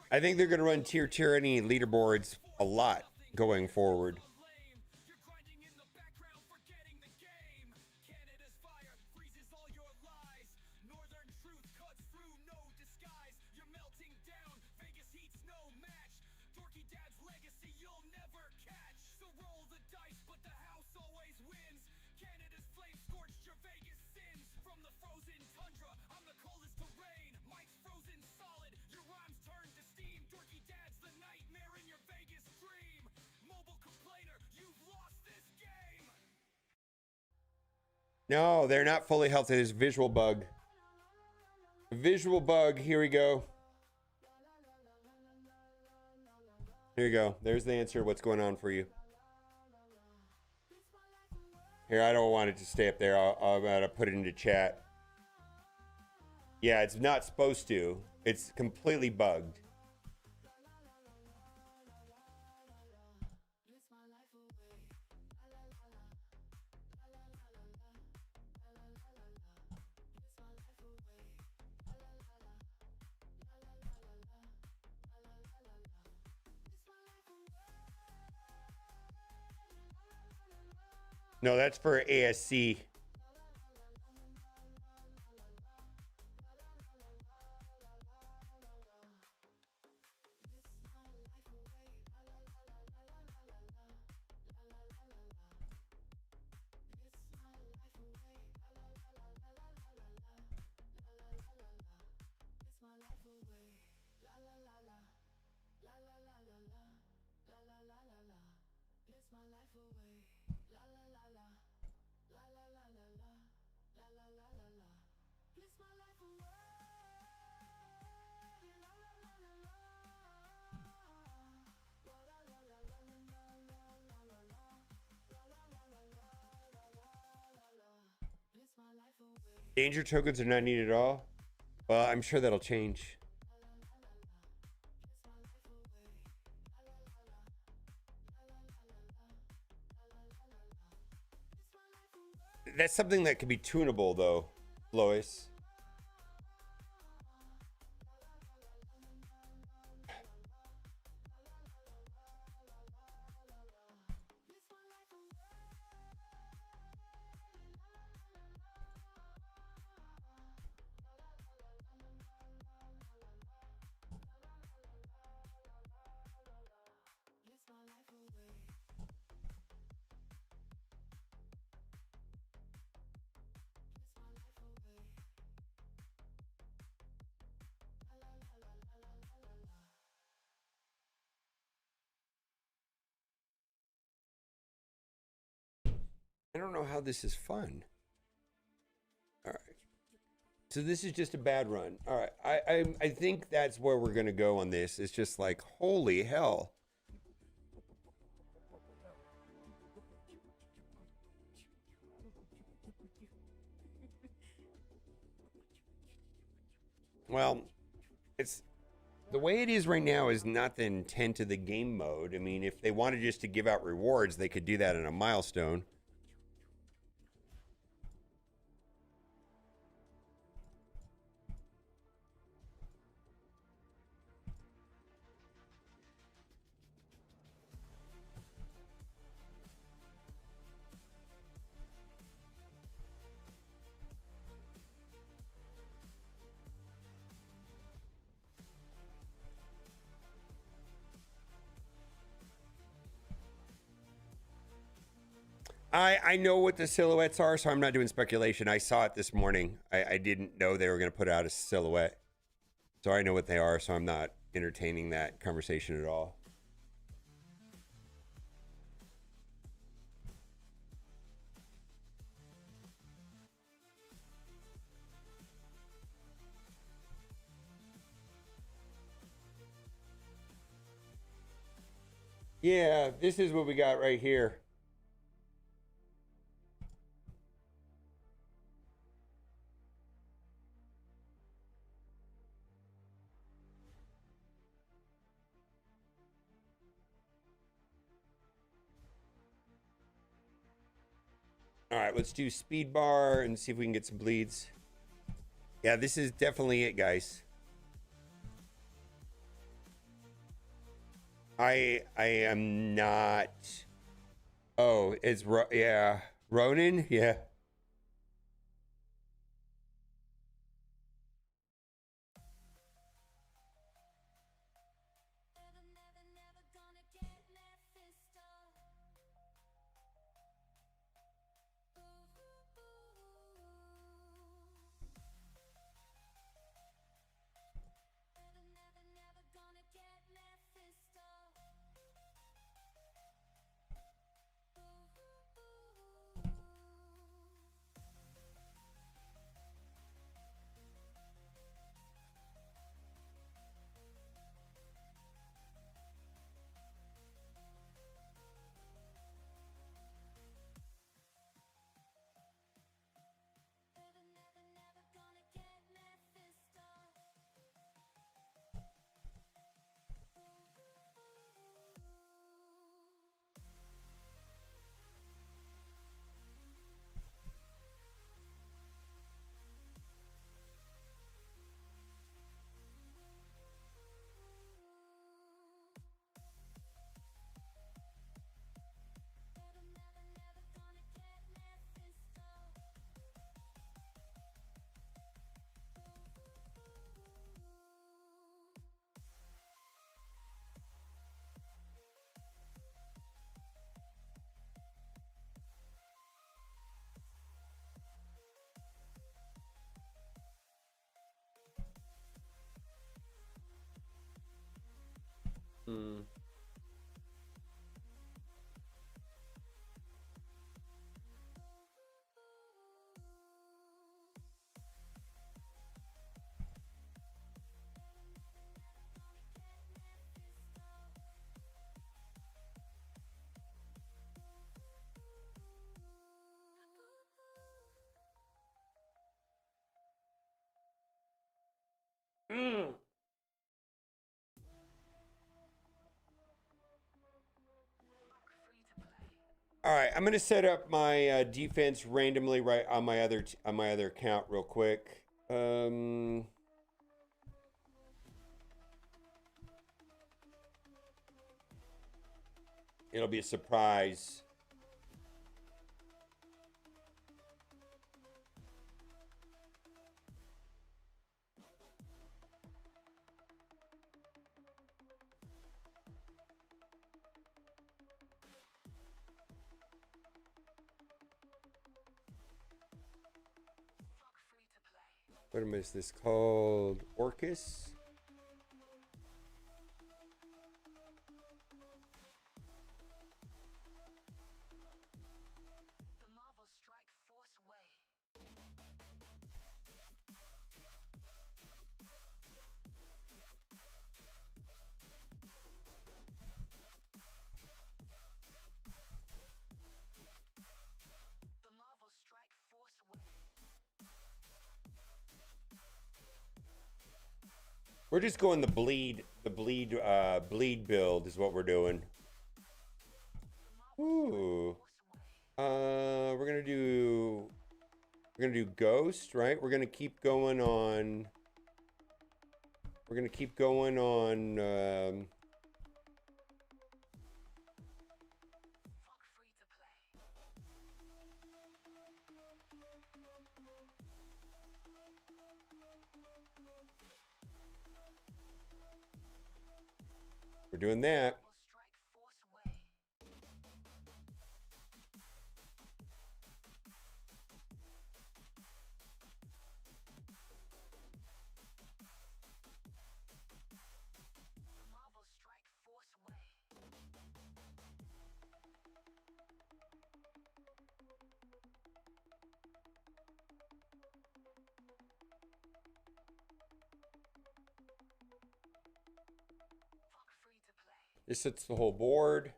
I think they're going to run tier tyranny leaderboards a lot going forward. No, they're not fully healthy. There's a visual bug. Visual bug. Here we go. Here you go. There's the answer. What's going on for you? Here, I don't want it to stay up there. I'm going to put it into chat. Yeah, it's not supposed to. It's completely bugged. No, that's for ASC. Danger tokens are not needed at all. Well, I'm sure that'll change. That's something that could be tunable, though, Lois. I don't know how this is fun. All right. So this is just a bad run. All right. I think that's where we're going to go on this. It's just like, holy hell. Well, it's the way it is right now is not the intent of the game mode. I mean, if they wanted just to give out rewards, they could do that in a milestone. I know what the silhouettes are, so I'm not doing speculation. I saw it this morning. I didn't know they were going to put out a silhouette. So I know what they are, so I'm not entertaining that conversation at all. Yeah, this is what we got right here. All right, let's do speed bar and see if we can get some bleeds. Yeah, this is definitely it, guys. I am not. Oh, it's yeah, Ronin. Yeah. Hmm. Mm. All right, I'm gonna set up my defense randomly right on my other account real quick. It'll be a surprise. What is this called? Orcus? We're just going the bleed build is what we're doing. Ooh. We're gonna do ghost, right? We're gonna keep going on. We're gonna keep going on. We're doing that. This hits the whole board.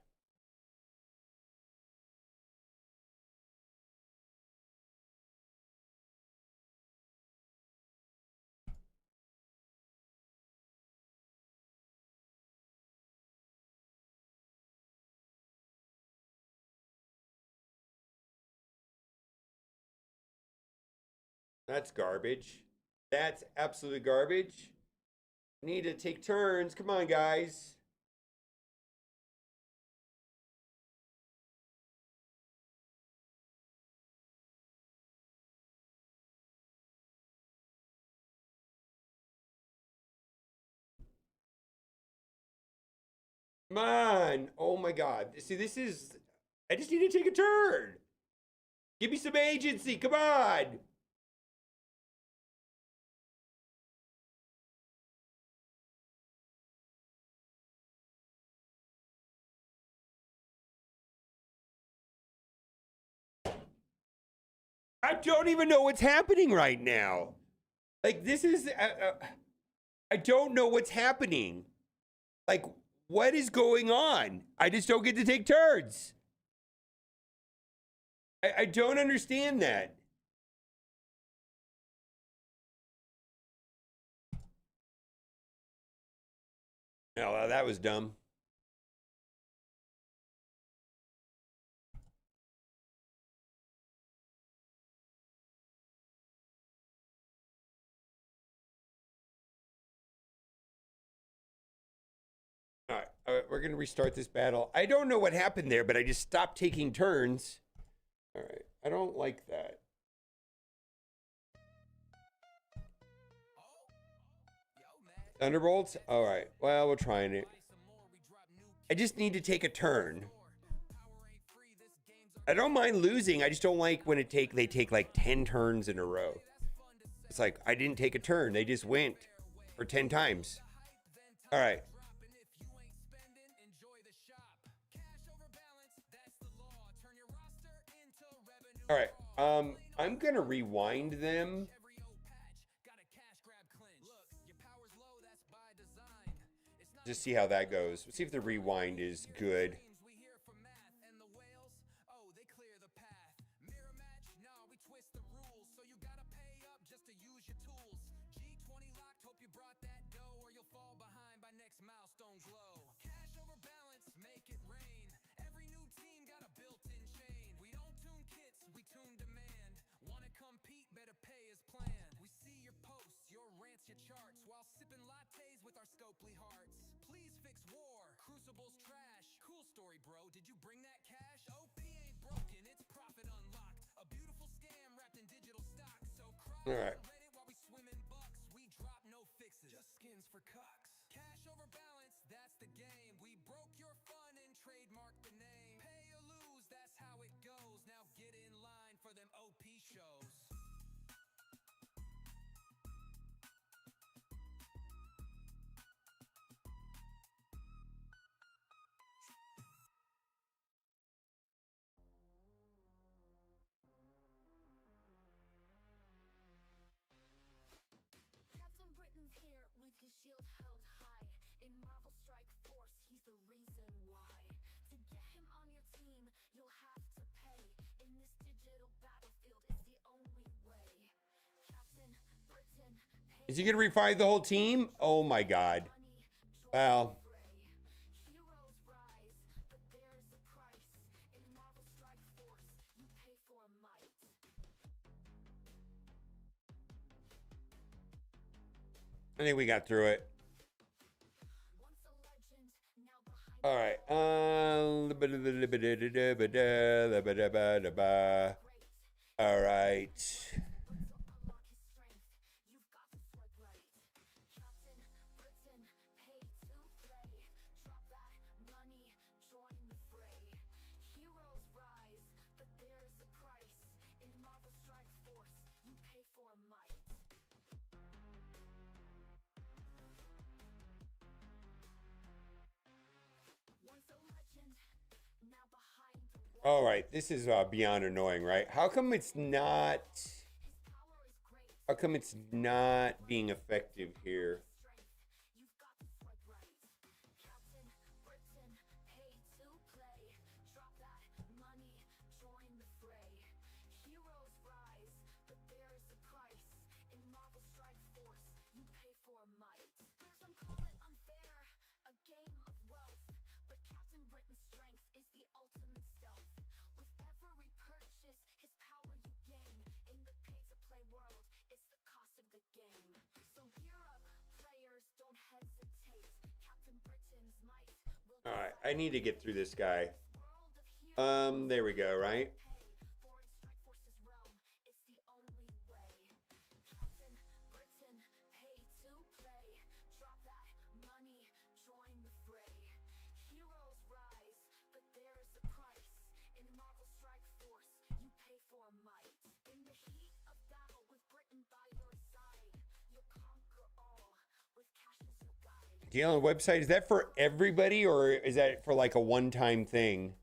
That's garbage. That's absolute garbage. Need to take turns. Come on, guys. Come on. Oh my God. See, this is. I just need to take a turn. Give me some agency. Come on. I don't even know what's happening right now. Like, this is. I don't know what's happening. Like, what is going on? I just don't get to take turns. I don't understand that. No, that was dumb. All right, we're going to restart this battle. I don't know what happened there, but I just stopped taking turns. All right, I don't like that. Thunderbolts? All right, well, we're trying it. I just need to take a turn. I don't mind losing. I just don't like when they take like 10 turns in a row. It's like, I didn't take a turn. They just went for 10 times. All right. All right. I'm going to rewind them. Just see how that goes. Let's see if the rewind is good. All right. Captain Britain's here with his shield held high. In Marvel Strike Force, he's the reason why. To get him on your team, you'll have to pay. In this digital battlefield, it's the only way. Captain Britain. Is he going to revive the whole team? Oh my God. Well. Heroes rise, but there's a price. In Marvel Strike Force, you pay for might. I think we got through it. Once a legend, now behind All right. All right. unlock his strength. You've got to swipe right. Captain Britain, pay to play. Drop that money, join the fray. Heroes rise, but there's a price. In Marvel Strike Force, you pay for might. Once a legend, now behind the wall. All right. This is beyond annoying, right? How come it's not? His power is great. How come it's not being effective here? Strength, you've got to swipe right. Captain Britain, I need to get through this guy. There we go, right? Deal on website, is that for everybody or is that for like a one-time thing?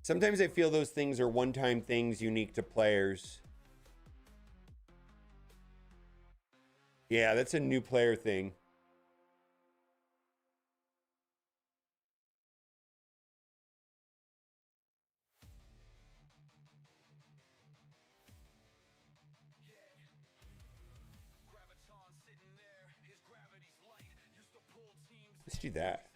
Sometimes I feel those things are one-time things unique to players. Yeah, that's a new player thing. Let's do that.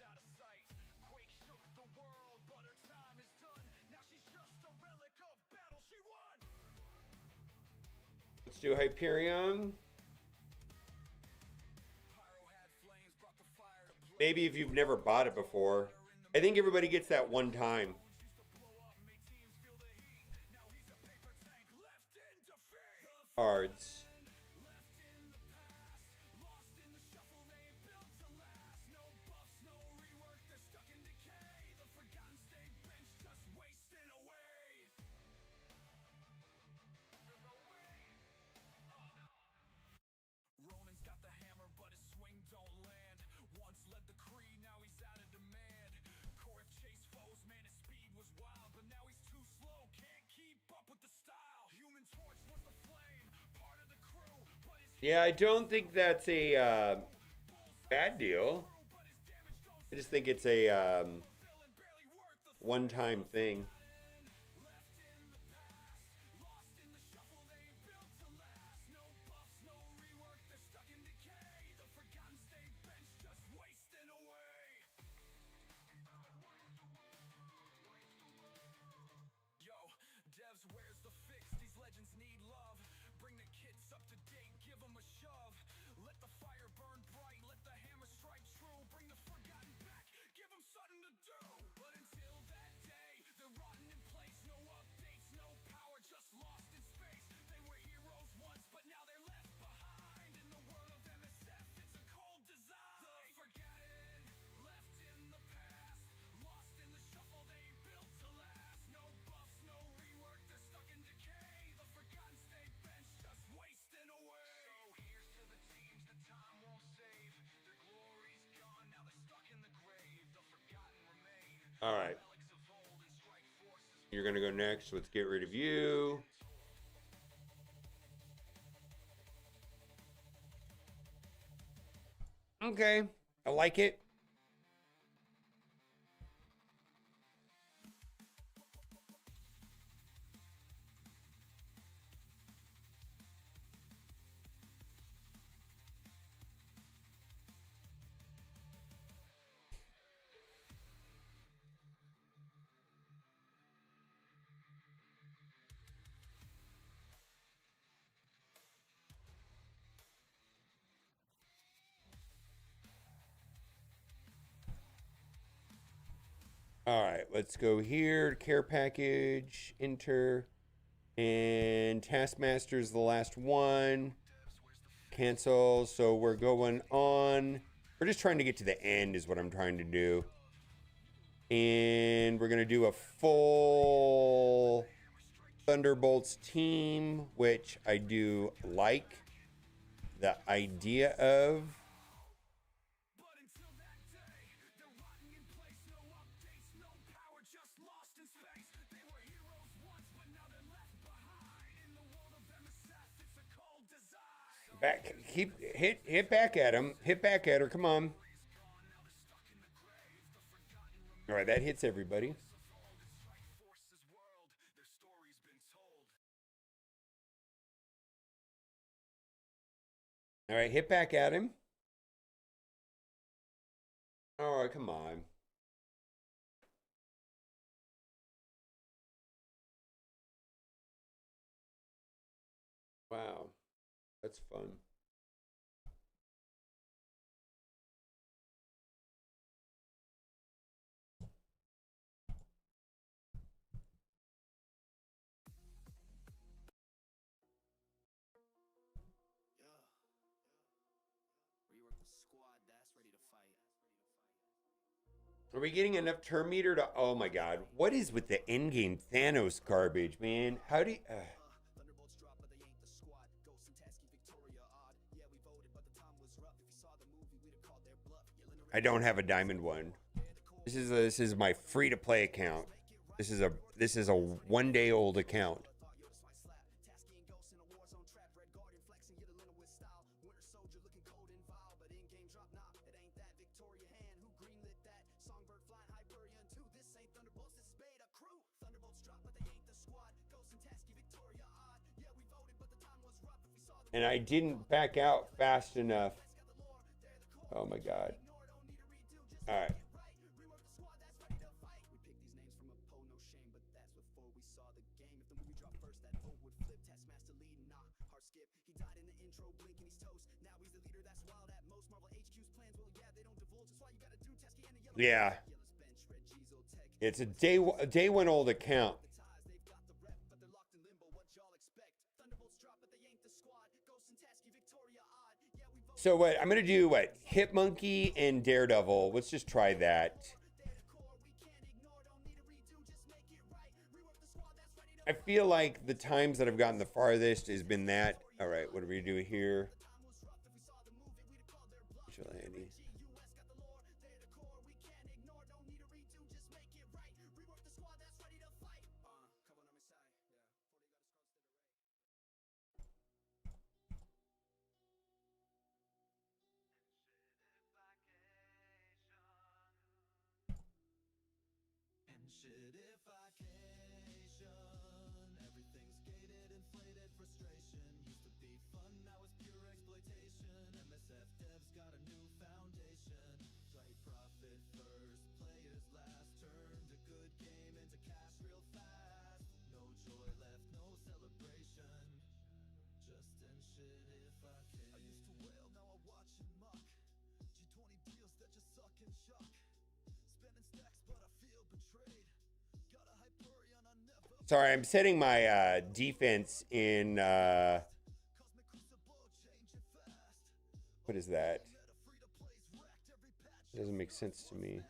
Let's do Hyperion. Maybe if you've never bought it before. I think everybody gets that one time. Cards. Yeah, I don't think that's a bad deal. I just think it's a one-time thing. All right. You're going to go next. Let's get rid of you. Okay. I like it. All right, let's go here. Care package, enter, and Taskmaster is the last one. Cancel. So we're going on. We're just trying to get to the end is what I'm trying to do. And we're going to do a full Thunderbolts team, which I do like the idea of. Back, hit back at him. Hit back at her. Come on. All right, that hits everybody. All right, hit back at him. All right, come on. Wow, that's fun. Are we getting enough turn meter to... Oh my god. What is with the endgame Thanos garbage, man? How do you... Thunderbolts drop, but they ain't the squad. Ghost and Tasky, Victoria odd. Yeah, we voted, but the time was rough. If you saw the movie, we'd have called their bluff. I don't have a diamond one. This is my free to play account. This is a 1 day old account. Tasky and Ghost in a war zone trap. Red Guardian flexing, you're the with style. Winter Soldier looking cold and vile, but in game drop, nah, it ain't that. Victoria hand, who greenlit that? Songbird flying Hyperion too. This ain't Thunderbolts, this is Beta Crew. Thunderbolts drop, but they ain't the squad. Ghost and Tasky, Victoria odd. Yeah, we voted, but the time was rough. If we saw the And I didn't back out fast enough. Oh my god. All right. Yeah. It's a day one old account. So what I'm gonna do, what, Hitmonkey and Daredevil. Let's just try that. I feel like the times that I've gotten the farthest has been that. All right, what do we do here? Vigilante. Everything's gated, inflated, frustration. Used to be fun, now it's pure exploitation. MSF devs got a new foundation. Right profit first, players last. Turned a good game into cash real fast. No joy left, no celebration. Just in shit if I can. I used to wail, now I watch and muck. G20 deals that just suck and shuck. Spending stacks, but I feel betrayed. Got a Hyperion, I never. Sorry, I'm setting my defense in. What is that? It doesn't make sense to me.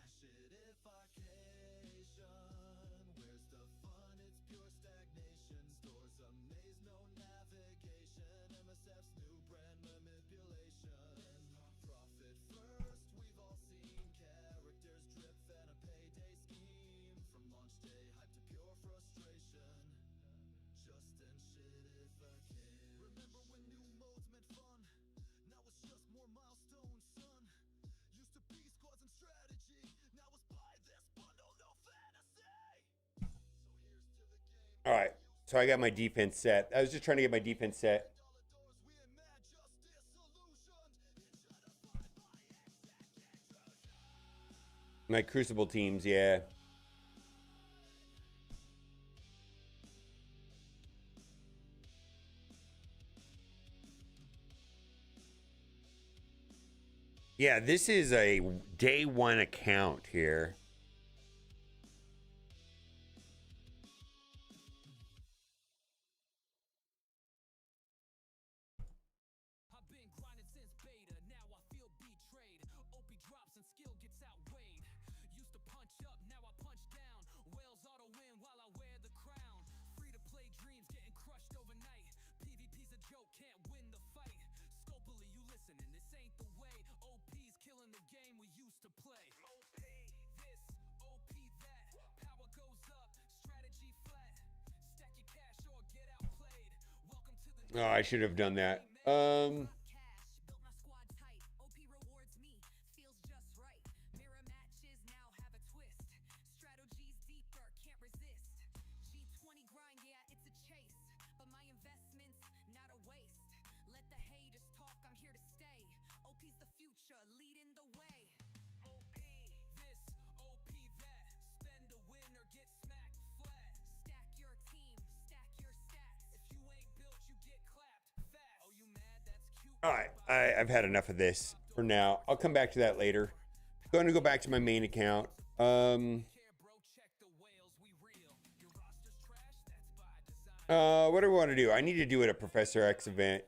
All right, so I got my defense set. I was just trying to get my defense set. My Crucible teams, yeah. Yeah, this is a day one account here. I've been grinding since beta, now I feel betrayed. OP drops and skill gets outweighed. Used to punch up, now I punch down. Whales auto win while I wear the crown. Free to play dreams getting crushed overnight. PvP's a joke, can't win the fight. Scopely, you listening, this ain't the way. OP's killing the game we used to play. OP this, OP that. Power goes up, strategy flat. Stack your cash or get outplayed. Welcome to the Oh, I should have done that. All right, I've had enough of this for now. I'll come back to that later. Going to go back to my main account. What do we want to do? I need to do it at Professor X event.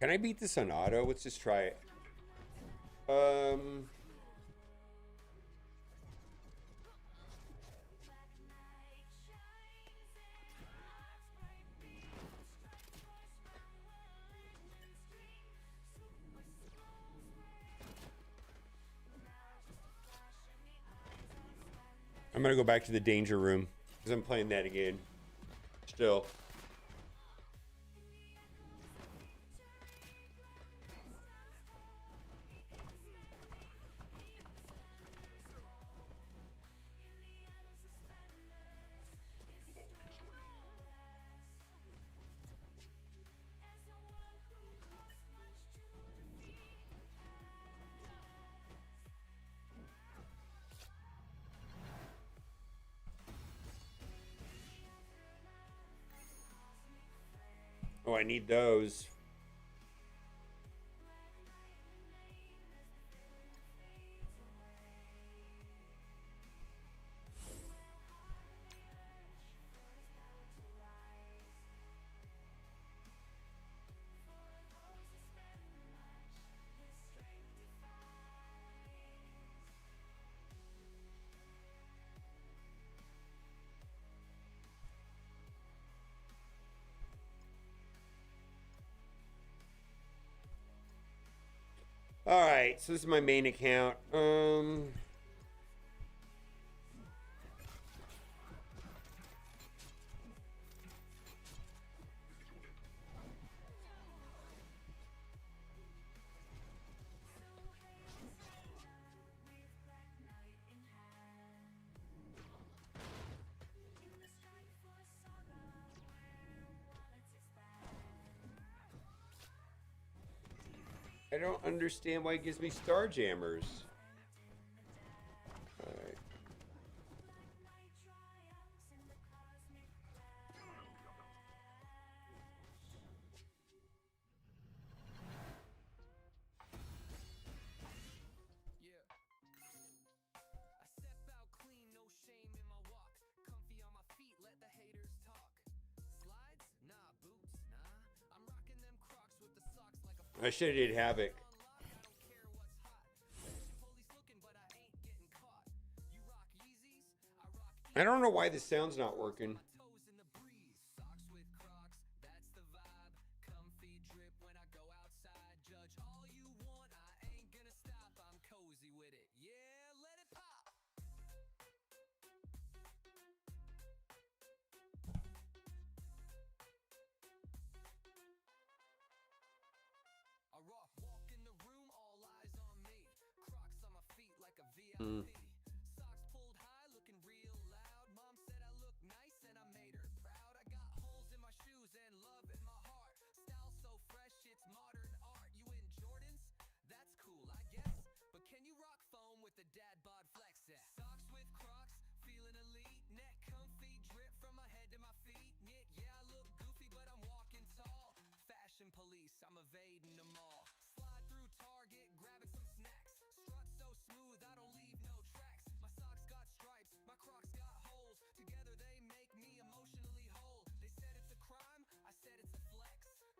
Can I beat this on auto? Let's just try it. I'm gonna go back to the danger room because I'm playing that again. Still. Oh, I need those. All right, so this is my main account. I don't understand why it gives me Star Jammers. All right. I should have did Havoc. I don't know why the sound's not working. Mm. Socks pulled high, looking real loud. Mom said I look nice and I made her proud. I got holes in my shoes and love in my heart. Style so fresh, it's modern art. You in Jordans? That's cool, I guess. But can you rock foam with the dad bod flex set? Socks with Crocs, feeling elite. Neck comfy, drip from my head to my feet. Knit, yeah, I look goofy, but I'm walking tall. Fashion police, I'm evading them all. Slide through Target, grabbing some snacks. Strut so smooth, I don't leave no tracks. My socks got stripes, my Crocs got holes. Together they make me emotionally whole. They said it's a crime, I said it's a flex.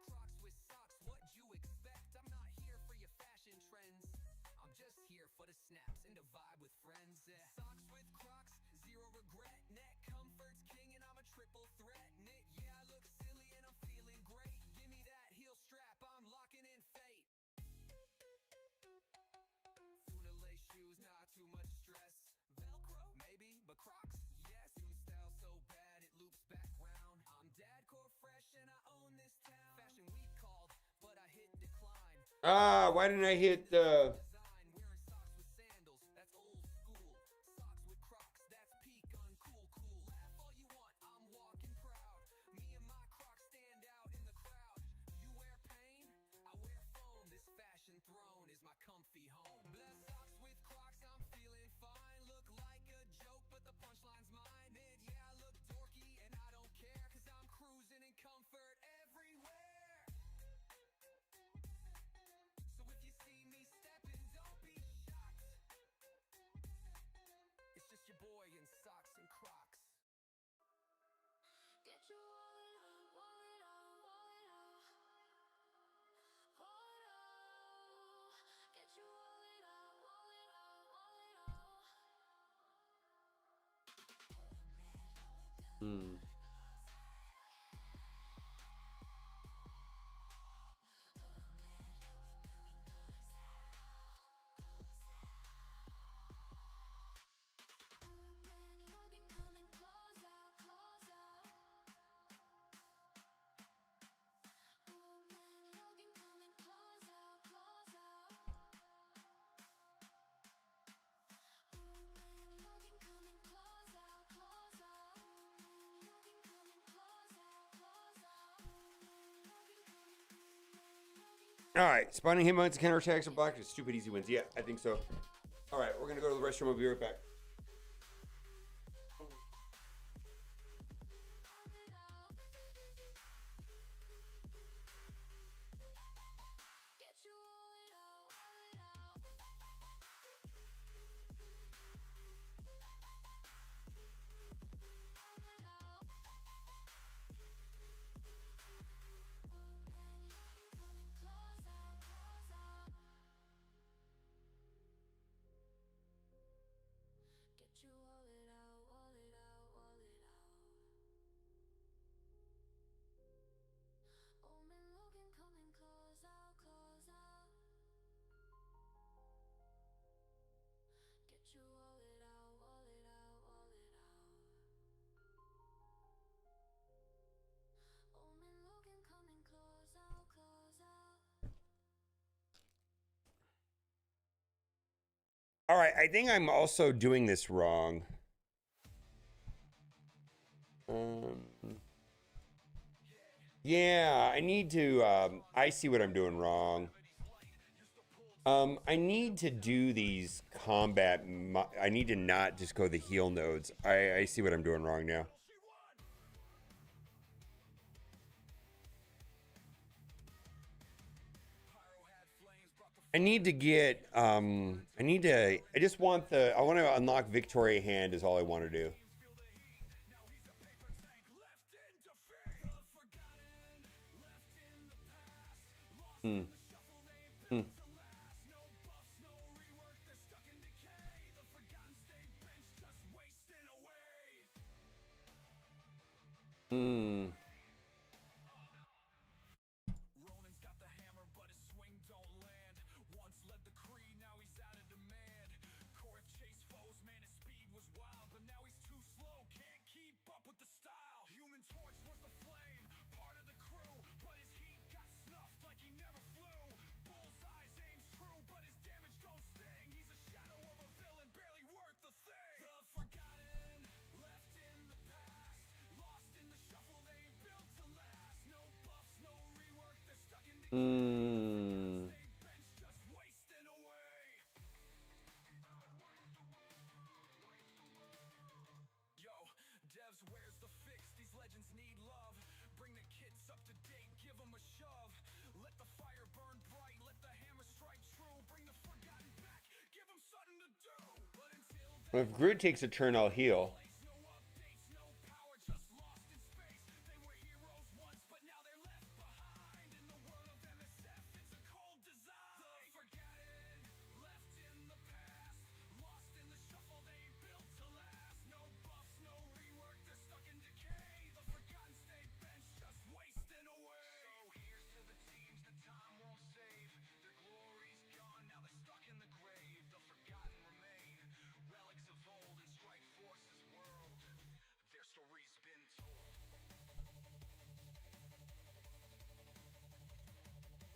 Crocs with socks, what'd you expect? I'm not here for your fashion trends. I'm just here for the snaps and to vibe with friends. Socks with Crocs, zero regret. Neck comfort's king and I'm a triple threat. Knit, yeah, I look silly and I'm feeling great. Give me that heel strap, I'm locking in fate. Funa lace shoes, not too much stress. Velcro, maybe, but Crocs, yes. New style so bad it loops back round. I'm dadcore fresh and I own this town. Fashion week called, but I hit decline. Ah, why didn't I hit the... Design, wearing socks with sandals, that's old school. Socks with Crocs, that's peak uncool, cool. Laugh all you want, I'm walking proud. Me and my Crocs stand out in the crowd. You wear pain, I wear foam. This fashion throne is my comfy home. Bless socks with Crocs, I'm feeling fine. Look like a joke, but the punchline's mine. Knit, yeah, I look dorky and I don't care, cause I'm cruising in comfort everywhere. So if you see me stepping, don't be shocked. It's just your boy in socks and Crocs. Get your wallet out, wallet out, wallet out. Hmm. All right, spawning hit modes, counterattacks, or blockers. Stupid easy wins. Yeah, I think so. All right, we're gonna go to the restroom. We'll be right back. All right, I think I'm also doing this wrong. Yeah, I need to. I see what I'm doing wrong. I need to do these combat. I need to not just go the heal nodes. I see what I'm doing wrong now. I need to get. I just want the. I want to unlock Victoria Hand. Is all I want to do. Hmm. Hmm. Hmm. Hmm. If Groot takes a turn, I'll heal.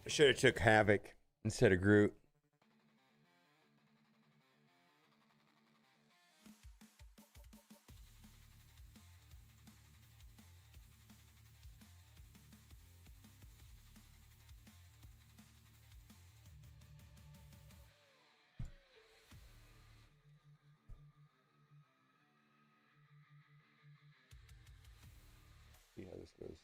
I should have took Havoc instead of Groot. See how this goes.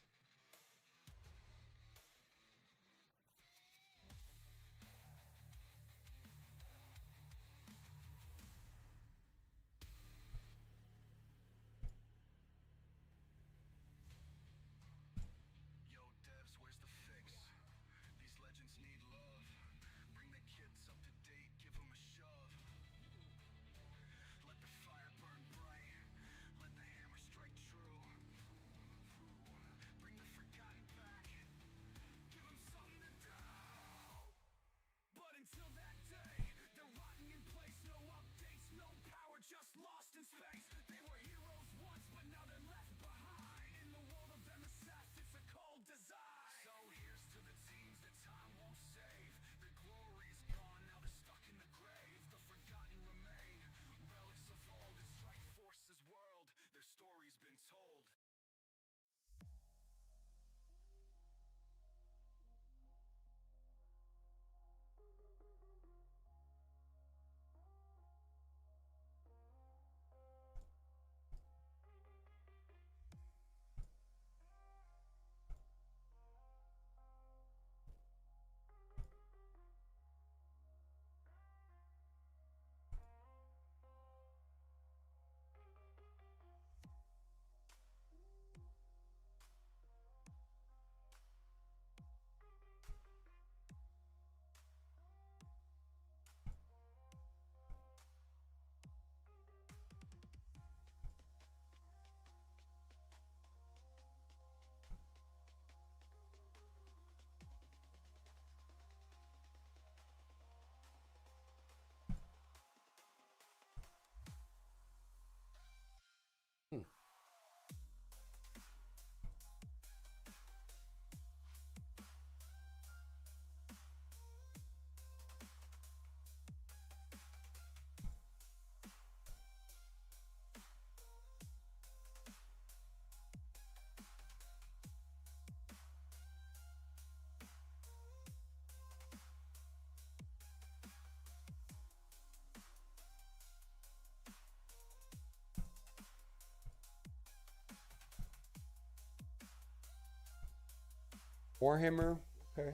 Warhammer. Okay.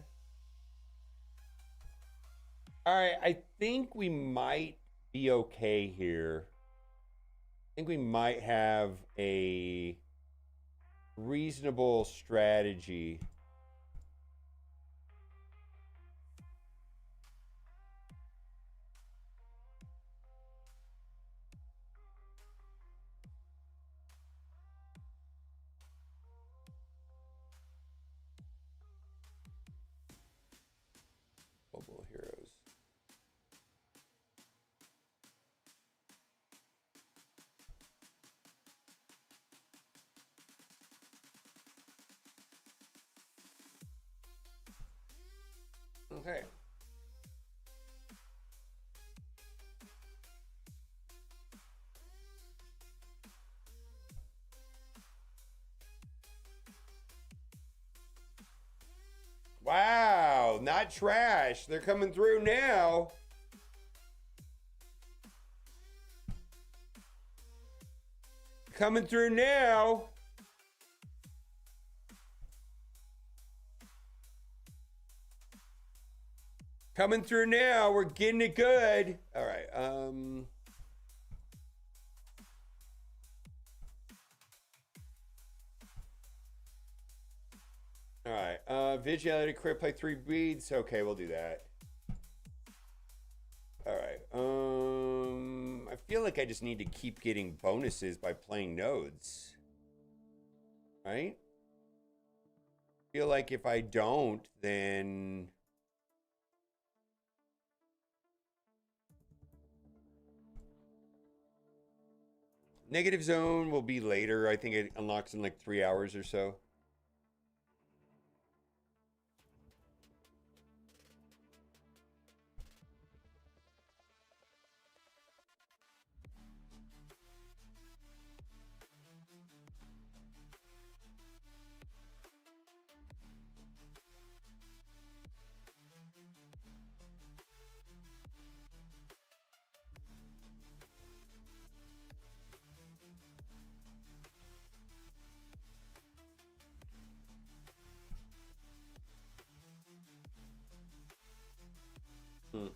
All right. I think we might be okay here. I think we might have a reasonable strategy. Global heroes. Okay. Wow, not trash. They're coming through now. Coming through now. Coming through now. We're getting it good. All right. All right. Vigilante crit play 3 beads. Okay, we'll do that. All right. I feel like I just need to keep getting bonuses by playing nodes. Right? I feel like if I don't, then negative zone will be later. I think it unlocks in like 3 hours or so. Hmm.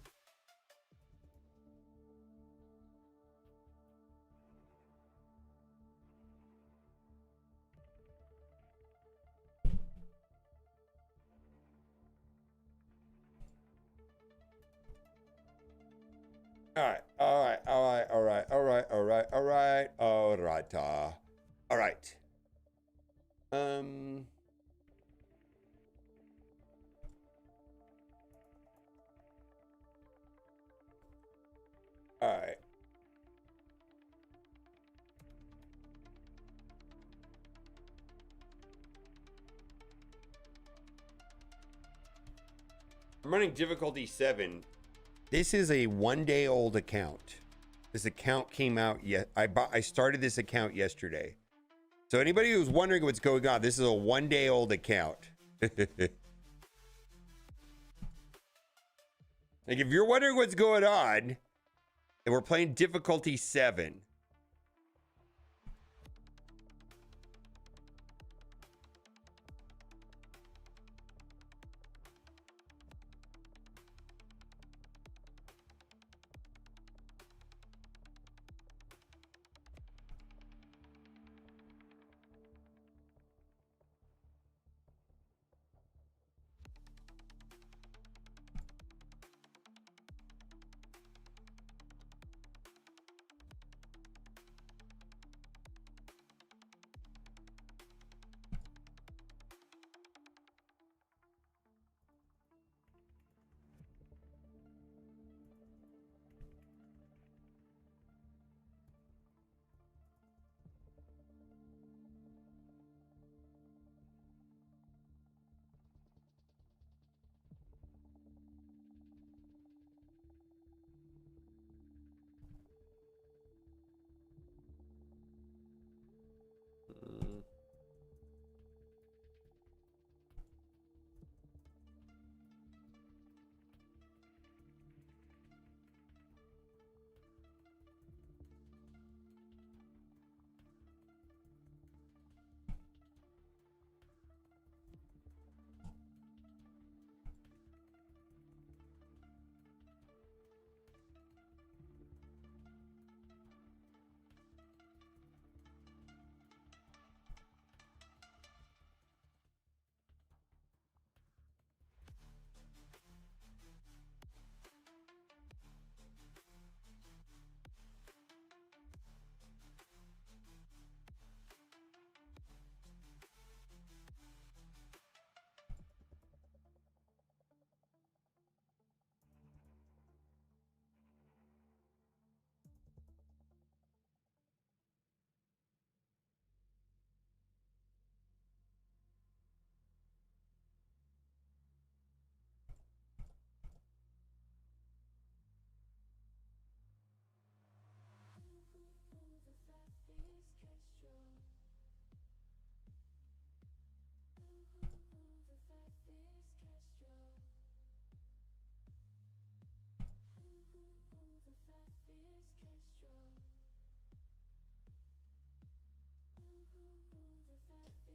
All right, all right, all right, all right, all right, all right, all right, all right, all right. All right. I'm running difficulty 7. This is a 1-day-old account. This account came out yet. I started this account yesterday. So anybody who's wondering what's going on, this is a 1-day-old account. Like if you're wondering what's going on, and we're playing difficulty 7.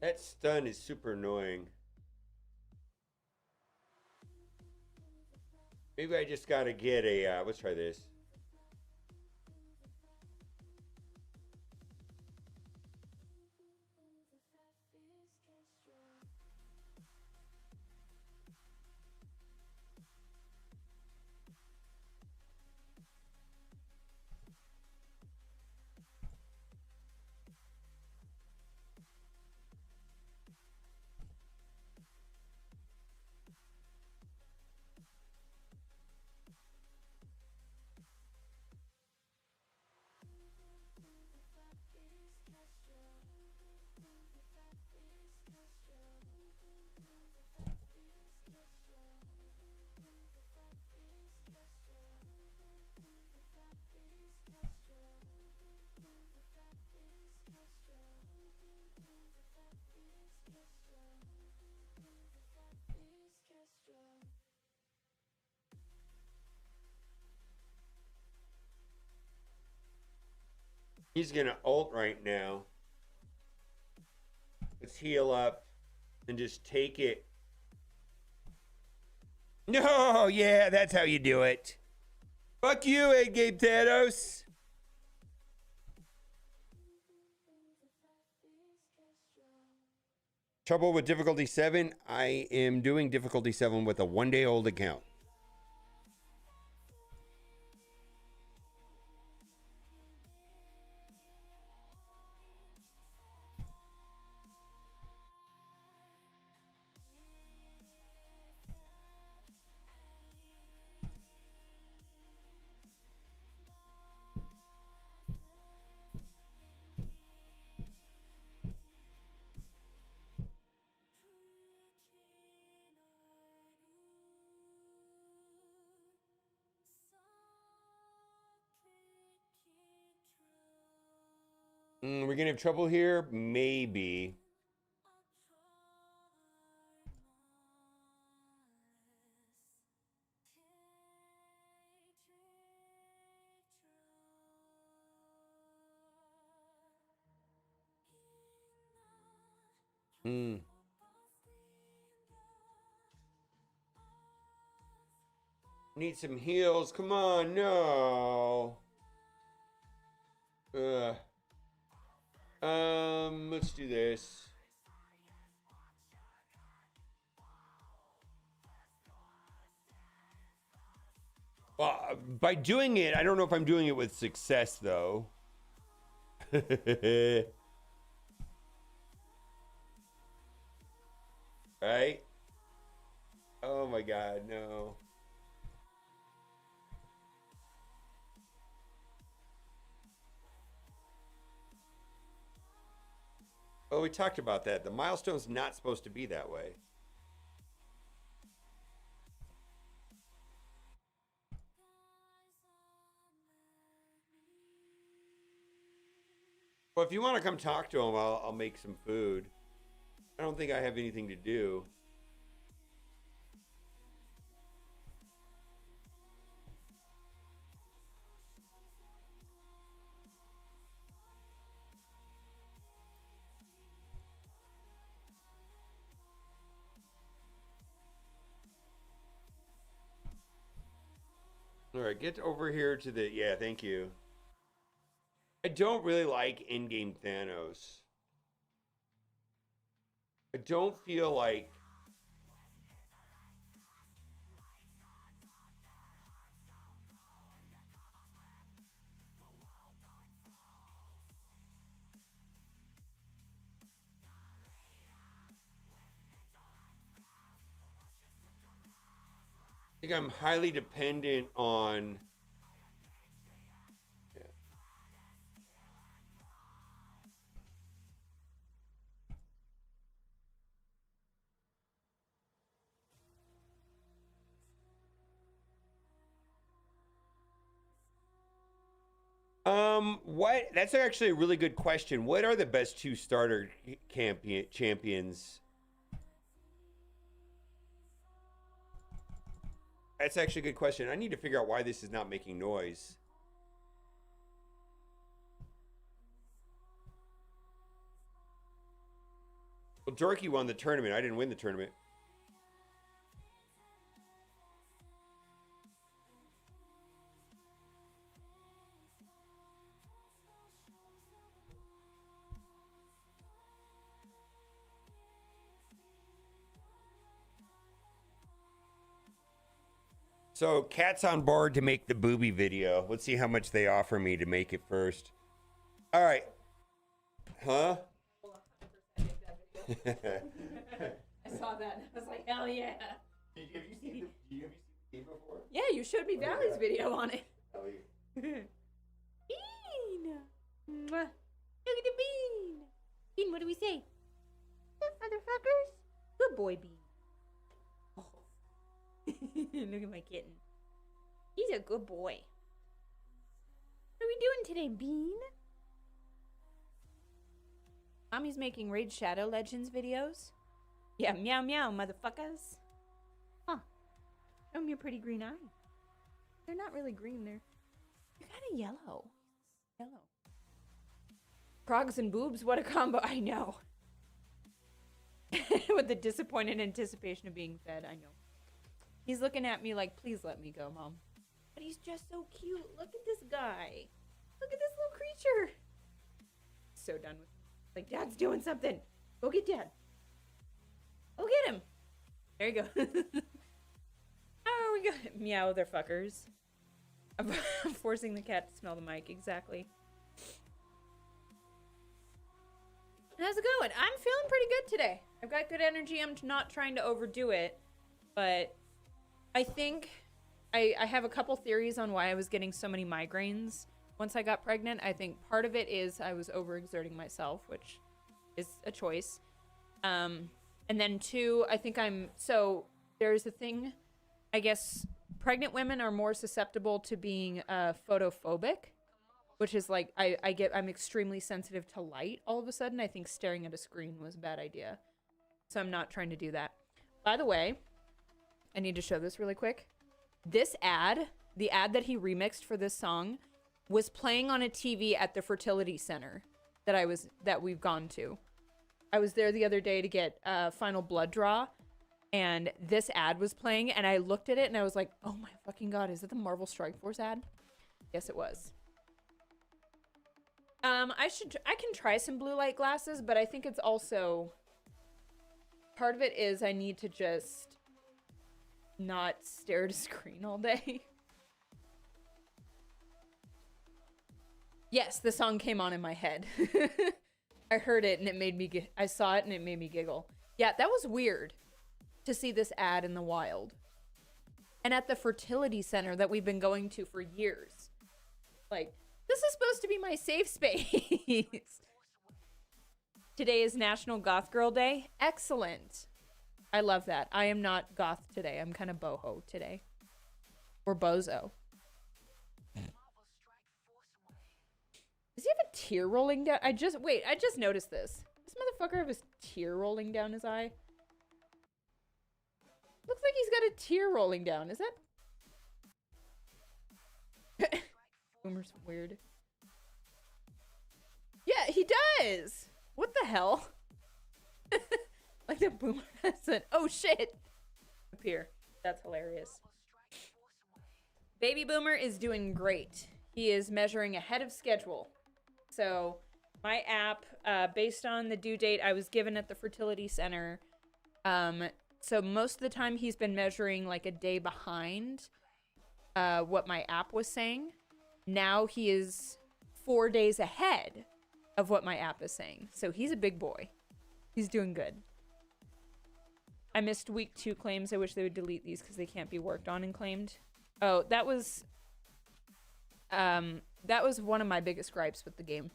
That stun is super annoying. Maybe I just gotta get a, let's try this. He's gonna ult right now. Let's heal up and just take it. No, yeah, that's how you do it. Fuck you, Game Thanos. Trouble with difficulty 7. I am doing difficulty 7 with a 1-day-old account. We're gonna have trouble here? Maybe. Need some heals. Come on, no. Let's do this. Well, by doing it, I don't know if I'm doing it with success, though. Right? Oh my god, no. Oh, we talked about that. The milestone's not supposed to be that way. Well, if you want to come talk to him, I'll make some food. I don't think I have anything to do. All right, get over here to the... Yeah, thank you. I don't really like in-game Thanos. I don't feel like... I think I'm highly dependent on... What? That's actually a really good question. What are the best two starter champions? That's actually a good question. I need to figure out why this is not making noise. Well, Dorky won the tournament. I didn't win the tournament. So, Cat's on board to make the booby video. Let's see how much they offer me to make it first. All right. Huh? I saw that. I was like, hell yeah. Have you seen the before? Yeah, you showed me Valley's video on it. Hell yeah. Bean! Mwah. Look at the bean! Bean, what do we say? Motherfuckers! Good boy, Bean. Oh. Look at my kitten. He's a good boy. What are we doing today, Bean? Mommy's making Raid Shadow Legends videos. Yeah, meow meow, motherfuckers. Huh. Show me your pretty green eye. They're not really green, they're kind of yellow. Yellow. Frogs and boobs, what a combo. I know. With the disappointed anticipation of being fed, I know. He's looking at me like, please let me go, Mom. But he's just so cute. Look at this guy. Look at this little creature. So done with him. Like, Dad's doing something. Go get Dad. Go get him. There you go. Oh, we go. Meow, they're fuckers. I'm forcing the cat to smell the mic. Exactly. How's it going? I'm feeling pretty good today. I've got good energy. I'm not trying to overdo it. But I think I have a couple theories on why I was getting so many migraines once I got pregnant. I think part of it is I was overexerting myself, which is a choice. And then two, I think so there's a thing, I guess pregnant women are more susceptible to being photophobic, which is like, I'm extremely sensitive to light all of a sudden. I think staring at a screen was a bad idea. So I'm not trying to do that. By the way, I need to show this really quick. This ad, the ad that he remixed for this song, was playing on a TV at the fertility center that we've gone to. I was there the other day to get final blood draw, and this ad was playing, and I looked at it and I was like, oh my fucking god, is it the Marvel Strike Force ad? Yes, it was. I can try some blue light glasses, but I think it's also, part of it is I need to just not stare at a screen all day. Yes, the song came on in my head. I heard it and it made me, I saw it and it made me giggle. Yeah, that was weird to see this ad in the wild. And at the fertility center that we've been going to for years. Like, this is supposed to be my safe space. Today is National Goth Girl Day. Excellent. I love that. I am not goth today. I'm kind of boho today. Or bozo. Does he have a tear rolling down? I just noticed this. This motherfucker have his tear rolling down his eye. Looks like he's got a tear rolling down. Is that? Boomer's weird. Yeah, he does. What the hell? Like the boomer has an, oh shit. Up here. That's hilarious. Baby Boomer is doing great. He is measuring ahead of schedule. So my app, based on the due date I was given at the fertility center, so most of the time he's been measuring like a day behind what my app was saying. Now he is 4 days ahead of what my app is saying. So he's a big boy. He's doing good. I missed week 2 claims. I wish they would delete these because they can't be worked on and claimed. Oh, that was one of my biggest gripes with the game,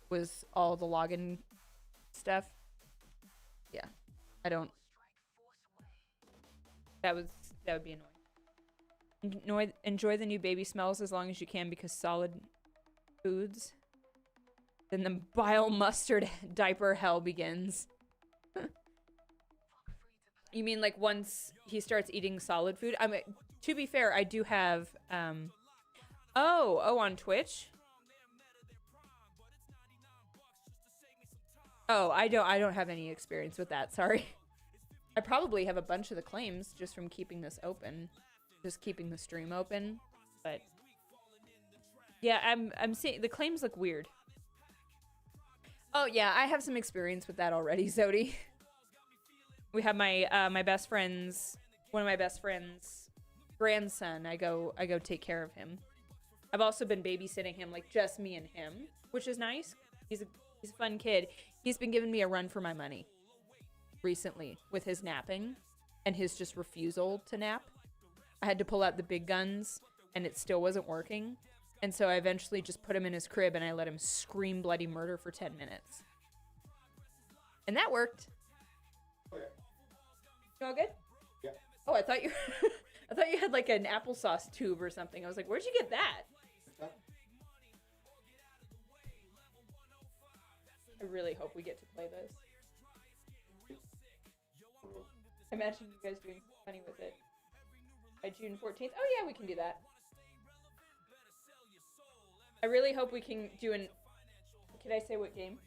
was all the login stuff. Yeah, that would be annoying. Enjoy the new baby smells as long as you can, because solid foods. Then the bile mustard diaper hell begins. You mean like once he starts eating solid food? I mean, to be fair, I do have, on Twitch. Oh, I don't have any experience with that. Sorry. I probably have a bunch of the claims just from keeping this open, just keeping the stream open. But yeah, I'm seeing the claims look weird. Oh yeah, I have some experience with that already, Zodi. We have my my best friend's one of my best friend's grandson. I go take care of him. I've also been babysitting him, like just me and him, which is nice. He's a fun kid. He's been giving me a run for my money recently with his napping and his just refusal to nap. I had to pull out the big guns and it still wasn't working. And so I eventually just put him in his crib and I let him scream bloody murder for 10 minutes. And that worked. You all good? Yeah. Oh, I thought you I thought you had like an applesauce tube or something. I was like, where'd you get that? I really hope we get to play this. I imagine you guys doing something funny with it. By June 14th. Oh yeah, we can do that. I really hope we can do an... Can I say what game?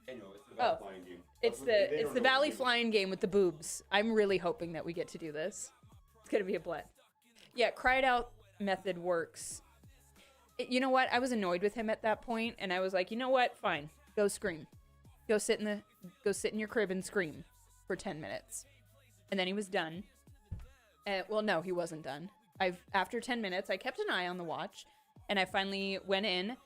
I know, it's the Valley Flying game. It's the Valley Flying game with the boobs. I'm really hoping that we get to do this. It's gonna be a blast. Yeah, cried out method works. You know what? I was annoyed with him at that point, and I was like, you know what? Fine. Go scream. Go sit in your crib and scream for 10 minutes. And then he was done. Well, no, he wasn't done. After 10 minutes, I kept an eye on the watch, and I finally went in,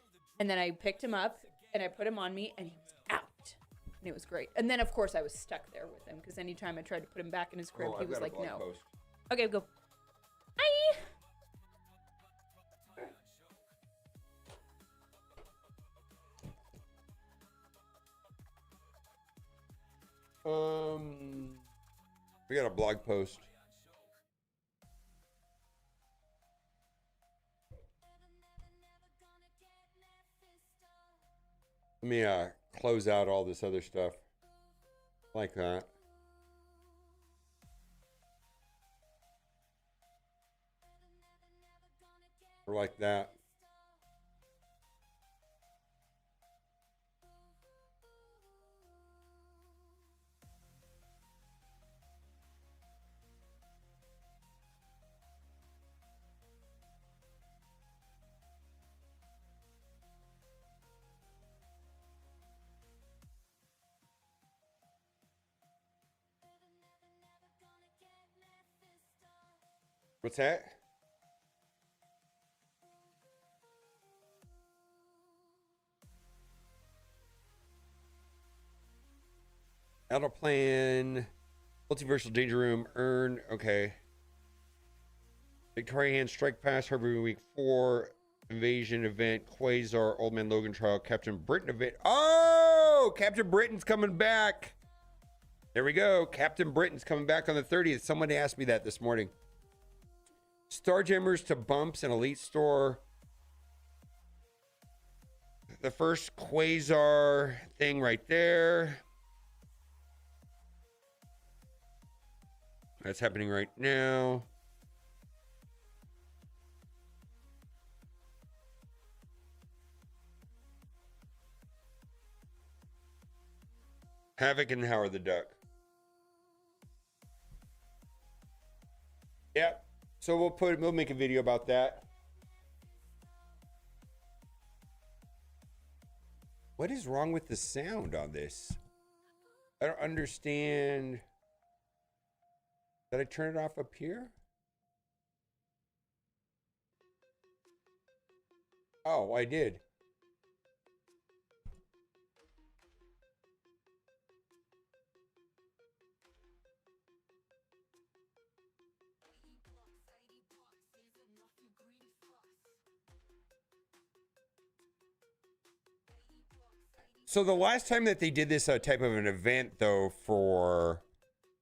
and then I picked him up, and I put him on me, and he was out. And it was great. And then, of course, I was stuck there with him, because anytime I tried to put him back in his crib, he was like, no. Post. Okay, go. Hi! We got a blog post. Let me close out all this other stuff like that. Or like that. What's that? Auto plan, multiversal danger room, earn, okay. Victoria Hand strike pass, Harvey week 4, invasion event, Quasar, Old Man Logan trial, Captain Britain event. Oh, Captain Britain's coming back. There we go. Captain Britain's coming back on the 30th. Somebody asked me that this morning. Starjammers to bumps in Elite Store. The first Quasar thing right there. That's happening right now. Havoc and Howard the Duck. Yep. So we'll make a video about that. What is wrong with the sound on this? I don't understand. Did I turn it off up here? Oh, I did. So the last time that they did this type of an event, though, for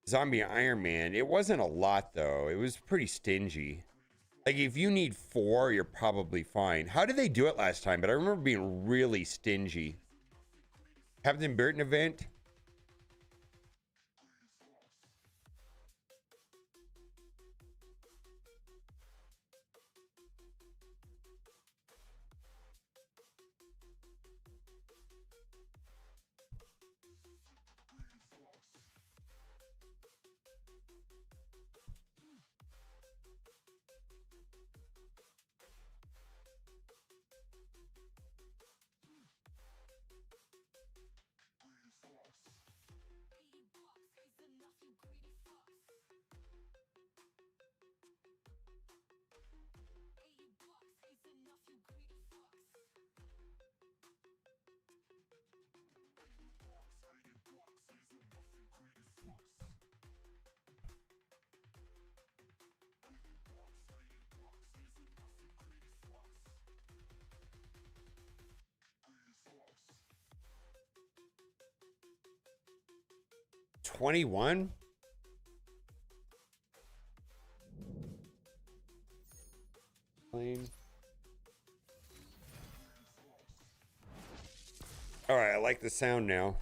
Zombie Iron Man, it wasn't a lot, though. It was pretty stingy. Like, if you need 4, you're probably fine. How did they do it last time? But I remember being really stingy. Captain Britain event. 21? Plane. All right, I like the sound now.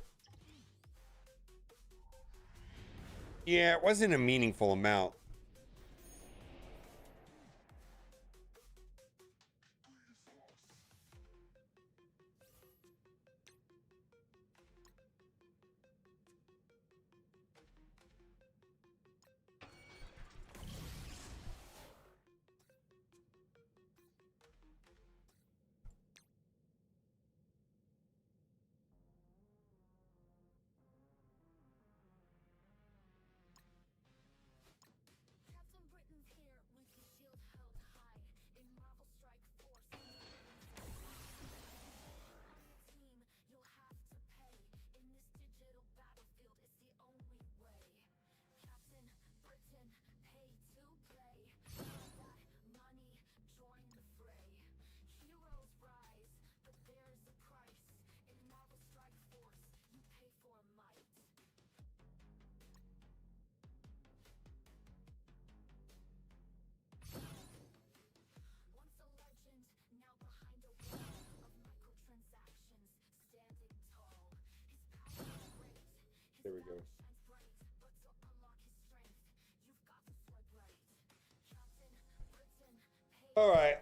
Yeah, it wasn't a meaningful amount. Captain Britain's here with his shield held high. In Marvel Strike Force, on your team, you'll have to pay. In this digital battlefield, it's the only way. Captain Britain, pay to play. For that money, join the fray. Heroes rise, but there's a price. In Marvel Strike Force, you pay for might. Once a legend, now behind a wall of microtransactions, standing tall. His power is great, his There we go. shines bright, but to unlock his strength, you've got to swipe right. Captain Britain, pay All right.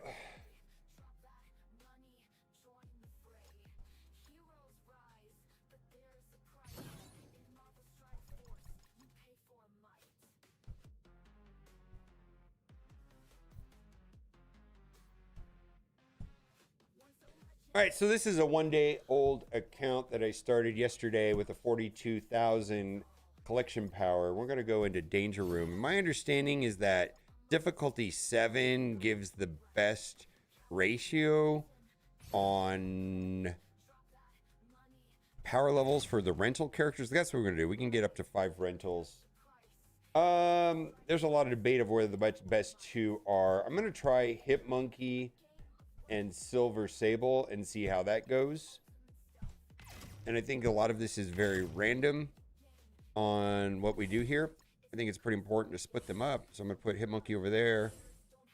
drop that money, join the fray. Heroes rise, but there's a price. In Marvel Strike Force, you pay for might. All right, so this is a 1-day-old account that I started yesterday with a 42,000 collection power. We're going to go into Danger Room. My understanding is that difficulty 7 gives the best ratio on power levels for the rental characters. That's what we're going to do. We can get up to 5 rentals. There's a lot of debate of where the best 2 are. I'm going to try Hip Monkey and Silver Sable and see how that goes. And I think a lot of this is very random on what we do here. I think it's pretty important to split them up. So I'm going to put Hitmonkey over there,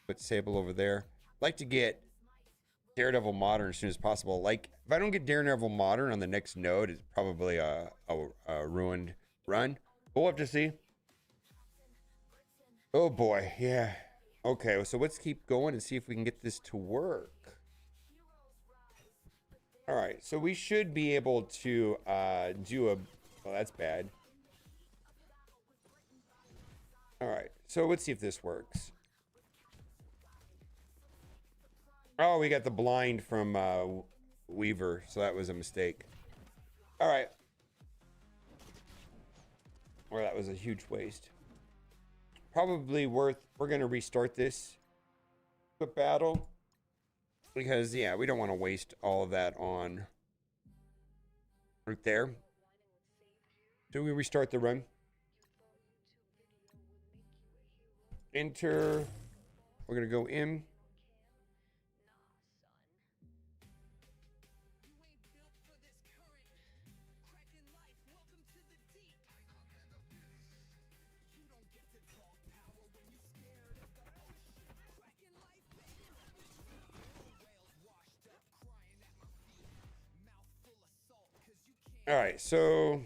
put Sable over there. I'd like to get Daredevil Modern as soon as possible. Like, if I don't get Daredevil Modern on the next node, it's probably a ruined run. We'll have to see. Oh boy, yeah. Okay, so let's keep going and see if we can get this to work. All right, so we should be able to do a... Well, that's bad. All right, so let's see if this works. Oh, we got the blind from Weaver, so that was a mistake. All right. Well, that was a huge waste. Probably worth... We're going to restart this quick battle. Because, yeah, we don't want to waste all of that on... right there. Do we restart the run? Enter. We're going to go in. All right, so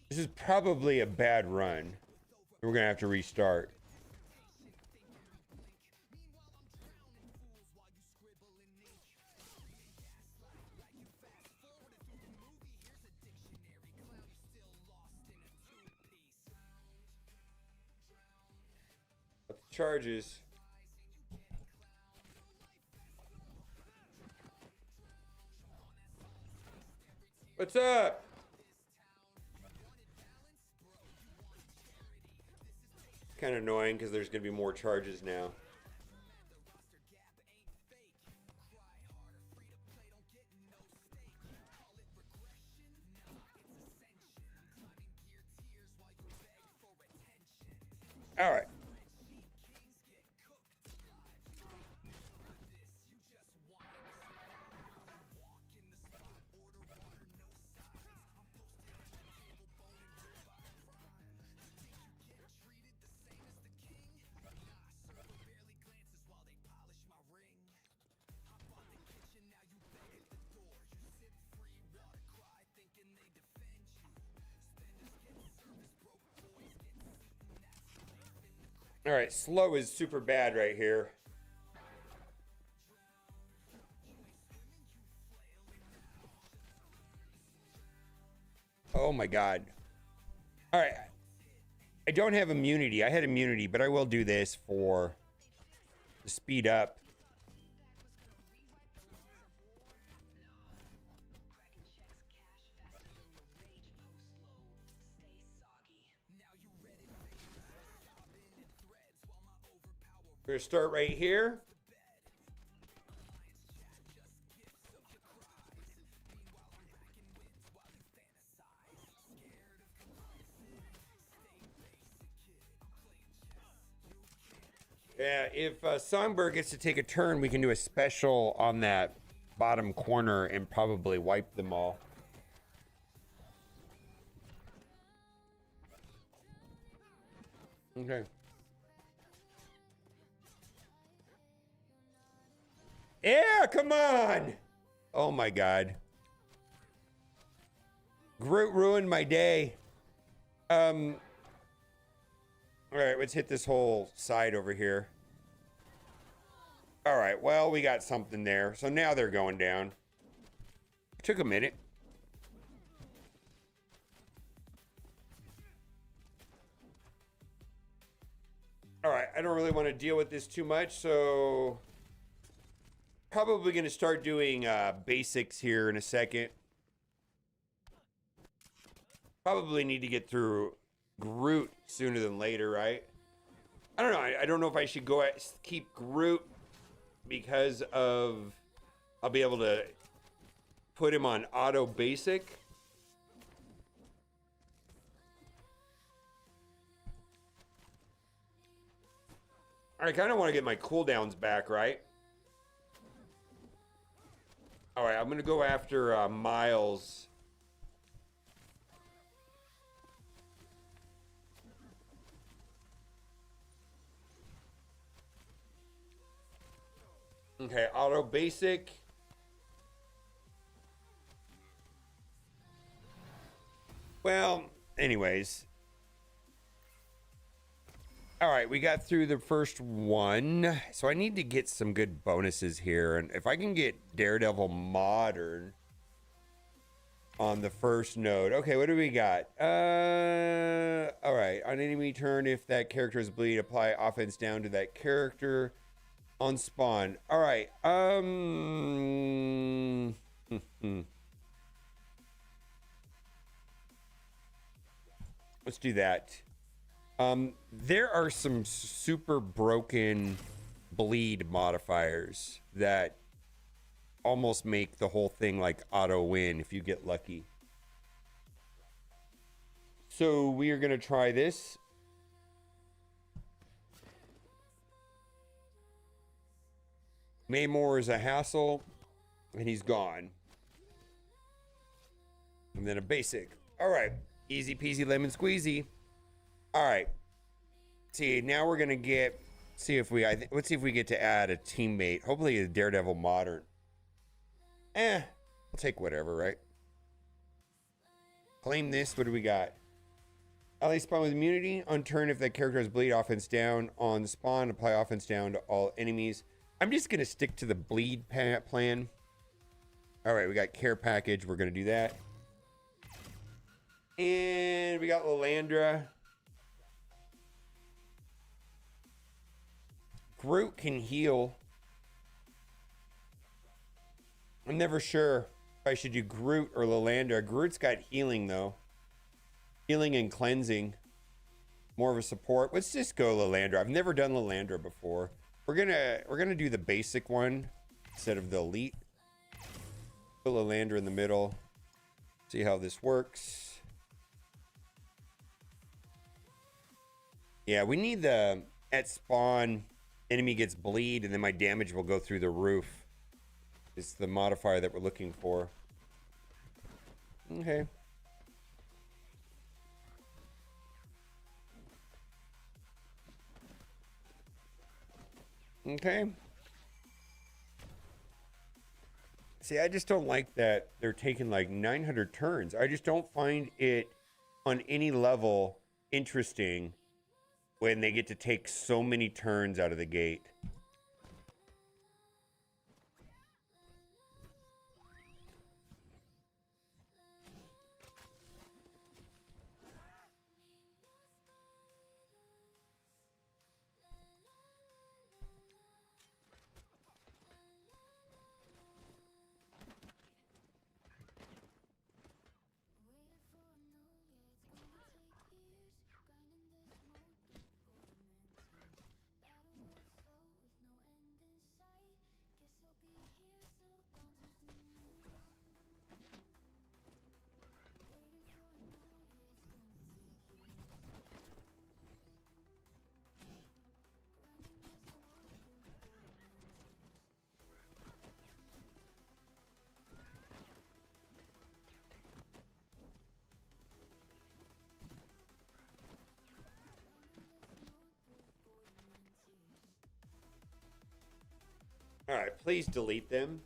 this is probably a bad run. We're gonna have to restart. What's the charges? What's up? Kind of annoying because there's going to be more charges now. All right. All right, slow is super bad right here. Oh my God. All right. I don't have immunity. I had immunity, but I will do this for to speed up. We're gonna start right here. Yeah, if Songbird gets to take a turn, we can do a special on that bottom corner and probably wipe them all. Okay. Yeah, come on. Oh my God. Groot ruined my day. All right, let's hit this whole side over here. All right, well, we got something there. So now they're going down. Took a minute. All right, I don't really want to deal with this too much, so probably going to start doing basics here in a second. Probably need to get through Groot sooner than later, right? I don't know. I don't know if I should keep Groot because of I'll be able to put him on auto basic. I kind of want to get my cooldowns back, right? All right, I'm going to go after Miles. Okay, auto basic. Well, anyways. All right, we got through the first one. So I need to get some good bonuses here. And if I can get Daredevil Modern on the first node. Okay, what do we got? All right, on enemy turn, if that character is bleed, apply offense down to that character. On spawn. All right. Let's do that. There are some super broken bleed modifiers that almost make the whole thing like auto win if you get lucky. So we are going to try this. Maymore is a hassle, and he's gone. And then a basic. All right. Easy peasy lemon squeezy. All right. See, now we're going to get... let's see if we get to add a teammate. Hopefully a Daredevil Modern. I'll take whatever, right? Claim this. What do we got? Ally spawn with immunity. On turn, if that character has bleed, offense down. On spawn, apply offense down to all enemies. I'm just going to stick to the bleed plan. All right, we got care package. We're going to do that. And we got Lilandra. Groot can heal. I'm never sure if I should do Groot or Lilandra. Groot's got healing, though. Healing and cleansing. More of a support. Let's just go Lilandra. I've never done Lilandra before. We're gonna do the basic one instead of the elite. Put Lilandra in the middle. See how this works. Yeah, we need the at spawn enemy gets bleed and then my damage will go through the roof. It's the modifier that we're looking for. Okay. Okay. See, I just don't like that they're taking like 900 turns. I just don't find it on any level interesting when they get to take so many turns out of the gate. All right, please delete them.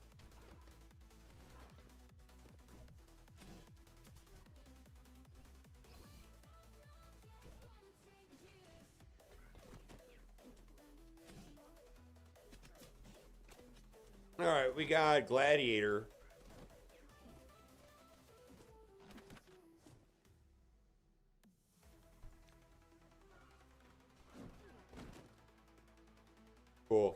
All right, we got Gladiator. Cool.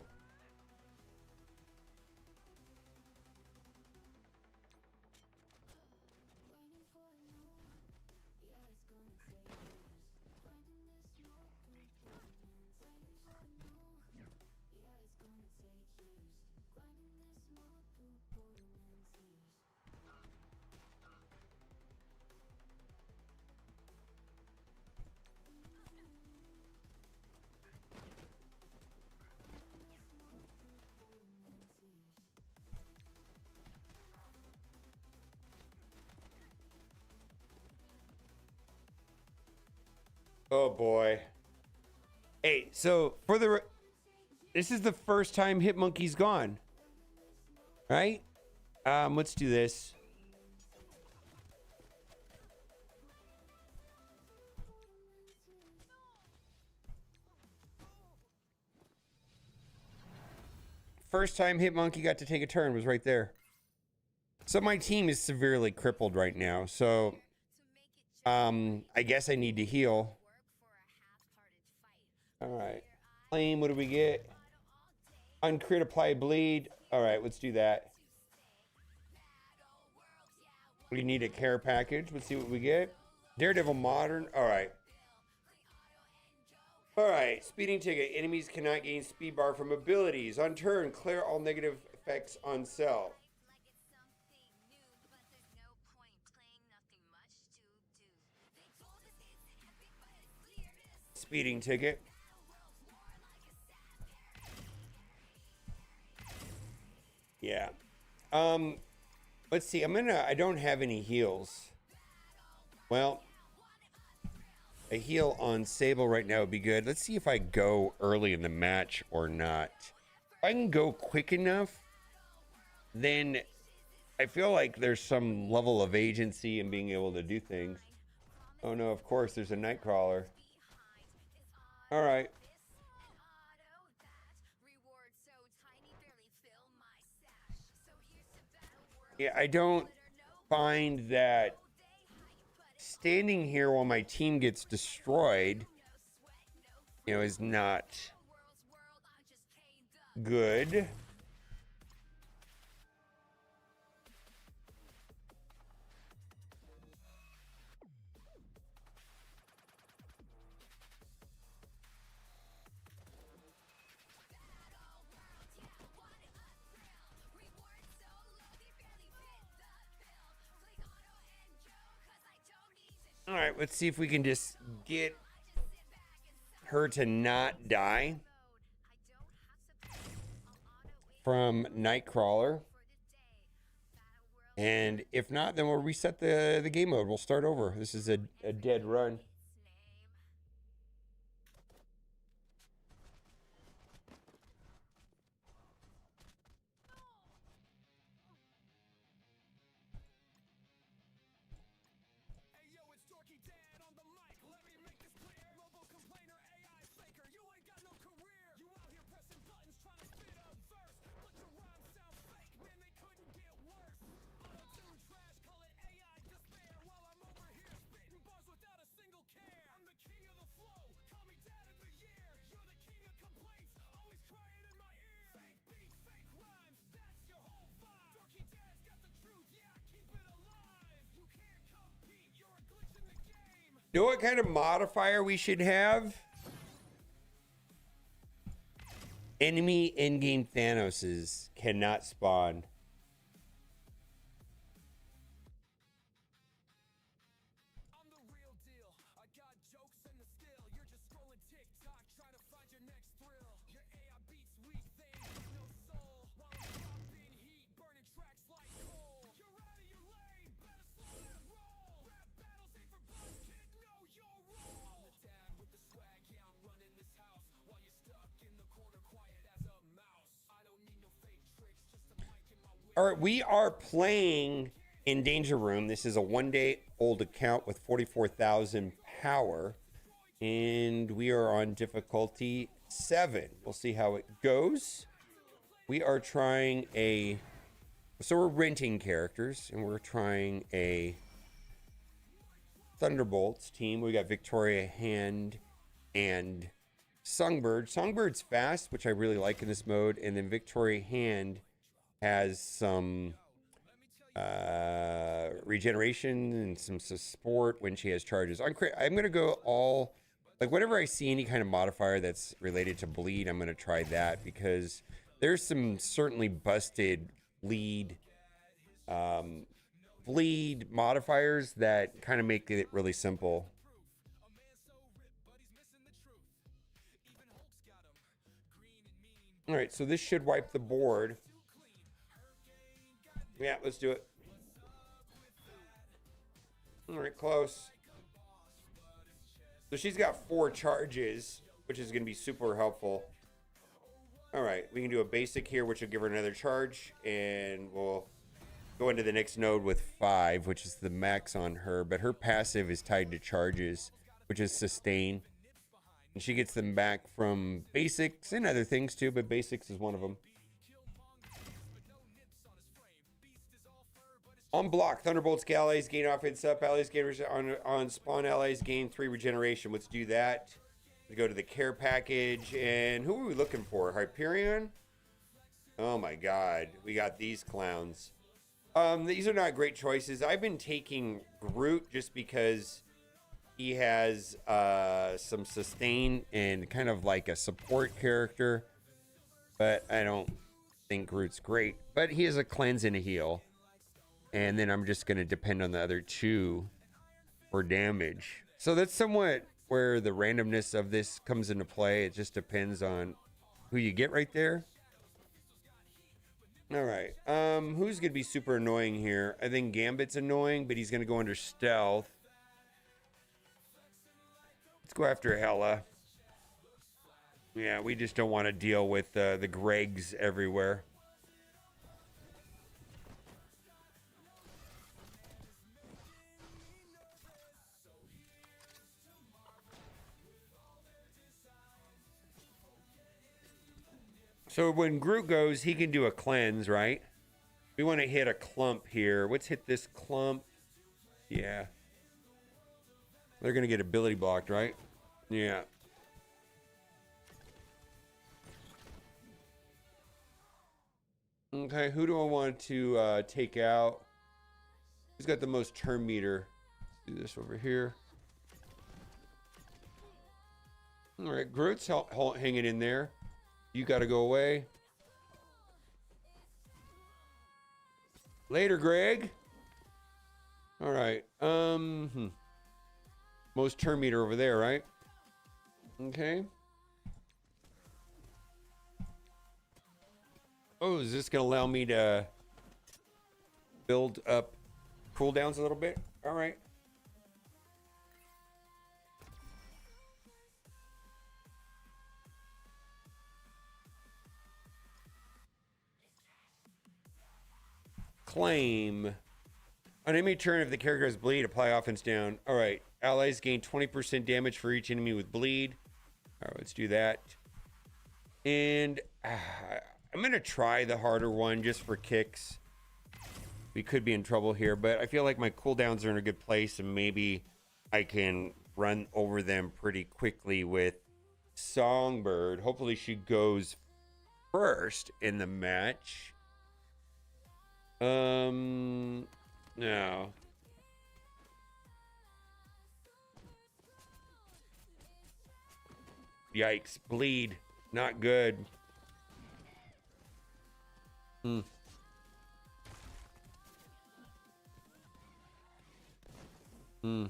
Oh boy. Hey, so for the this is the first time Hitmonkey's gone. Right? Let's do this. First time Hitmonkey got to take a turn was right there. So my team is severely crippled right now. So I guess I need to heal. All right. Flame, what do we get? Uncrit, apply bleed. All right, let's do that. We need a care package. Let's see what we get. Daredevil Modern. All right. All right. Speeding ticket. Enemies cannot gain speed bar from abilities. On turn, clear all negative effects on self. Speeding ticket. Yeah. Let's see. I don't have any heals. Well, a heal on Sable right now would be good. Let's see if I go early in the match or not. If I can go quick enough, then I feel like there's some level of agency in being able to do things. Oh no, of course, there's a Nightcrawler. All right. Yeah, I don't find that standing here while my team gets destroyed, is not good. All right, let's see if we can just get her to not die from Nightcrawler. And if not, then we'll reset the game mode. We'll start over. This is a dead run. You know what kind of modifier we should have? Enemy in-game Thanoses cannot spawn. I'm the real deal. I got jokes and the skill. You're just scrolling TikTok trying to find your next thrill. Your AI beats weak, they ain't got no soul. While I'm dropping heat, burning tracks like coal. You're out of your lane, better slow that roll. Rap battles ain't for buzz, kid, know your role. I'm the dad with the swag, yeah, I'm running this house. While you're stuck in the corner, quiet as a mouse. I don't need no fake tricks, just a mic in my whip. All right, we are playing in Danger Room. This is a 1-day-old account with 44,000 power, and we are on difficulty 7. We'll see how it goes. We are trying a... So we're renting characters, and we're trying a Thunderbolts team. We got Victoria Hand and Songbird. Songbird's fast, which I really like in this mode, and then Victoria Hand has some regeneration and some support when she has charges. I'm going to go all, like, whenever I see any kind of modifier that's related to bleed, I'm going to try that, because there's some certainly busted bleed modifiers that kind of make it really simple. All right, so this should wipe the board. Yeah, let's do it. All right, close. So she's got 4 charges, which is going to be super helpful. All right, we can do a basic here, which will give her another charge, and we'll go into the next node with 5, which is the max on her, but her passive is tied to charges, which is sustain. And she gets them back from basics and other things too, but basics is one of them. On block, Thunderbolts allies gain offense up. Allies gain on spawn allies gain 3 regeneration. Let's do that. We go to the care package, and who are we looking for? Hyperion? Oh my god, we got these clowns. These are not great choices. I've been taking Groot just because he has some sustain and kind of like a support character, but I don't think Groot's great. But he has a cleanse and a heal. And then I'm just going to depend on the other 2 for damage. So that's somewhat where the randomness of this comes into play. It just depends on who you get right there. All right. Who's going to be super annoying here? I think Gambit's annoying, but he's going to go under stealth. Let's go after Hela. Yeah, we just don't want to deal with the Gregs everywhere. So when Groot goes, he can do a cleanse, right? We want to hit a clump here. Let's hit this clump. Yeah. They're going to get ability blocked, right? Yeah. Okay, who do I want to take out? Who's got the most turn meter? Let's do this over here. All right, Groot's hanging in there. You got to go away. Later, Greg. All right. Most turn meter over there, right? Okay. Oh, is this going to allow me to build up cooldowns a little bit? All right. Claim. On enemy turn, if the character has bleed, apply offense down. All right. Allies gain 20% damage for each enemy with bleed. All right, let's do that. And I'm going to try the harder one just for kicks. We could be in trouble here, but I feel like my cooldowns are in a good place, and maybe I can run over them pretty quickly with Songbird. Hopefully she goes first in the match. No. Yikes. Bleed. Not good. Hmm. Hmm.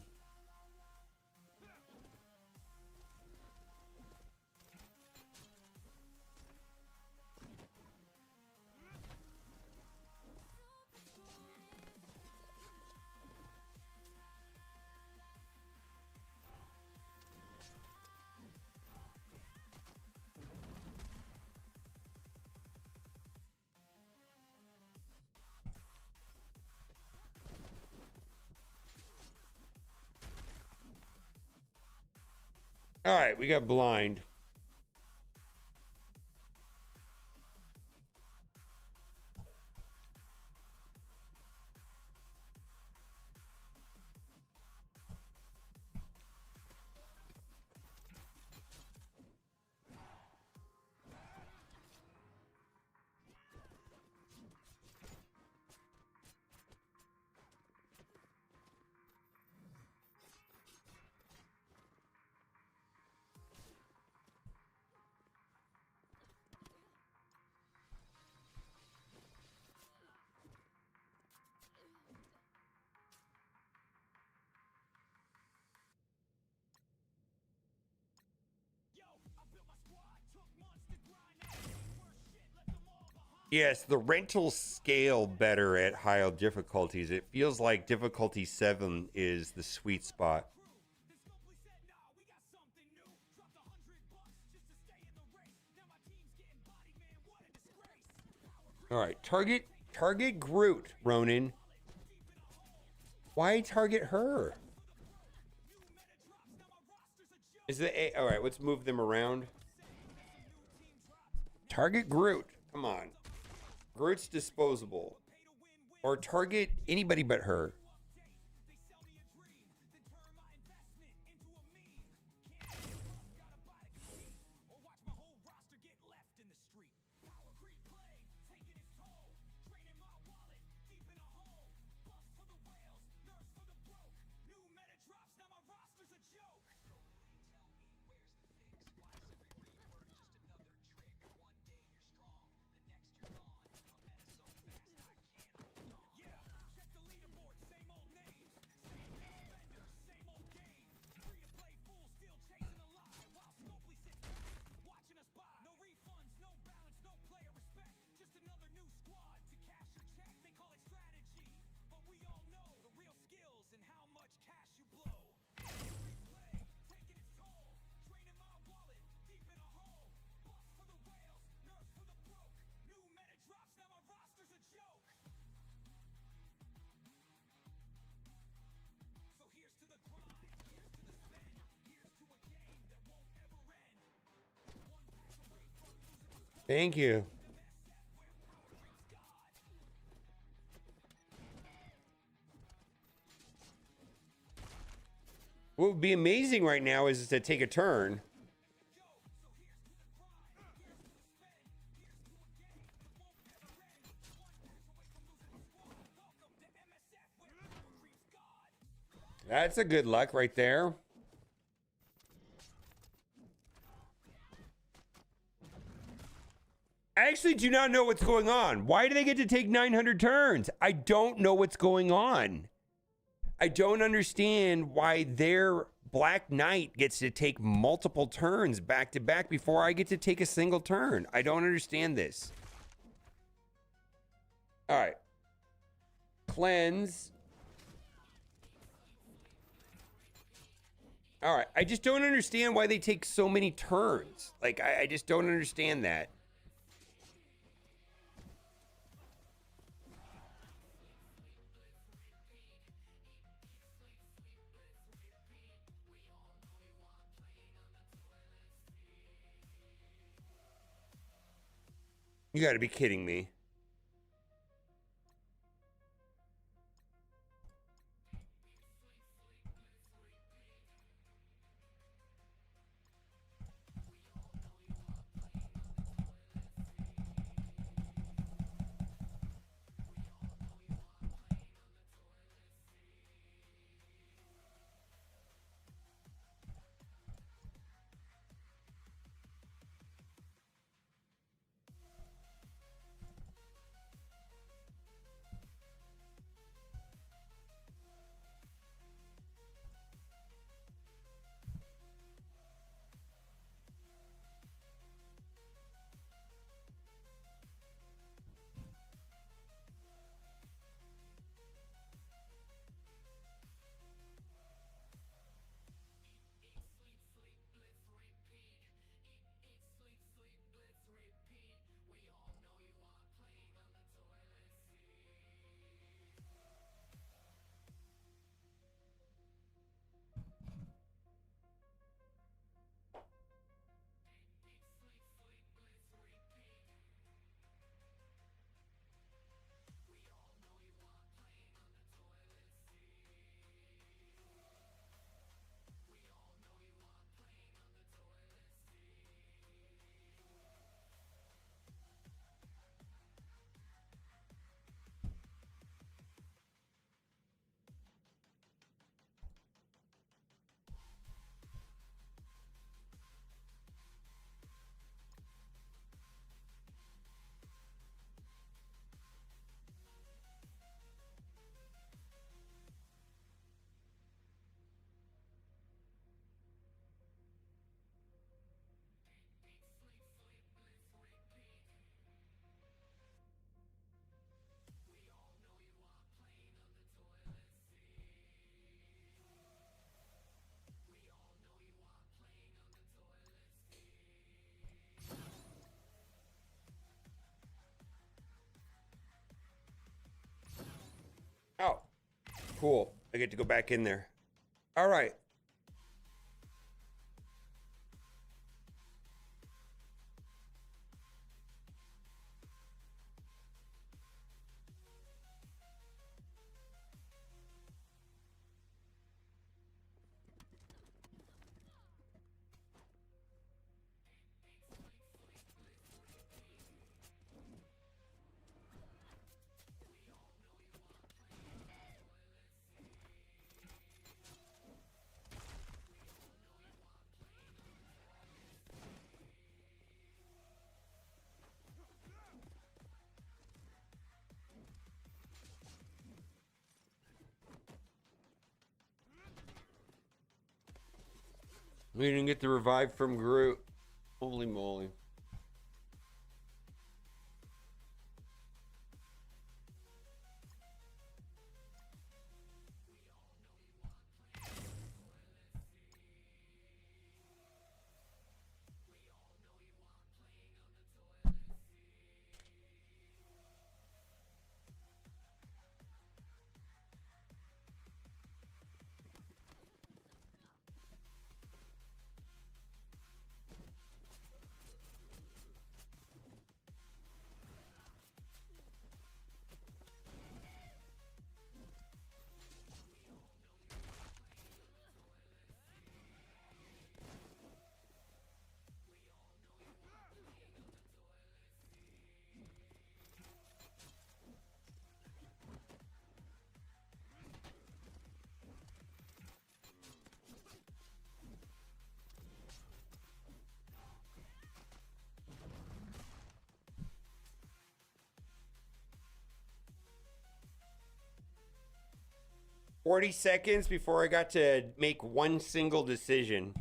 All right, we got blind. Yes, the rentals scale better at higher difficulties. It feels like difficulty 7 is the sweet spot. All right, target Groot, Ronin. Why target her? Is it a, all right, let's move them around. Target Groot. Come on. Groot's disposable. Or target anybody but her. Thank you. What would be amazing right now is to take a turn. That's a good luck right there. I actually do not know what's going on. Why do they get to take 900 turns? I don't know what's going on. I don't understand why their Black Knight gets to take multiple turns back to back before I get to take a single turn. I don't understand this. All right. Cleanse. All right. I just don't understand why they take so many turns. Like, I just don't understand that. You got to be kidding me. Cool. I get to go back in there. All right. We didn't get the revive from Groot. Holy moly. "40 seconds before I got to make one single decision,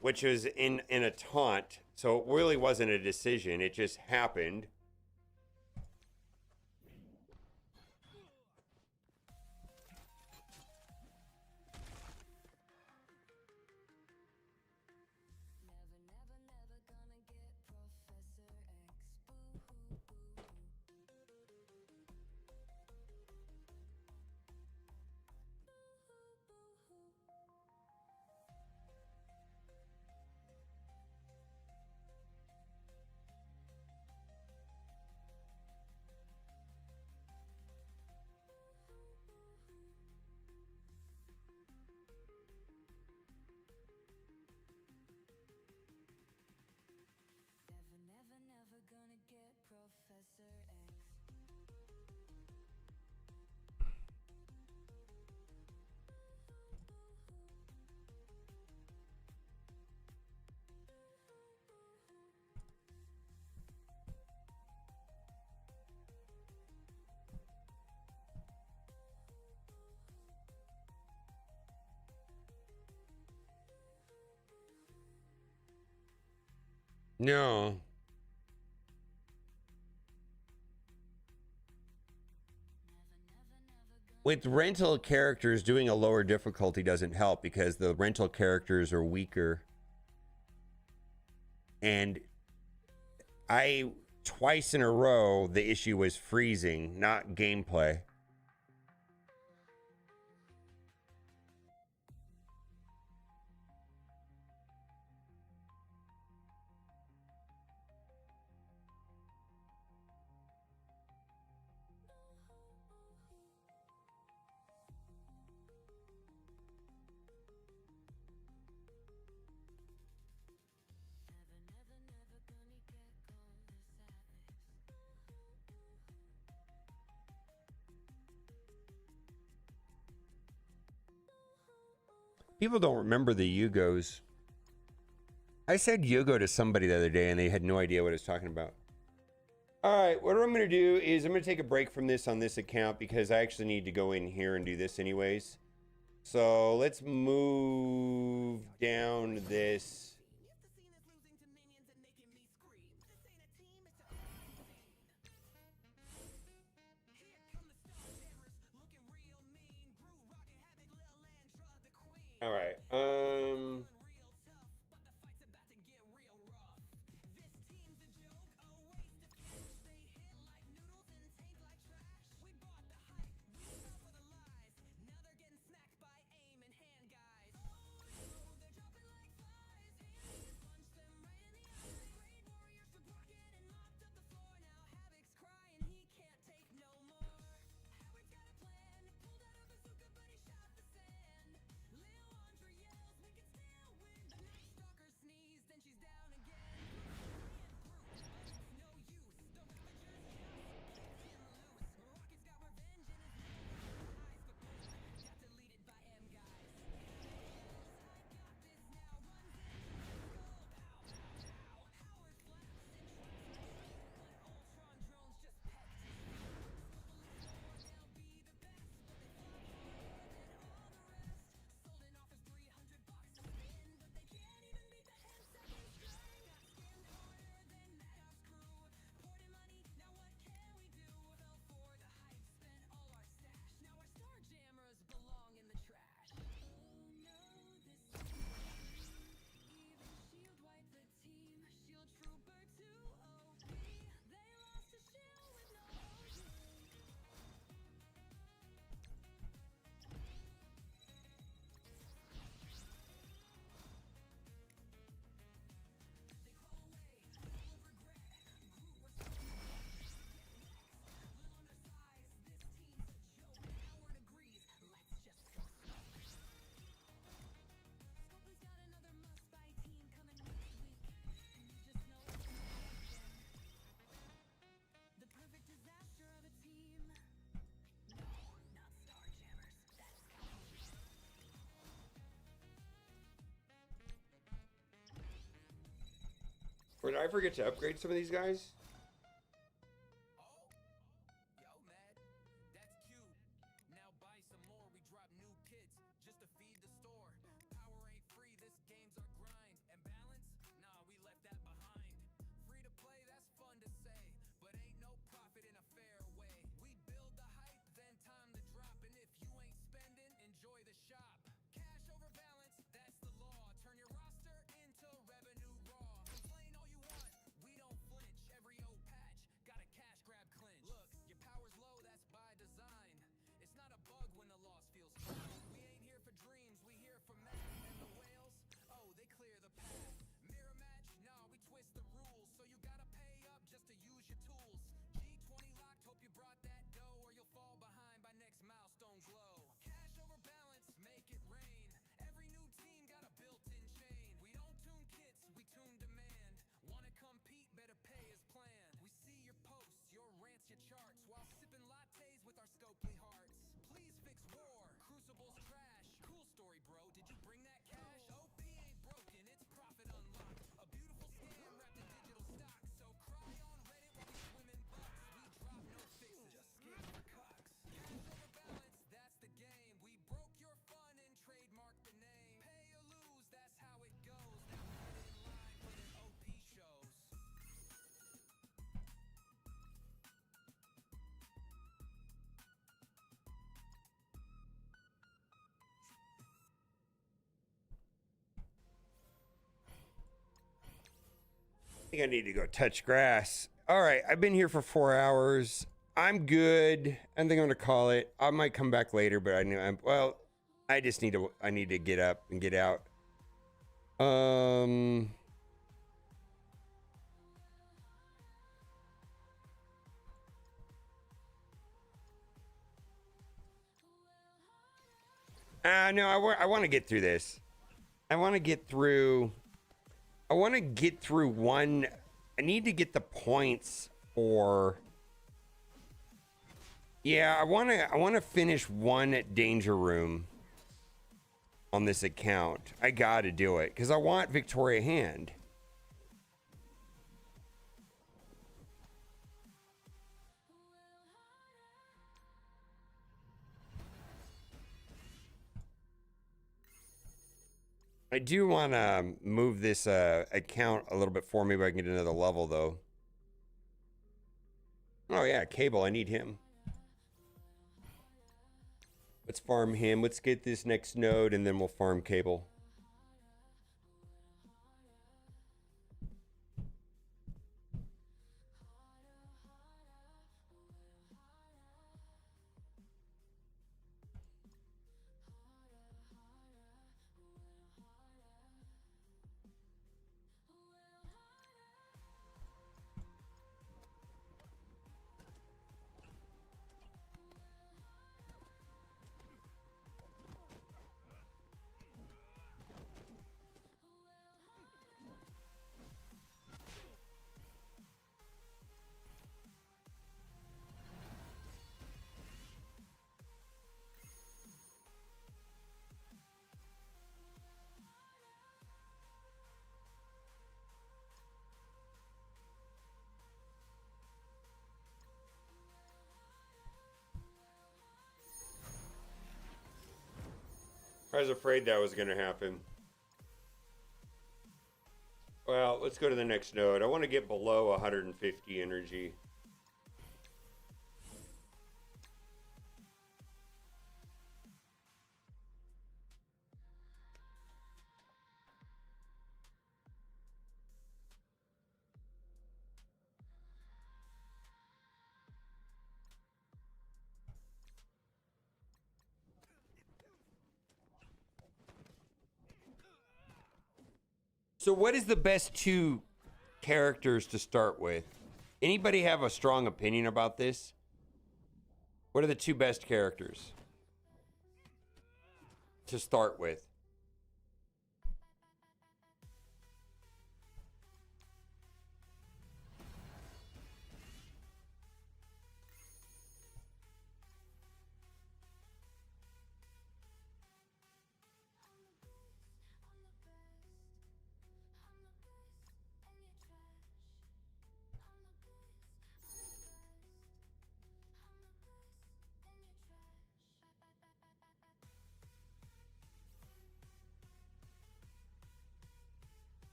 which was in a taunt. So it really wasn't a decision. It just happened. No. With rental characters, doing a lower difficulty doesn't help because the rental characters are weaker. And twice in a row, the issue was freezing, not gameplay. People don't remember the Yugos. I said Yugo to somebody the other day and they had no idea what I was talking about. All right, what I'm going to do is I'm going to take a break from this on this account because I actually need to go in here and do this anyways. So let's move down this. All right. Or did I forget to upgrade some of these guys? Yo, Mad, that's cute. Now buy some more. We drop new kits just to feed the store. Power ain't free. This game's our grind. And balance? Nah, we left that behind. Free to play, that's fun to say, but ain't no profit in a fair way. We build the hype, then time to drop. And if you ain't spending, enjoy the shop. Cash over balance, that's the law. Turn your roster into revenue raw. Complain all you want, we don't flinch. Every old patch got a cash grab clinch. Look, your power's low, that's by design. It's not a bug when the loss feels fine. We ain't here for dreams, we here for math. And the whales, oh, they clear the path. Mirror match, nah, we twist the rules. So you gotta pay up just to use your tools. G20 locked, hope you brought that dough, or you'll fall behind by next milestone glow. Cash over balance, make it rain. Every new team got a built-in chain. We don't tune kits, we tune demand. Wanna compete, better pay as planned. We see your posts, your rants, your charts, while sipping lattes with our Stokely hearts. Please fix war, Crucible's trash. Cool story, bro, did you bring that cash? OP ain't broken, it's profit unlocked. A beautiful scam wrapped in digital stock. So cry on Reddit while we swim in bucks. We drop no fixes, just skins for cocks. Cash over balance, that's the game. We broke your fun and trademarked the name. Pay or lose, that's how it goes. Now get in line for the OP shows. I think I need to go touch grass. All right, I've been here for 4 hours. I'm good. I think I'm gonna call it. I might come back later, but I know I just need to. I need to get up and get out. No, I want to get through this. I want to get through one. I need to get the points for. Yeah, I want to finish one danger room on this account. I got to do it because I want Victoria Hand. I do want to move this account a little bit for me, but I can get another level though. Oh yeah, Cable. I need him. Let's farm him. Let's get this next node, and then we'll farm Cable. I was afraid that was going to happen. Well, let's go to the next node. I want to get below 150 energy. So what is the best two characters to start with? Anybody have a strong opinion about this? What are the two best characters to start with?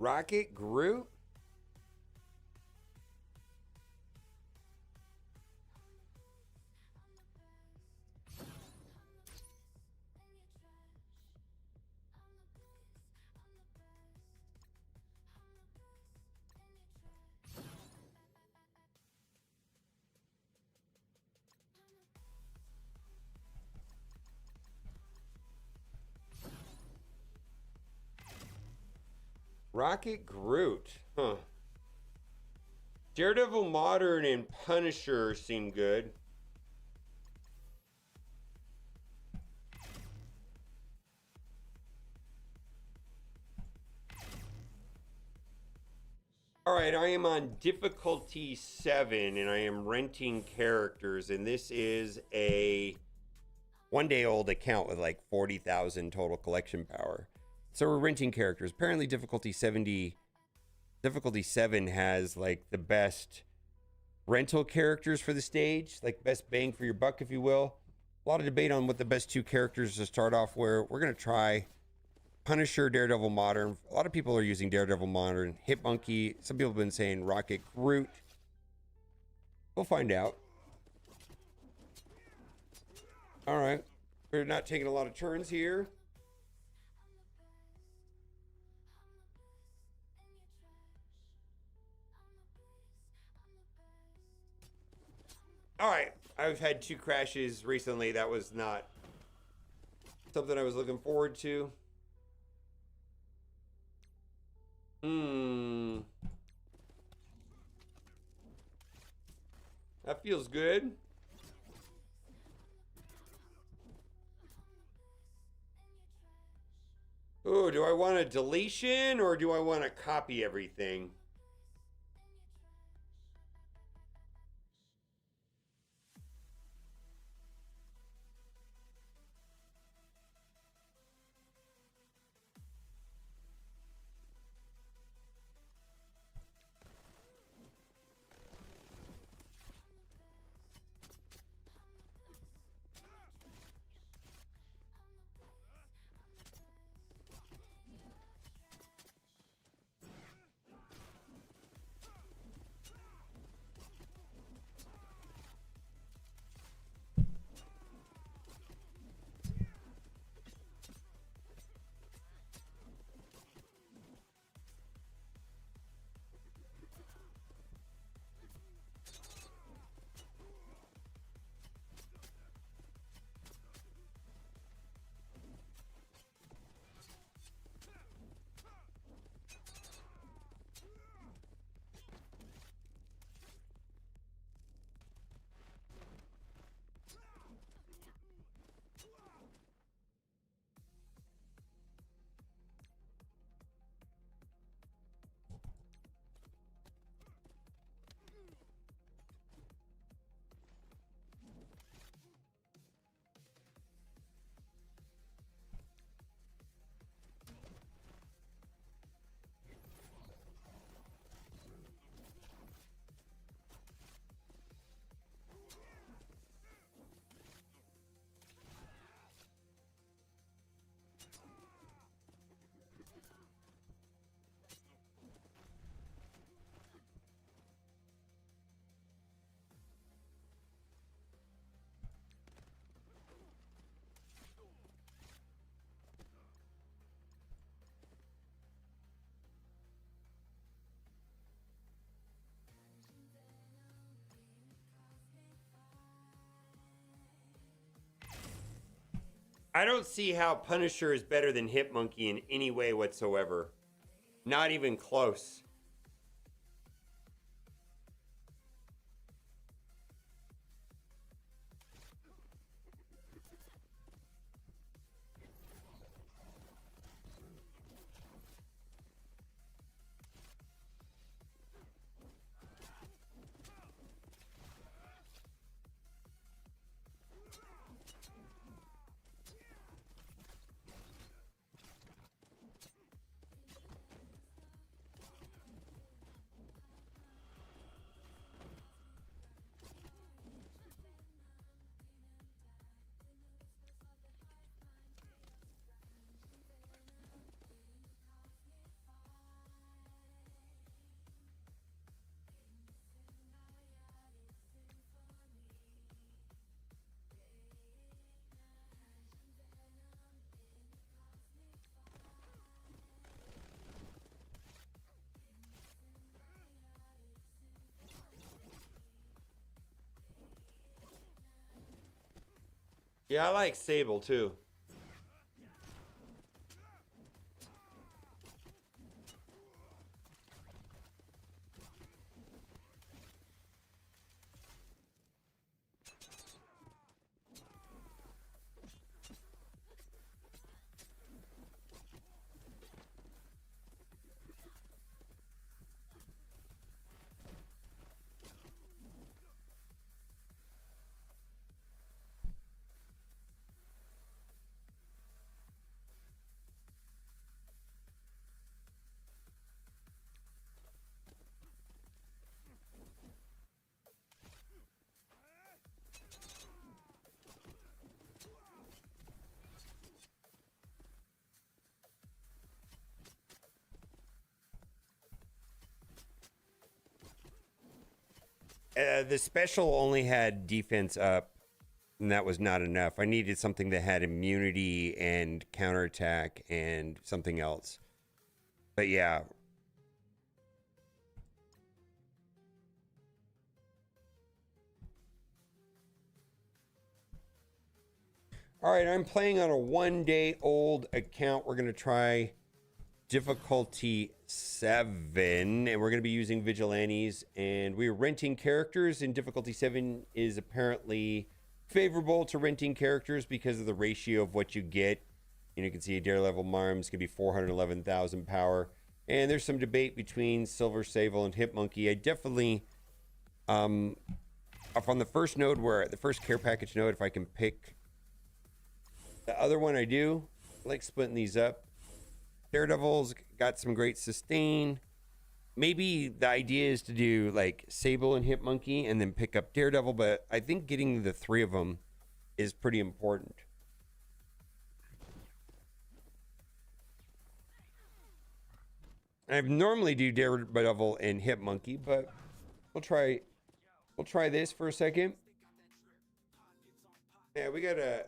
Rocket Groot? Rocket Groot. Huh. Daredevil Modern and Punisher seem good. All right, I am on difficulty 7 and I am renting characters, and this is a one-day-old account with like 40,000 total collection power. So we're renting characters. Apparently difficulty 7 has like the best rental characters for the stage, like best bang for your buck, if you will. A lot of debate on what the best 2 characters to start off where. We're going to try Punisher, Daredevil Modern. A lot of people are using Daredevil Modern. Hitmonkey. Some people have been saying Rocket Groot. We'll find out. All right. We're not taking a lot of turns here. All right. I've had 2 crashes recently. That was not something I was looking forward to. That feels good. Oh, do I want a deletion or do I want to copy everything? I don't see how Punisher is better than Hitmonkey in any way whatsoever. Not even close. Yeah, I like Sable too. The special only had defense up, and that was not enough. I needed something that had immunity and counterattack and something else. But yeah. All right, I'm playing on a 1-day-old account. We're going to try difficulty 7, and we're going to be using vigilantes, and we're renting characters, and difficulty 7 is apparently favorable to renting characters because of the ratio of what you get. You know, you can see a Daredevil Marms could be 411,000 power, and there's some debate between Silver Sable and Hip Monkey. I definitely up on the first node, where the first care package node, if I can pick the other one, I do. I like splitting these up. Daredevil's got some great sustain. Maybe the idea is to do like Sable and Hip Monkey and then pick up Daredevil, but I think getting the 3 of them is pretty important. I normally do Daredevil and Hip Monkey, but we'll try this for a second. Yeah, we gotta,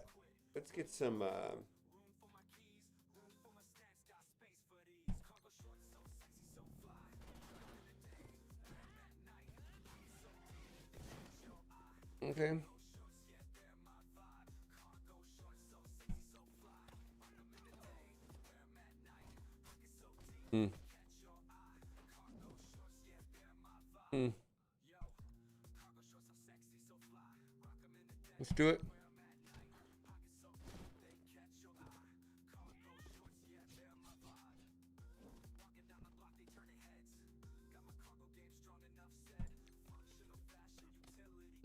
let's get some okay. Let's do it.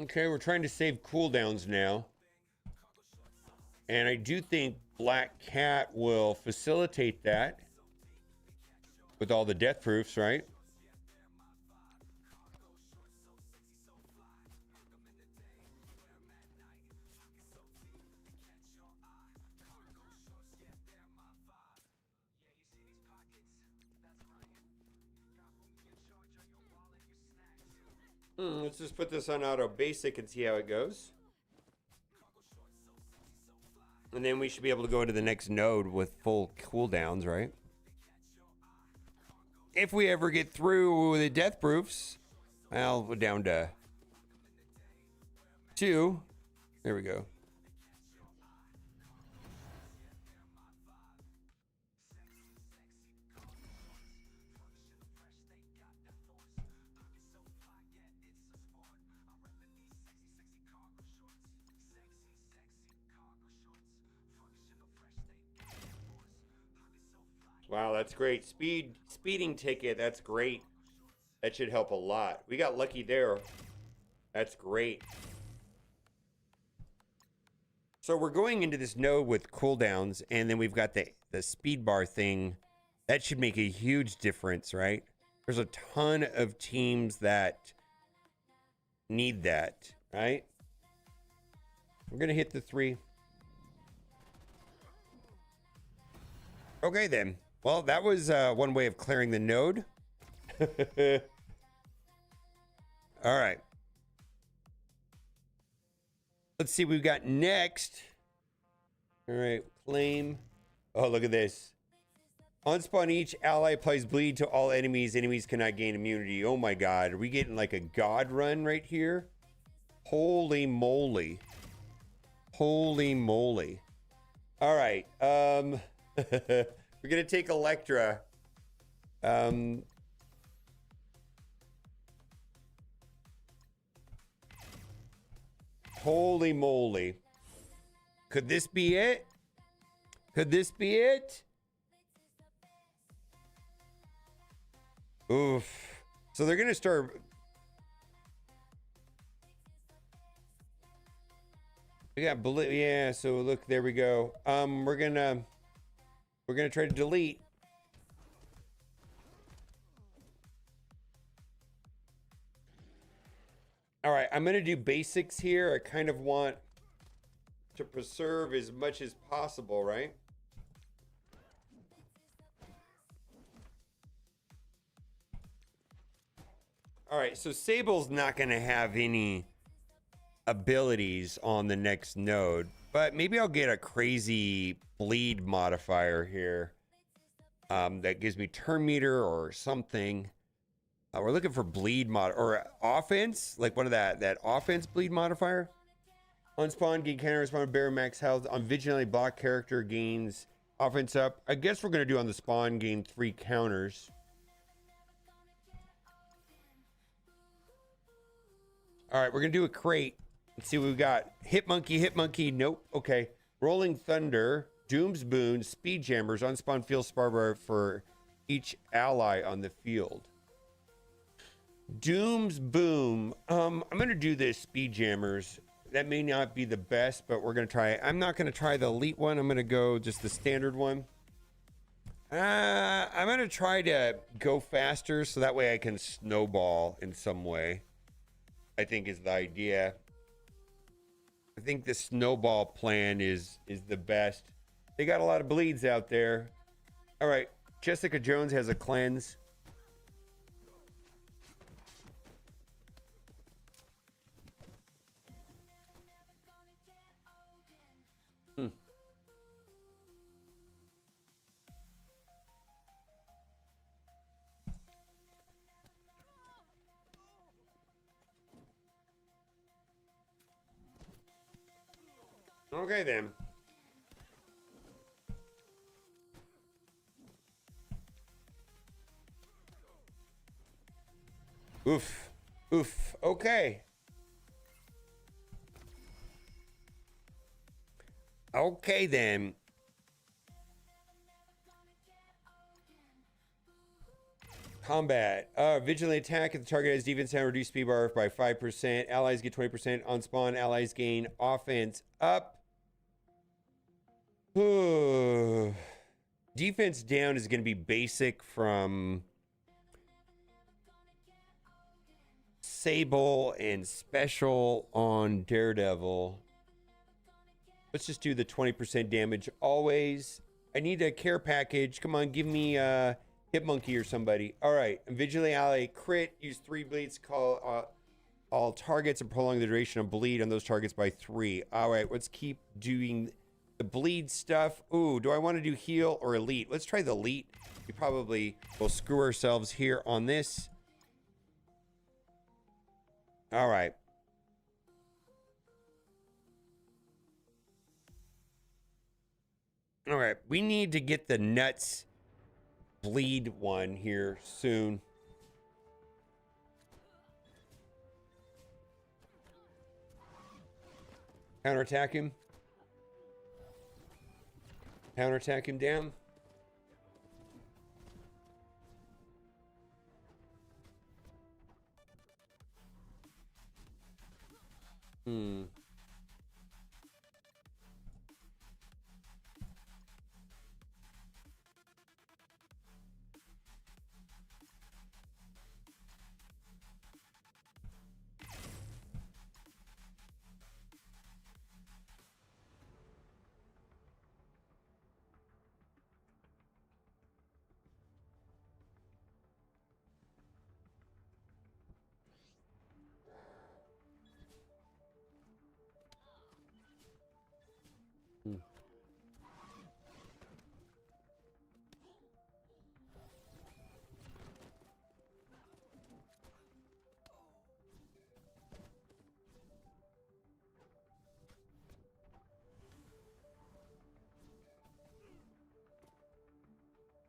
Okay, we're trying to save cooldowns now. And I do think Black Cat will facilitate that with all the death proofs, right? Let's just put this on auto basic and see how it goes. And then we should be able to go to the next node with full cooldowns, right? If we ever get through the death proofs, well, we're down to 2. There we go. Wow, that's great. Speeding ticket, that's great. That should help a lot. We got lucky there. That's great. So we're going into this node with cooldowns, and then we've got the speed bar thing. That should make a huge difference, right? There's a ton of teams that need that, right? We're gonna hit the 3. Okay then. Well, that was one way of clearing the node. All right. Let's see what we've got next. All right, claim. Oh, look at this. On spawn, each ally applies bleed to all enemies. Enemies cannot gain immunity. Oh my god. Are we getting like a god run right here? Holy moly. Holy moly. All right. We're gonna take Electra. Holy moly. Could this be it? Could this be it? Oof. So they're gonna start. We got yeah, so look, there we go. We're gonna try to delete. All right, I'm gonna do basics here. I kind of want to preserve as much as possible, right? All right, so Sable's not gonna have any abilities on the next node, but maybe I'll get a crazy bleed modifier here that gives me turn meter or something. We're looking for bleed mod or offense, like one of that offense bleed modifier. On spawn, gain counter respond bear max health. On vigilante block character gains offense up. I guess we're gonna do on the spawn gain 3 counters. All right, we're gonna do a crate. Let's see what we got. Hit monkey. Nope. Okay. Rolling thunder, doom's boon, speed jammers, unspawn field spar for each ally on the field. Doom's boom. I'm gonna do this speed jammers. That may not be the best, but we're gonna try it. I'm not gonna try the elite one. I'm gonna go just the standard one. I'm gonna try to go faster so that way I can snowball in some way. I think is the idea. I think the snowball plan is the best. They got a lot of bleeds out there. All right, Jessica Jones has a cleanse. Okay then. Oof. Okay. Okay then. Combat. Vigilante attack if the target has defense down, reduce speed bar by 5%. Allies get 20% on spawn. Allies gain offense up. Defense down is going to be basic from Sable and special on Daredevil. Let's just do the 20% damage always. I need a care package. Come on, give me Hit Monkey or somebody. All right, Vigilante ally crit. Use 3 bleeds. Call all targets and prolong the duration of bleed on those targets by 3. All right, let's keep doing the bleed stuff. Ooh, do I want to do heal or elite? Let's try the elite. We probably will screw ourselves here on this. All right. All right, we need to get the nuts bleed one here soon. Counterattack him. Counterattack him down.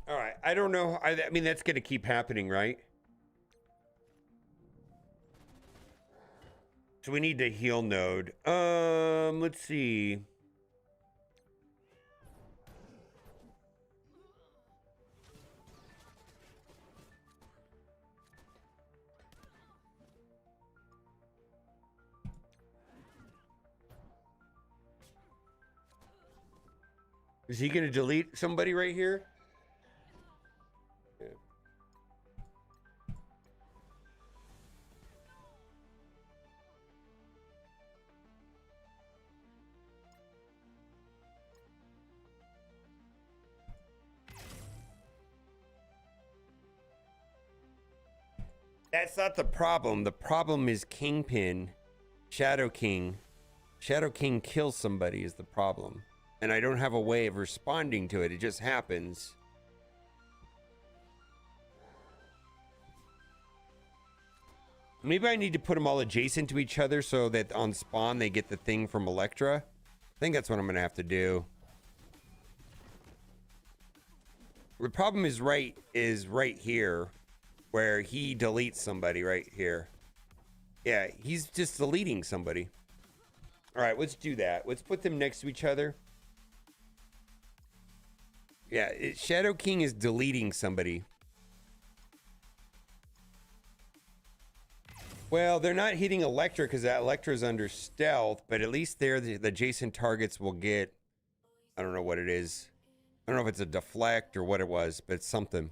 All right. I don't know. I mean, that's going to keep happening, right? So we need to heal node. Let's see. Is he going to delete somebody right here? Yeah. That's not the problem. The problem is Kingpin, Shadow King. Shadow King kills somebody is the problem. And I don't have a way of responding to it. It just happens. Maybe I need to put them all adjacent to each other so that on spawn they get the thing from Elektra. I think that's what I'm going to have to do. The problem is right here where he deletes somebody right here. Yeah, he's just deleting somebody. All right, let's do that. Let's put them next to each other. Yeah, Shadow King is deleting somebody. Well, they're not hitting Elektra because that Elektra's under stealth, but at least there the adjacent targets will get, I don't know what it is. I don't know if it's a deflect or what it was, but it's something.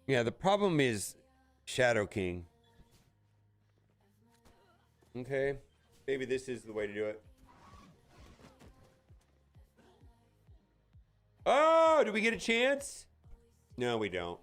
Yeah, the problem is Shadow King. Okay, maybe this is the way to do it. Oh, do we get a chance? No, we don't.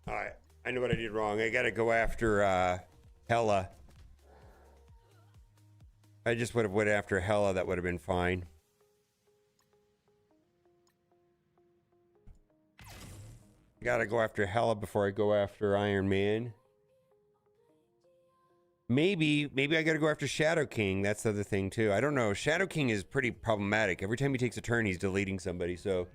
All right, I know what I did wrong. I gotta go after Hela. I just would have went after Hela. That would have been fine. Gotta go after Hela before I go after Iron Man. Maybe I gotta go after Shadow King. That's the other thing too. I don't know. Shadow King is pretty problematic. Every time he takes a turn, he's deleting somebody. So.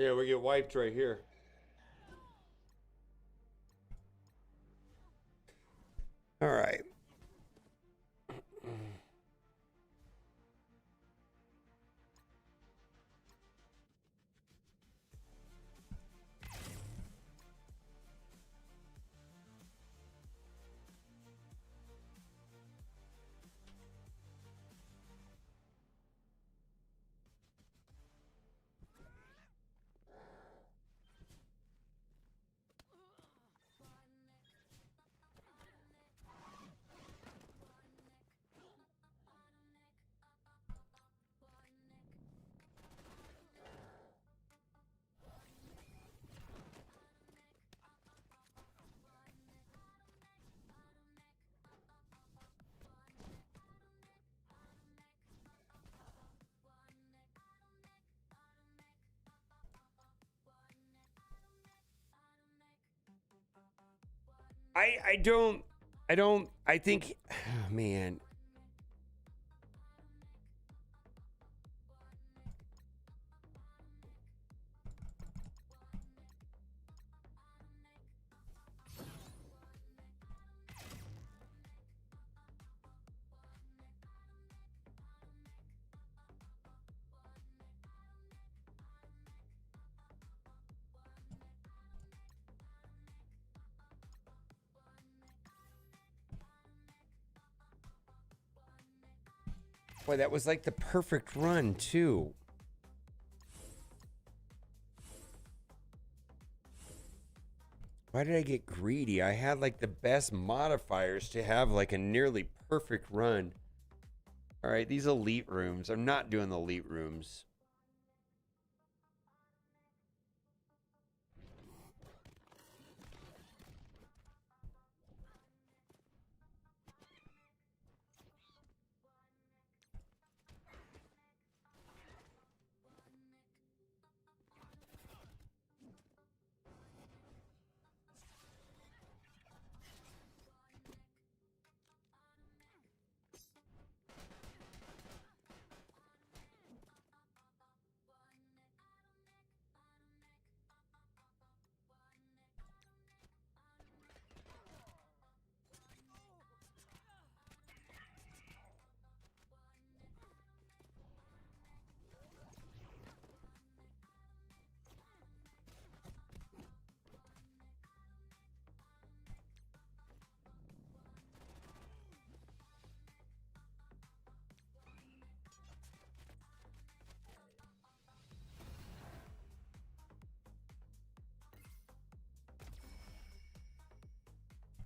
Yeah, we get wiped right here. All right. I think, oh, man. Boy, that was like the perfect run, too. Why did I get greedy? I had like the best modifiers to have like a nearly perfect run. All right, these elite rooms. I'm not doing the elite rooms.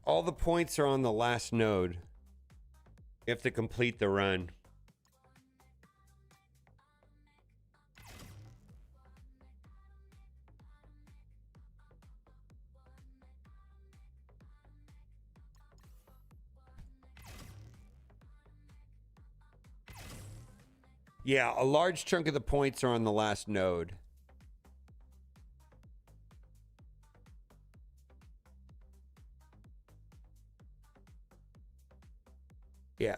All the points are on the last node. You have to complete the run. Yeah, a large chunk of the points are on the last node. Yeah.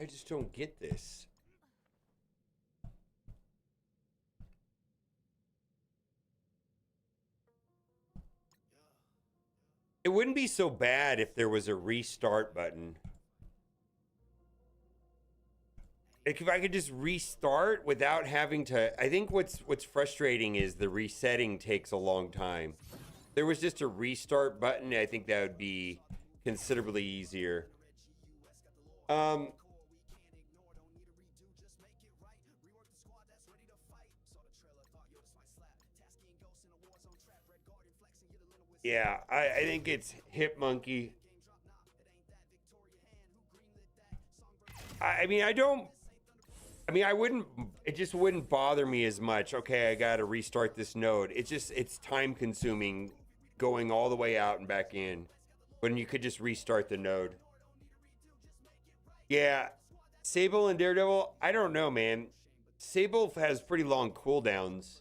I just don't get this. It wouldn't be so bad if there was a restart button. Like if I could just restart without having to. I think what's frustrating is the resetting takes a long time. If there was just a restart button, I think that would be considerably easier. Yeah, I think it's Hip Monkey. I mean, I wouldn't, it just wouldn't bother me as much. Okay, I got to restart this node. It's time consuming going all the way out and back in when you could just restart the node. Yeah, Sable and Daredevil, I don't know, man. Sable has pretty long cooldowns.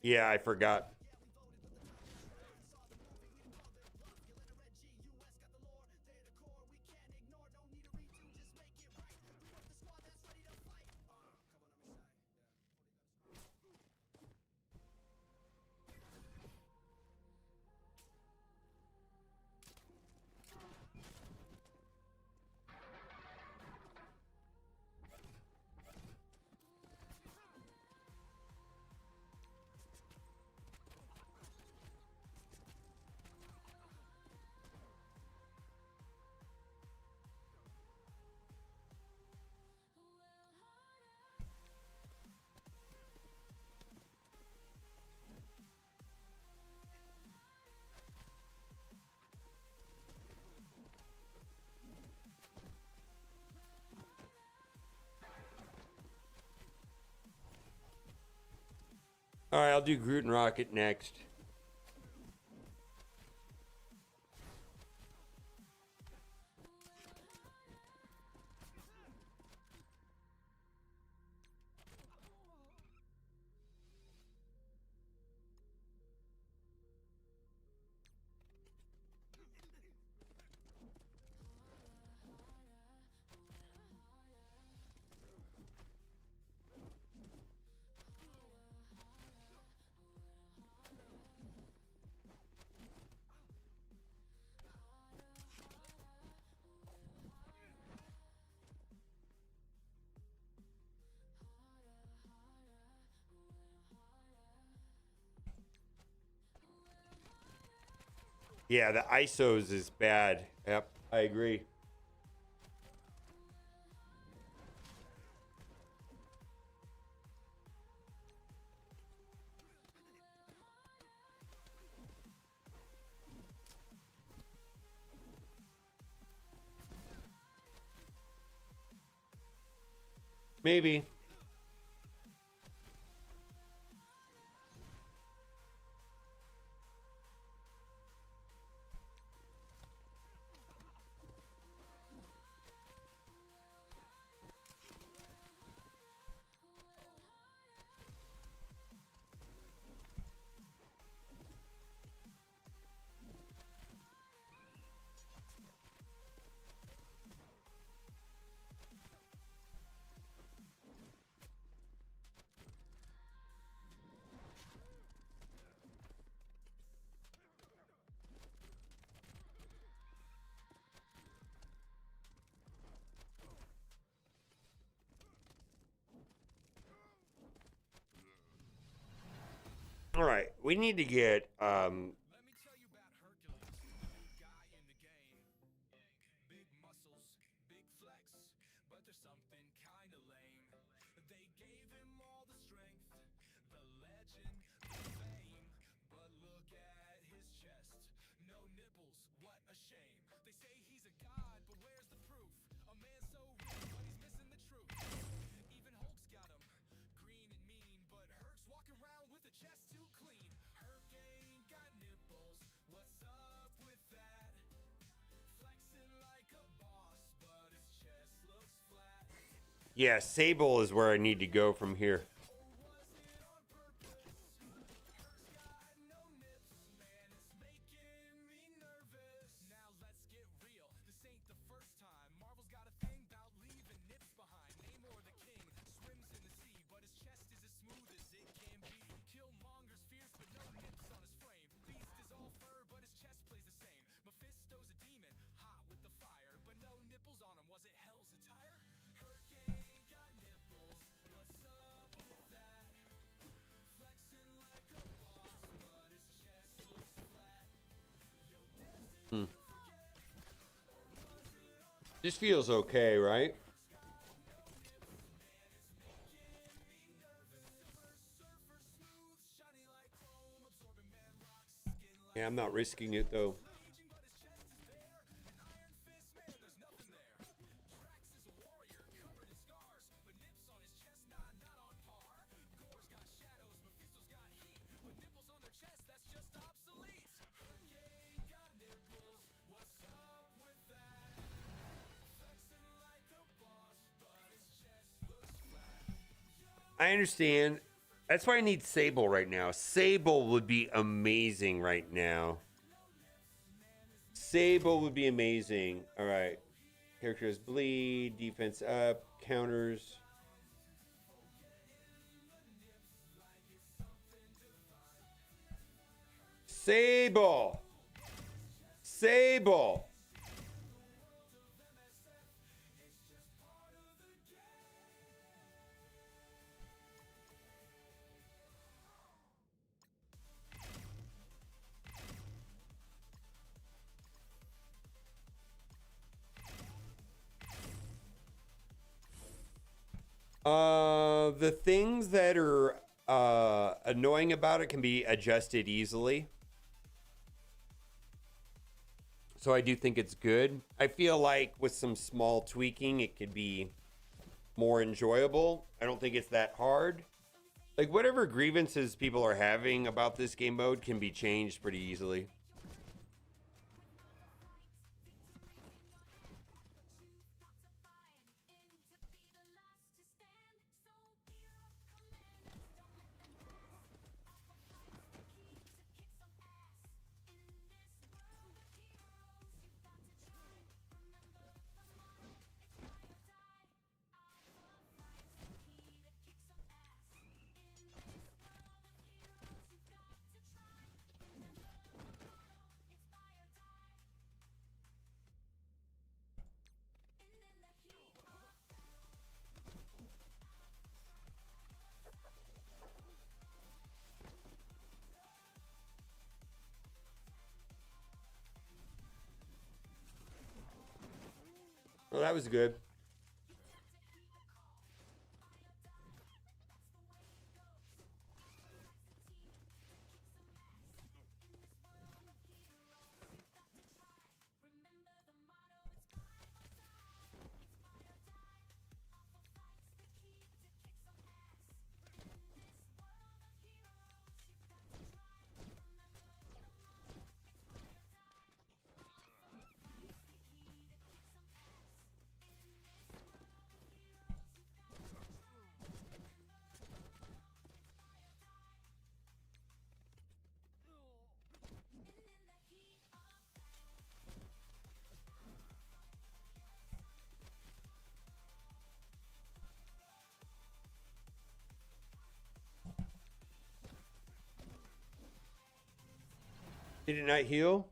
Yeah, I forgot. All right, I'll do Groot and Rocket next. Yeah, the ISOs is bad. Yep, I agree. Maybe. All right, we need to get Let me tell you about Hercules, guy in the game. Big muscles, big flex, but there's something kinda lame. They gave him all the strength, the legend, the fame. But look at his chest, no nipples, what a shame. They say he's a god, but where's the proof? A man so rich, but he's missing the truth. Even Hulk's got him, green and mean, but Herc's walking around with a chest too clean. Herc ain't got nipples, what's up with that? Flexing like a boss, but his chest looks flat. Yeah, Sable is where I need to go from here. Or was it on purpose? Herc's got no nips, man, it's making me nervous. Now let's get real, this ain't the first time Marvel's got a thing about leaving nips behind. Namor the king swims in the sea, but his chest is as smooth as it can be. Killmonger This feels okay, right? Yeah, I'm not risking it though. I understand. That's why I need Sable right now. Sable would be amazing right now. Sable would be amazing. All right. Characters bleed, defense up, counters. Sable. Sable. The things that are annoying about it can be adjusted easily. So I do think it's good. I feel like with some small tweaking, it could be more enjoyable. I don't think it's that hard. Like whatever grievances people are having about this game mode can be changed pretty easily. Well, that was good. Did it not heal?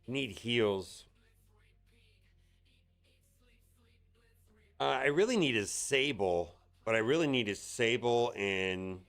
Need heals. I really need a Sable, but I really need a Sable and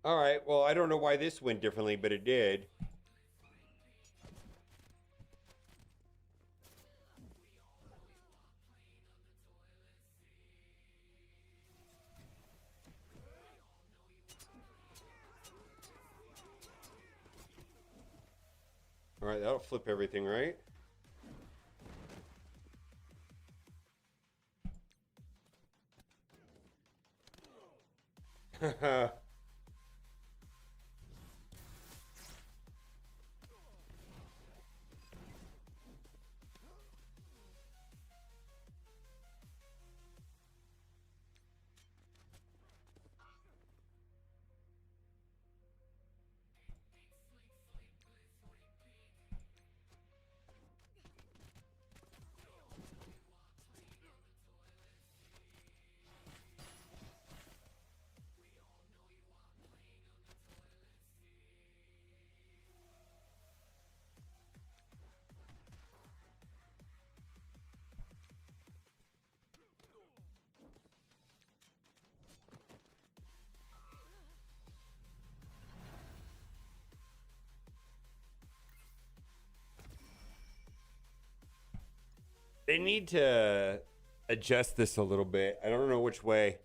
All right. Well, I don't know why this went differently, but it did. All right, that'll flip everything, right? They need to adjust this a little bit. I don't know which way.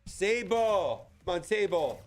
Sable! Come on, Sable!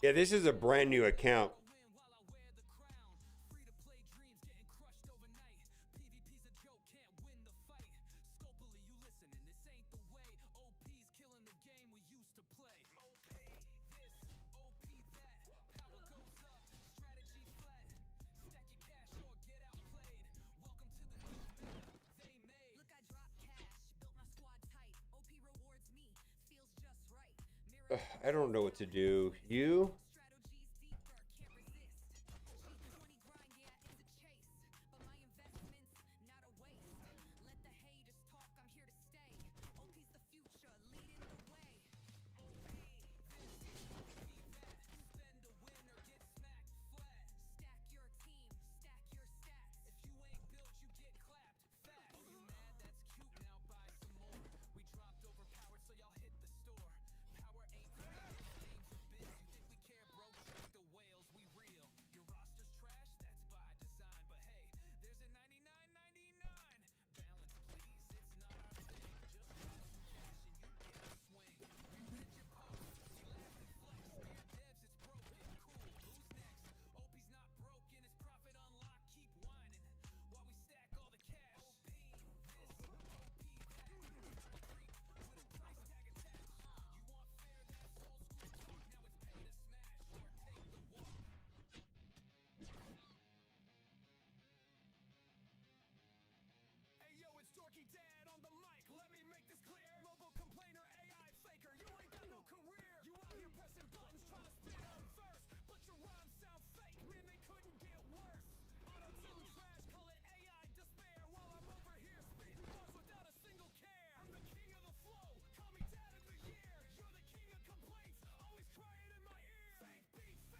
Yeah, this is a brand new account. I don't know what to do. You?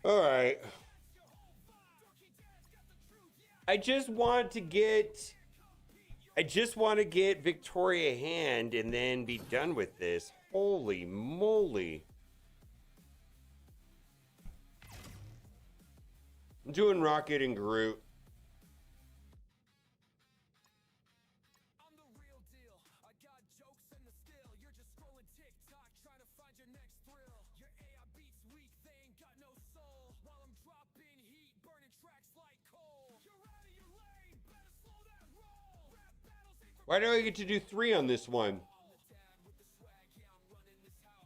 All right. I just want to get Victoria Hand and then be done with this. Holy moly. I'm doing Rocket and Groot. I'm the real deal. I got jokes and the skill. You're just scrolling TikTok trying to find your next thrill. Your AI beats weak, they ain't got no soul. While I'm dropping heat, burning tracks like coal. You're out of your lane, better slow that roll. Rap battles ain't for Why do I get to do 3 on this one?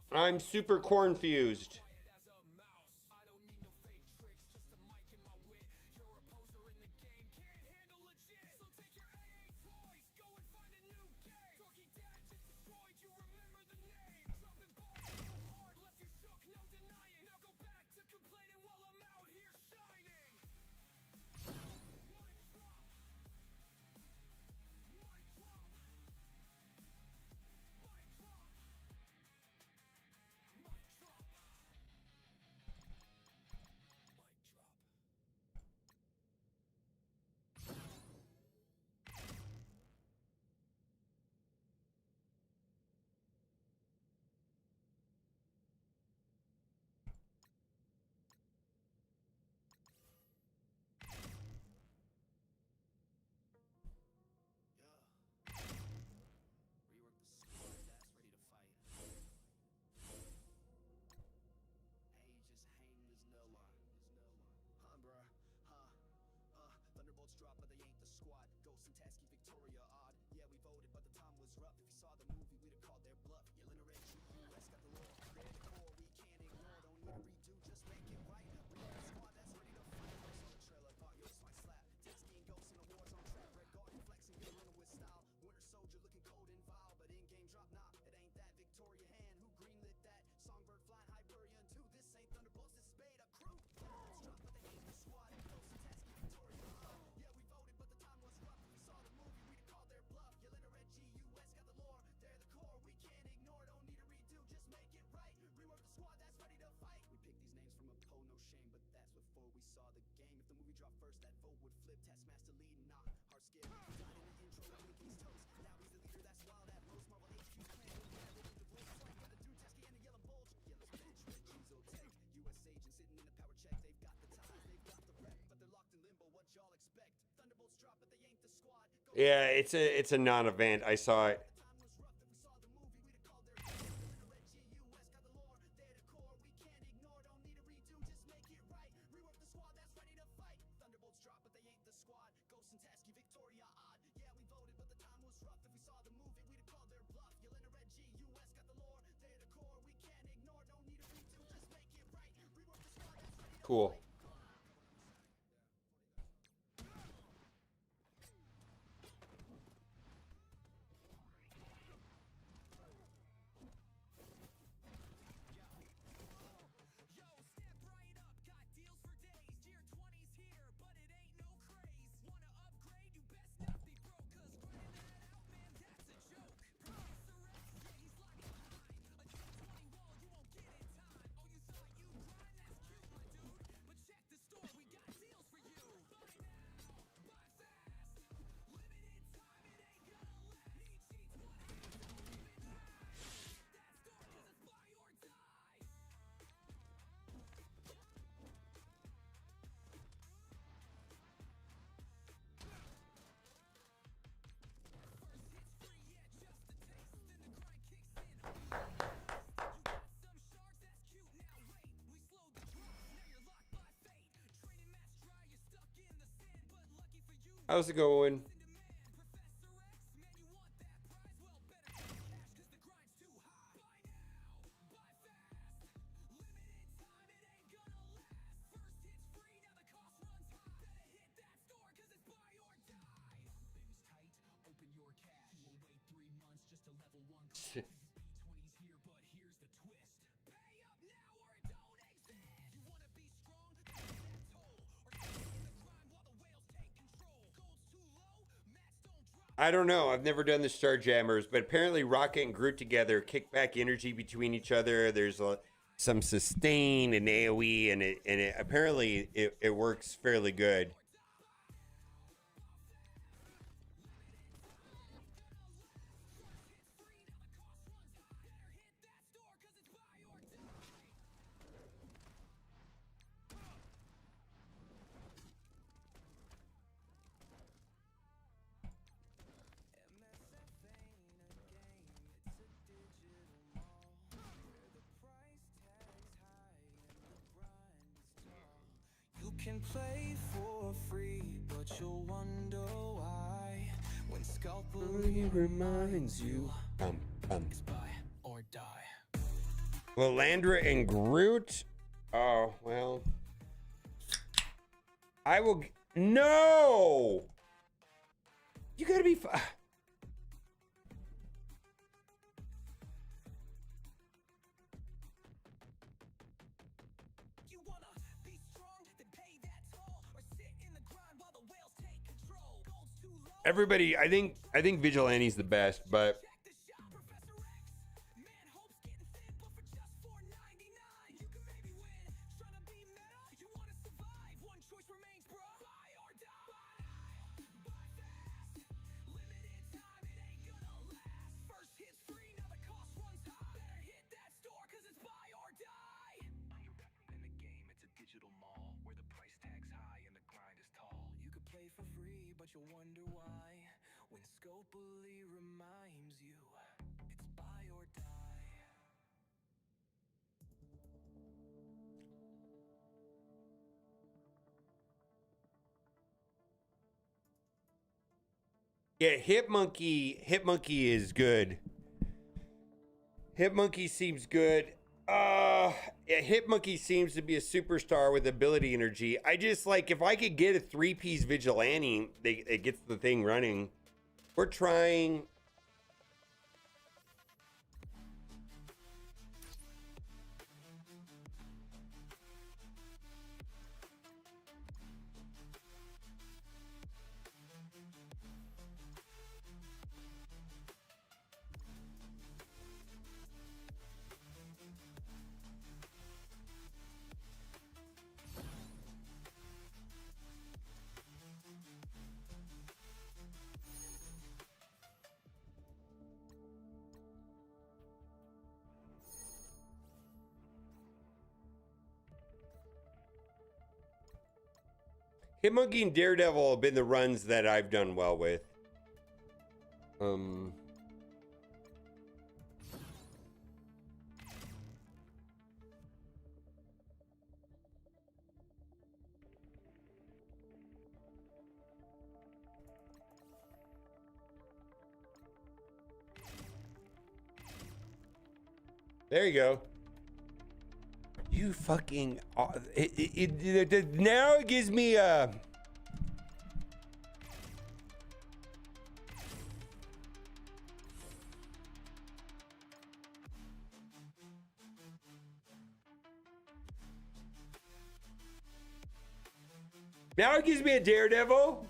I'm super confused. as a mouse. I don't need no fake tricks, just a mic in my wit. You're a poser in the game, can't handle legit. So take your AA toys, go and find a new game. Dorky dad just destroyed you, remember the name. Dropping balls so hard, left you shook, no denying. Now go back to complaining while I'm out here shining. Mic drop. Mic drop. Mic drop. Mic drop. Mic drop. Rework the squad that's ready to fight. Hey, just hang, there's no line. Huh, bruh, huh, Thunderbolts drop, but they ain't the squad. Ghost and Tasky, Victoria, odd. Yeah, we voted, but the time was rough. If you saw the movie, we'd have called their bluff. Yelling a red US got the law. They're the core, we can't ignore. Don't need to redo, just make it right. We got a squad that's ready to fight. Saw the trailer, thought yo, this might slap. Tasky and Ghost in a war zone trap. Red Guardian flexing, get running with style. Winter Soldier looking cold and vile, but in game drop, nah, it ain't that. Victoria hand, who greenlit that? Songbird flying Hyperion 2. This ain't Thunderbolts, this Spade, a crew. Thunderbolts drop, but they ain't the squad. Ghost and Tasky, Victoria. Yeah, we voted, but the time was rough. If we saw the movie, we'd have called their bluff. Yelling a red GUS got the lore. They're the core, we can't ignore. Don't need to redo, just make it right. Rework the squad that's ready to fight. We picked these names from a poll, no shame, but that's before we saw the game. If the movie dropped first, that vote would flip. Taskmaster leading, nah, hard skip. Died in the intro, Winky's toast. Now he's the leader, that's wild. At most Marvel HQ's plan will be that little divorce. So I gotta do Tasky and the Yellow Bulge. Yellow's bench, red cheese will take. US agents sitting in the power check. They've got the ties, they've got the rep, but they're locked in limbo. What y'all expect? Thunderbolts drop, but they ain't the squad. Go Yeah, it's a non-event. I saw it. the time was rough. If we saw the movie, we'd have called their bluff. Yelling a red GUS got the lore. They're the core, we can't ignore. Don't need to redo, just make it right. Rework the squad that's ready to fight. Thunderbolts drop, but they ain't the squad. Ghost and Tasky, Victoria, odd. Yeah, we voted, but the time was rough. If we saw the movie, we'd have called their bluff. Yelling a red GUS got the lore. They're the core, we can't ignore. Don't need to redo, just make it right. Rework the squad that's ready to Cool. fight. Yo, step right up, got deals for days. Year 20's here, but it ain't no craze. Wanna upgrade? You best not be broke, 'cause grinding that out, man, that's a joke. Professor X, yeah, he's lagging behind. A 20 wall, you won't get in time. Oh, you thought you'd grind? That's cute, my dude. But check the store, we got deals for you. Buy now, buy fast. Limited time, it ain't gonna last. Need cheats, one hand, don't even ask. Hit that store, 'cause it's buy or die. First hit's free, yeah, just a taste. Then the grind kicks in. You got some sharks, that's cute. Now wait, we slowed the drops. Now you're locked by fate. Training match dry, you're stuck in the sand. But lucky for you, How's it going? in demand. Professor X, man, you want that prize? Well, better get cash, 'cause the grind's too high. Buy now, buy fast. Limited time, it ain't gonna last. First hit's free, now the cost runs high. Better hit that store, 'cause it's buy or die. Things tight, open your cash. We'll wait 3 months just to level 1 class. B20's here, but here's the twist. Pay up now or it don't exist. You wanna be strong? Then pay that toll. Or stay in the grind while the whales take control. Gold's too low, mats don't drop. I don't know. I've never done the Starjammers, but apparently Rocket and Groot together kick back energy between each other. There's some sustain and AoE, and it apparently it works fairly good. can play for free, but you'll wonder why. When Scalpely reminds you, it's buy or die. Lilandra and Groot. Oh, well. I will. No! You gotta be. You wanna be strong, then pay that toll, or sit in the grind while the whales take control. Gold's too low. Everybody, I think Vigilante's the best, but Check the shop, Professor X. Man, hope's getting thin, but for just $4.99, you can maybe win. Tryna be meta, you wanna survive. One choice remains, bro. Buy or die. Buy fast. Limited time, it ain't gonna last. First hit's free, now the cost runs high. Better hit that store, cause it's buy or die. You're repping the game, it's a digital mall where the price tag's high and the grind is tall. You could play for free, but you'll wonder why. When Scopely reminds you, it's buy or die. yeah, Hitmonkey is good. Hitmonkey seems good. Yeah, Hitmonkey seems to be a superstar with ability energy. I just like if I could get a 3-piece vigilante, it gets the thing running. We're trying. Hitmonkey and Daredevil have been the runs that I've done well with. There you go. You fucking. Now it gives me a. Now it gives me a Daredevil.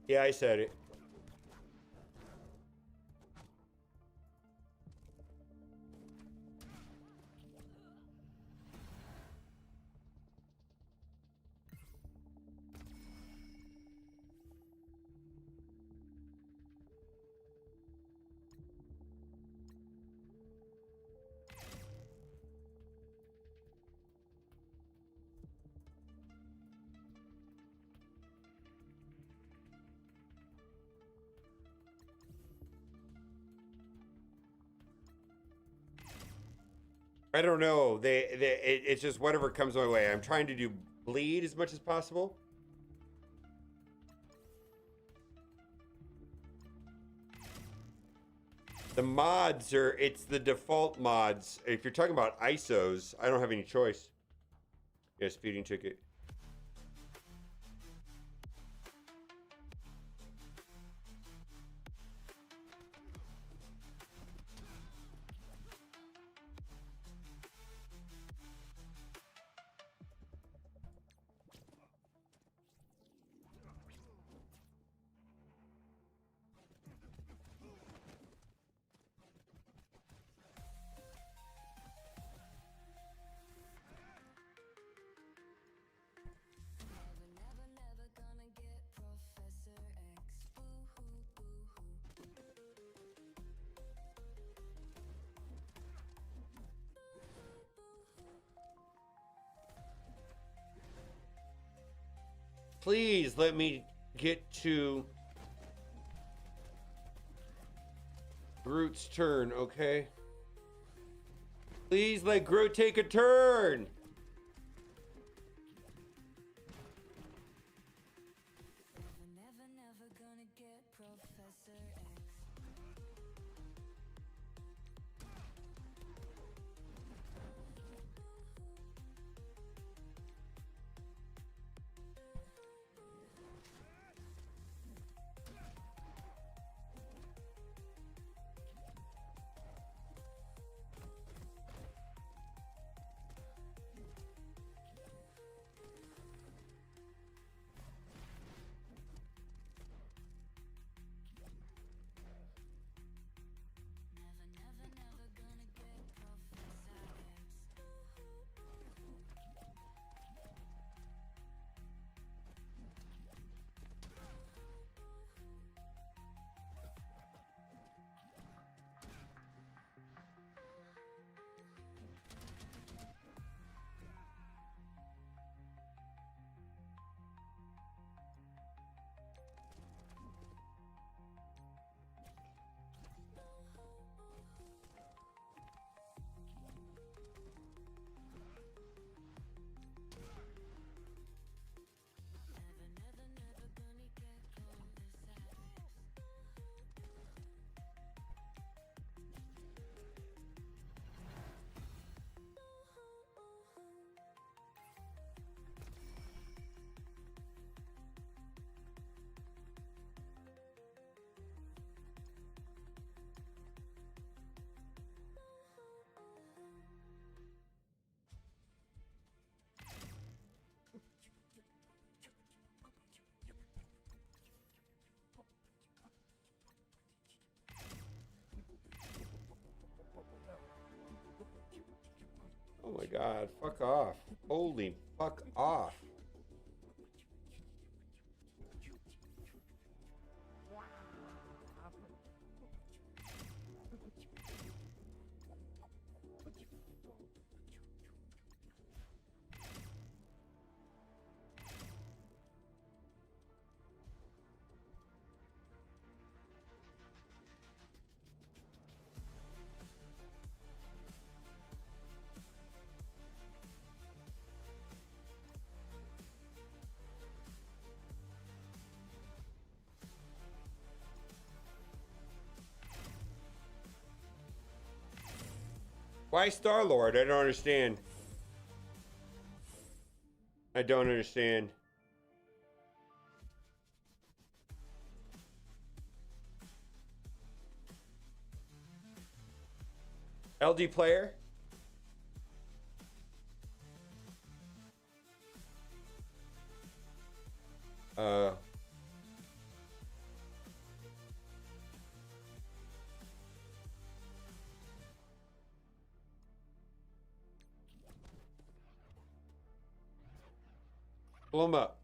Yeah, I said it. I don't know. It's just whatever comes my way. I'm trying to do bleed as much as possible. The mods are, it's the default mods. If you're talking about ISOs, I don't have any choice. Yeah, speeding ticket. Please let me get to Groot's turn, okay? Please let Groot take a turn. Oh my god, fuck off. Holy fuck off. Why Star-Lord? I don't understand. I don't understand. LD player? Blow him up.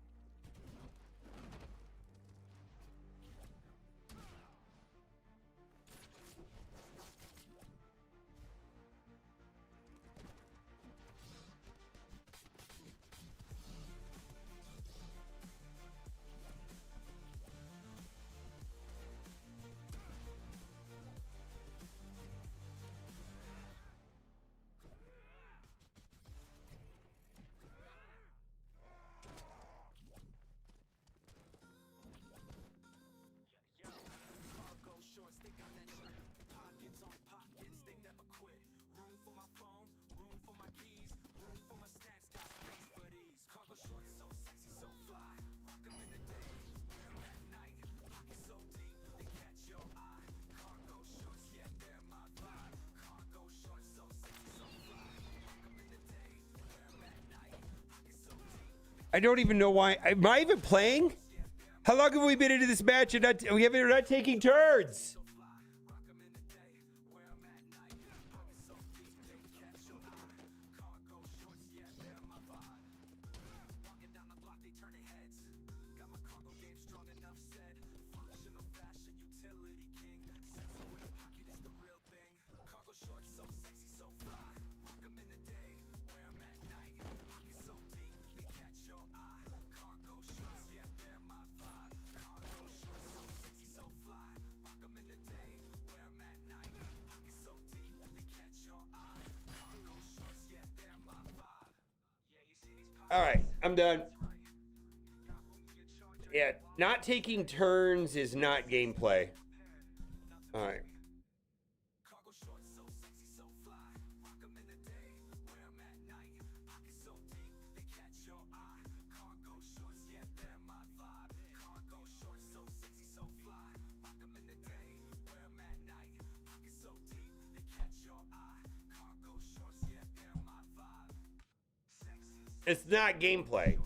I don't even know why. Am I even playing? How long have we been into this match and we're not taking turns? All right, I'm done. Yeah, not taking turns is not gameplay. All right. It's not gameplay.